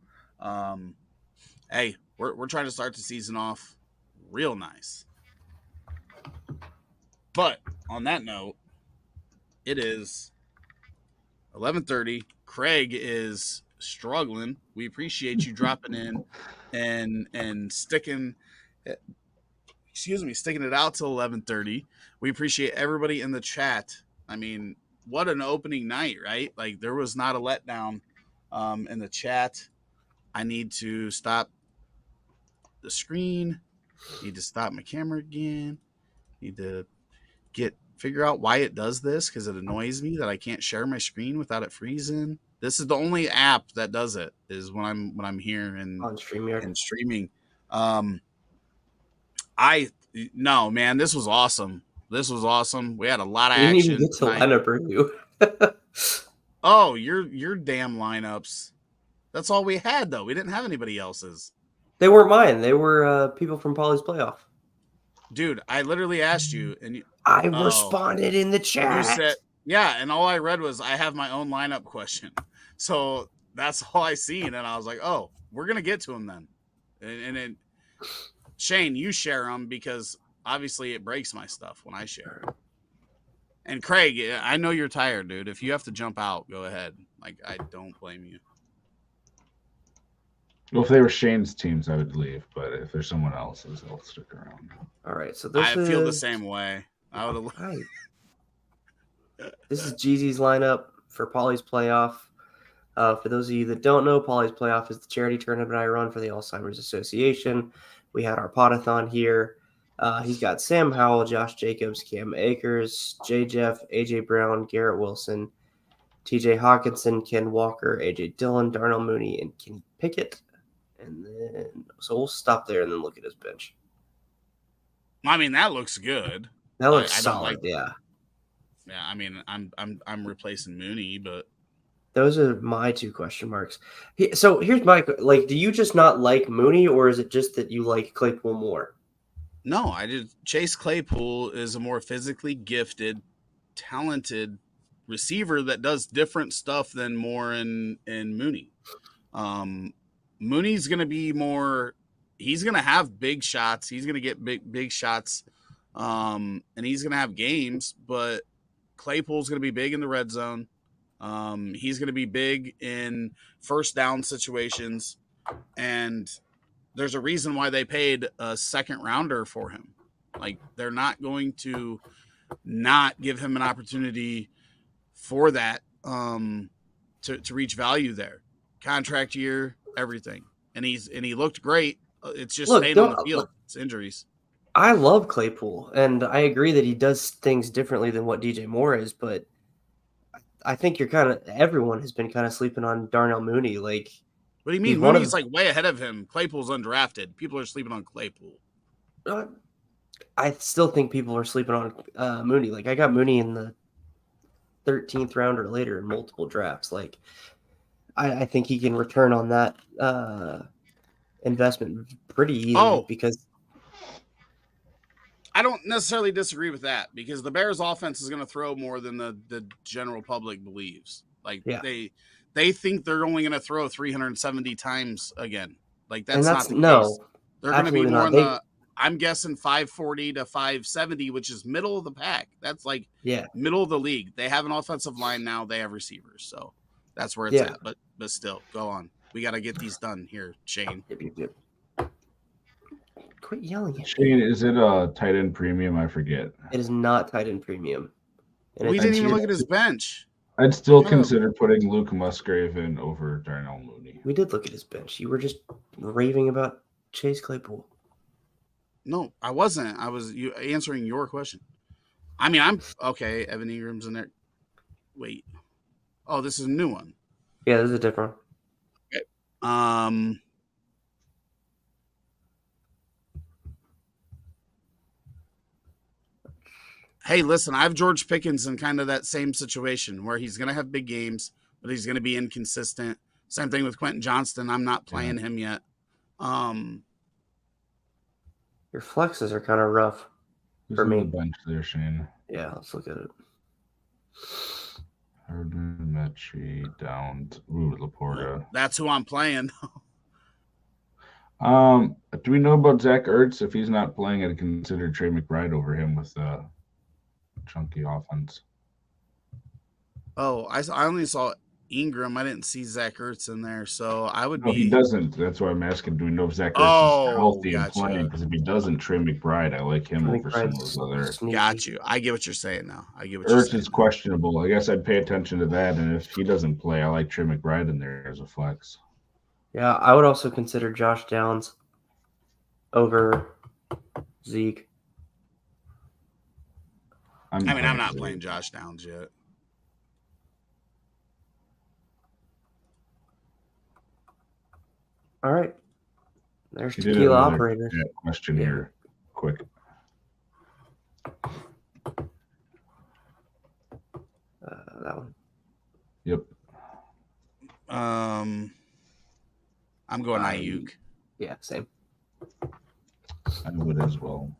hey, we're trying to start the season off real nice. But on that note, it is 11:30. Kraig is struggling. We appreciate you dropping in and sticking it out till 11:30. We appreciate everybody in the chat. I mean, what an opening night, right? Like, there was not a letdown in the chat. I need to stop the screen. Need to stop my camera again. Need to figure out why it does this, because it annoys me that I can't share my screen without it freezing. This is the only app that does it, is when I'm here and on StreamYard and streaming. No, man, this was awesome. This was awesome. We had a lot of We didn't even action get to tonight. lineup review. Oh, your damn lineups. That's all we had, though. We didn't have anybody else's. They weren't mine. They were people from Polly's Playoff. Dude, I literally asked you, and I responded in the chat. You said, yeah, and all I read was, I have my own lineup question. So that's all I seen, and I was like, oh, we're going to get to them then. And Shane, you share them because obviously it breaks my stuff when I share. And Kraig, I know you're tired, dude. If you have to jump out, go ahead. Like, I don't blame you. Well, if they were Shane's teams, I would leave. But if there's someone else's, I'll stick around. All right, so I feel the same way. I would have. This is Jeezy's lineup for Polly's Playoff. For those of you that don't know, Polly's Playoff is the charity tournament I run for the Alzheimer's Association. We had our potathon here. He's got Sam Howell, Josh Jacobs, Cam Akers, J. Jeff, AJ Brown, Garrett Wilson, TJ Hawkinson, Ken Walker, AJ Dillon, Darnell Mooney, and Kenny Pickett. And then, so we'll stop there and then look at his bench. I mean, that looks good. That looks solid, yeah. Yeah, I mean, I'm replacing Mooney, but those are my two question marks. So here's my do you just not like Mooney, or is it just that you like Claypool more? No, Chase Claypool is a more physically gifted, talented receiver that does different stuff than Moore and Mooney. Mooney's going to be more. He's going to have big shots. He's going to get big shots, and he's going to have games. But Claypool's going to be big in the red zone. He's going to be big in first down situations, and there's a reason why they paid a second rounder for him. Like, they're not going to not give him an opportunity for that, to reach value there. Contract year, everything. And he looked great. It's just staying on the field. It's injuries. I love Claypool, and I agree that he does things differently than what DJ Moore is, but I think everyone has been kind of sleeping on Darnell Mooney. Like, what do you mean? Mooney's like way ahead of him. Claypool's undrafted. People are sleeping on Claypool. I still think people are sleeping on Mooney. Like, I got Mooney in the 13th round or later in multiple drafts. Like, I think he can return on that investment pretty easily because I don't necessarily disagree with that, because the Bears offense is going to throw more than the general public believes. Like, they think they're only going to throw 370 times again. Like, that's not the case. They're going to be more I'm guessing 540 to 570, which is middle of the pack. That's like middle of the league. They have an offensive line now. They have receivers. So that's where it's at. But still, go on. We got to get these done here, Shane. Quit yelling at Shane, is it a tight end premium? I forget. It is not tight end premium. And we didn't even look at his bench. I'd still consider putting Luke Musgrave in over Darnell Mooney. We did look at his bench. You were just raving about Chase Claypool. No, I wasn't. I was answering your question. I mean, I'm okay. Evan Ingram's in there. Wait. Oh, this is a new one. Yeah, this is a different one. Okay. Hey, listen, I have George Pickens in kind of that same situation where he's going to have big games, but he's going to be inconsistent. Same thing with Quentin Johnston. I'm not playing him yet. Your flexes are kind of rough for me. Bench there, Shane. Yeah, let's look at it. Hardman, Mechie, Downs, Laporta. That's who I'm playing. Do we know about Zach Ertz? If he's not playing, I'd consider Trey McBride over him with chunky offense. Oh, I only saw Ingram. I didn't see Zach Ertz in there, so I would be. He doesn't. That's why I'm asking. Do we know if Zach Ertz is healthy and playing? Because if he doesn't, Trey McBride, I like him over some of those other. Got you. I get what you're saying now. I get what Ertz is questionable. I guess I'd pay attention to that, and if he doesn't play, I like Trey McBride in there as a flex. Yeah, I would also consider Josh Downs over Zeke. I'm not playing Josh Downs yet. All right. There's Tequila Operator. Question here, quick. that one. Yep. I'm going Ayuk. Yeah, same. I would as well.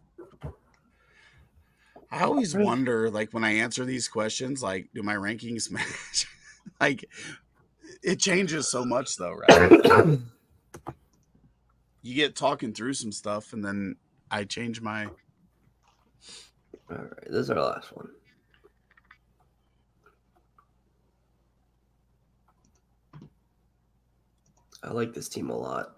I always wonder, like, when I answer these questions, like, do my rankings match? Like, it changes so much, though, right? You get talking through some stuff, and then I change my... All right, this is our last one. I like this team a lot.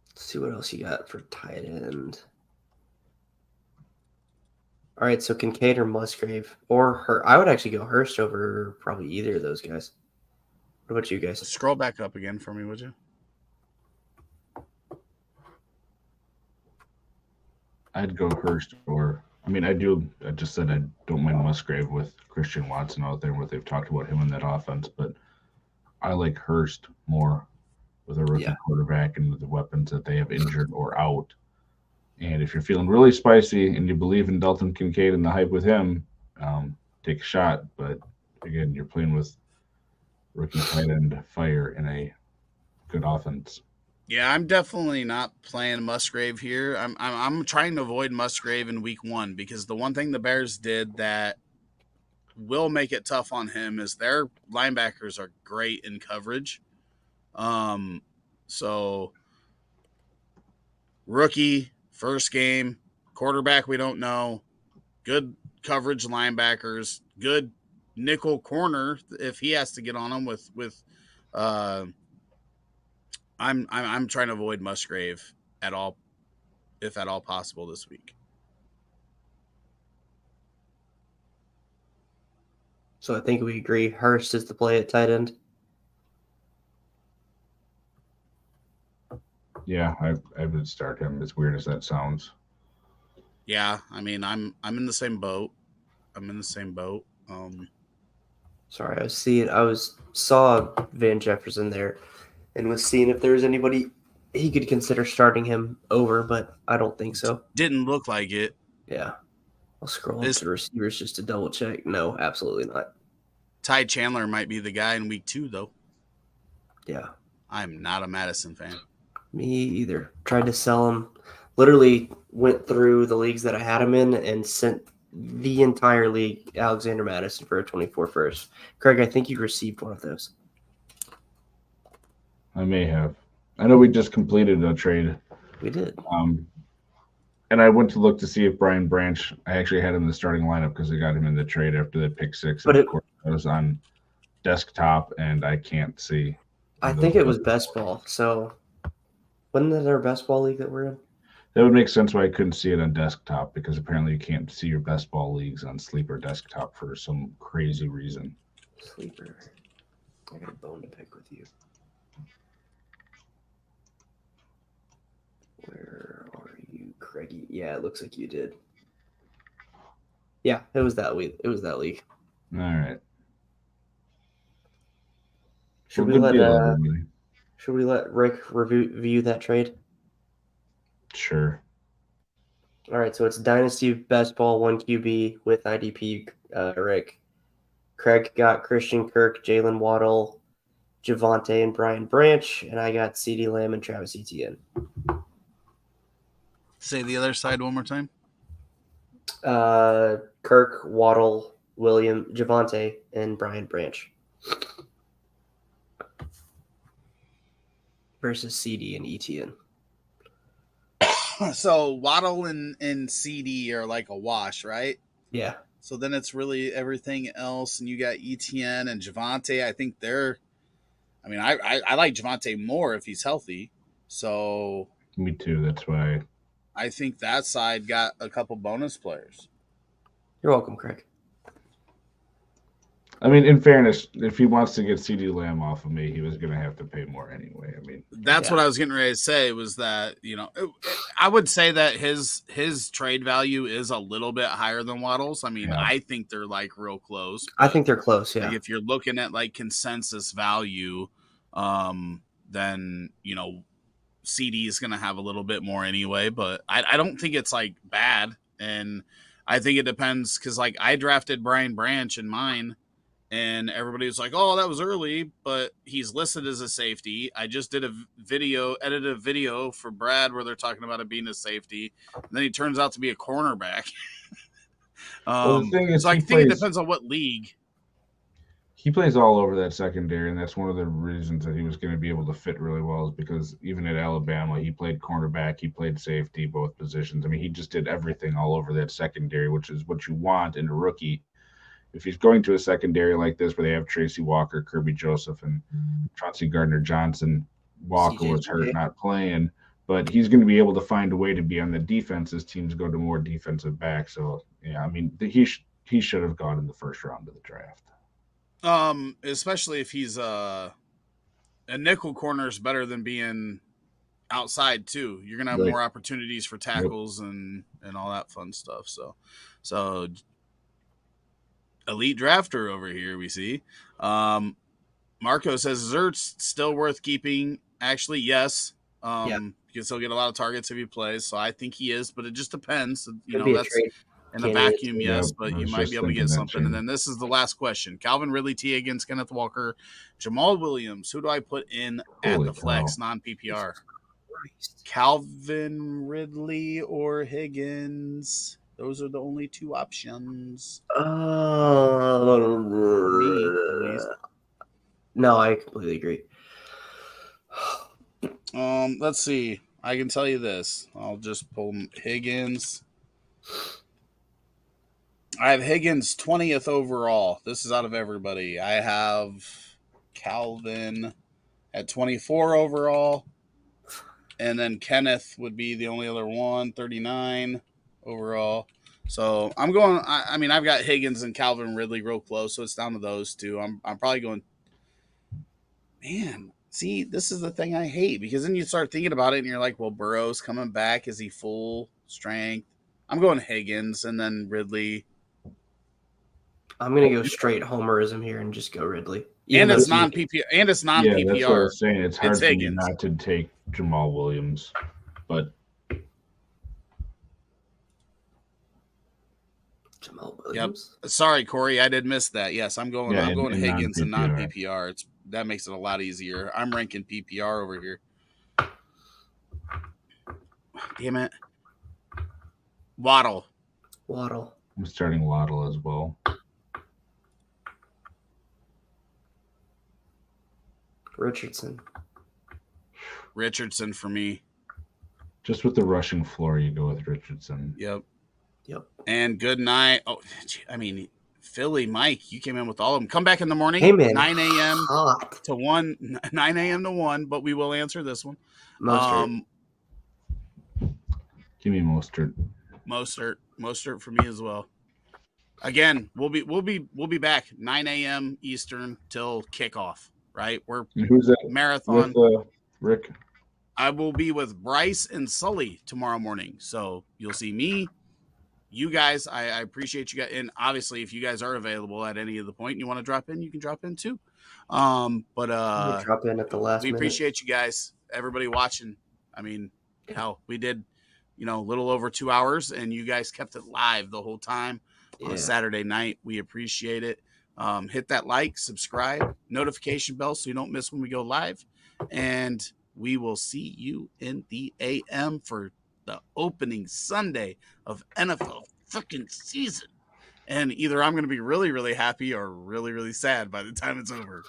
Let's see what else you got for tight end. All right, so Kincaid or Musgrave or Hurst. I would actually go Hurst over probably either of those guys. What about you guys? Scroll back up again for me, would you? I'd go Hurst or I just said I don't mind Musgrave with Christian Watson out there and what they've talked about him in that offense, but I like Hurst more with a rookie quarterback and with the weapons that they have injured or out. And if you're feeling really spicy and you believe in Dalton Kincaid and the hype with him, take a shot. But again, you're playing with rookie tight end fire in a good offense. Yeah, I'm definitely not playing Musgrave here. I'm trying to avoid Musgrave in week 1 because the one thing the Bears did that will make it tough on him is their linebackers are great in coverage. So rookie, first game, quarterback we don't know, good coverage linebackers, good nickel corner if he has to get on them with I'm trying to avoid Musgrave at all, if at all possible this week. So I think we agree Hurst is the play at tight end. Yeah, I would start him, as weird as that sounds. Yeah, I mean, I'm in the same boat. Sorry, I saw Van Jefferson there and was seeing if there was anybody he could consider starting him over, but I don't think so. Didn't look like it. Yeah. I'll scroll up to receivers just to double check. No, absolutely not. Ty Chandler might be the guy in week 2, though. Yeah. I'm not a Madison fan. Me either. Tried to sell him. Literally went through the leagues that I had him in and sent the entire league Alexander Madison for a 24 first. Kraig, I think you received one of those. I may have. I know we just completed a trade. We did. And I went to look to see if Brian Branch, I actually had him in the starting lineup because I got him in the trade after the pick 6. But of course, I was on desktop and I can't see. I think it was best ball. So wasn't that our best ball league that we're in? That would make sense why I couldn't see it on desktop, because apparently you can't see your best ball leagues on Sleeper desktop for some crazy reason. Sleeper. I got a bone to pick with you. Where are you, Craigie? Yeah, it looks like you did. Yeah, it was that league. All right. Should we let Rick review that trade? Sure. All right, so it's Dynasty Best Ball 1 QB with IDP Rick. Kraig got Christian Kirk, Jalen Waddle, Javonte, and Brian Branch, and I got CeeDee Lamb and Travis Etienne. Say the other side one more time. Kirk, Waddle, William, Javonte, and Brian Branch. Versus CD and Etienne. So Waddle and CD are like a wash, right? Yeah. So then it's really everything else, and you got Etienne and Javonte. I think they're. I mean, I like Javonte more if he's healthy. So. Me too. That's why. I think that side got a couple bonus players. You're welcome, Kraig. I mean, in fairness, if he wants to get CeeDee Lamb off of me, he was going to have to pay more anyway. I mean, that's what I was getting ready to say, was that, I would say that his trade value is a little bit higher than Waddle's. I mean, I think they're like real close. I think they're close. Yeah. Like if you're looking at like consensus value, then, CD is going to have a little bit more anyway, but I don't think it's like bad. And I think it depends because, like, I drafted Brian Branch in mine, and everybody was like, "Oh, that was early," but he's listed as a safety. I just did edited a video for Brad where they're talking about it being a safety, and then he turns out to be a cornerback. Well, the thing is, so I think it depends on what league. He plays all over that secondary, and that's one of the reasons that he was going to be able to fit really well is because even at Alabama, he played cornerback, he played safety, both positions. I mean, he just did everything all over that secondary, which is what you want in a rookie. If he's going to a secondary like this where they have Tracy Walker, Kirby Joseph, and Chauncey Gardner-Johnson, Walker was hurt, not playing, but he's going to be able to find a way to be on the defense as teams go to more defensive back. So, yeah, I mean, he should have gone in the first round of the draft. Especially if he's a nickel corner is better than being outside too. You're gonna have more opportunities for tackles and all that fun stuff. So elite drafter over here we see. Marco says Zert's still worth keeping. Actually, yes. You can still get a lot of targets if he plays, so I think he is, but it just depends. You know, that's in a vacuum, yes, but you might be able to get something. And then this is the last question. Calvin Ridley, T. Higgins, Kenneth Walker, Jamal Williams. Who do I put in at the flex, non-PPR? Calvin Ridley or Higgins? Those are the only two options. For me, at least. No, I completely agree. Let's see. I can tell you this. I'll just pull Higgins. I have Higgins 20th overall. This is out of everybody. I have Calvin at 24 overall. And then Kenneth would be the only other one, 39 overall. So I'm going, I mean, I've got Higgins and Calvin Ridley real close, so it's down to those two. I'm probably going, man, see, this is the thing I hate because then you start thinking about it and you're like, well, Burrow's coming back. Is he full strength? I'm going Higgins and then Ridley. I'm going to go straight homerism here and just go Ridley. And it's non-PPR. Yeah, that's what I was saying. It's hard for me not to take Jamal Williams, but Jamal Williams. Yep. Sorry, Corey, I did miss that. Yes, I'm going Higgins and non-PPR. That makes it a lot easier. I'm ranking PPR over here. Damn it. Waddle. I'm starting Waddle as well. Richardson for me. Just with the rushing floor, you go with Richardson. Yep. And good night. Oh, I mean, Philly, Mike, you came in with all of them. Come back in the morning. Hey, man. 9 a.m. to 1. 9 a.m. to 1, but we will answer this one. Mostert. Give me Mostert. Mostert for me as well. Again, we'll be back 9 a.m. Eastern till kickoff. Right, who's that? Marathon. With, Rick. I will be with Bryce and Sully tomorrow morning, so you'll see me. You guys, I appreciate you guys, and obviously, if you guys are available at any of the point and you want to drop in, you can drop in too. But drop in at the last. We appreciate you guys, everybody watching. I mean, hell, we did, a little over 2 hours, and you guys kept it live the whole time on a Saturday night. We appreciate it. Hit that like, subscribe, notification bell so you don't miss when we go live. And we will see you in the AM for the opening Sunday of NFL freaking season. And either I'm going to be really, really happy or really, really sad by the time it's over.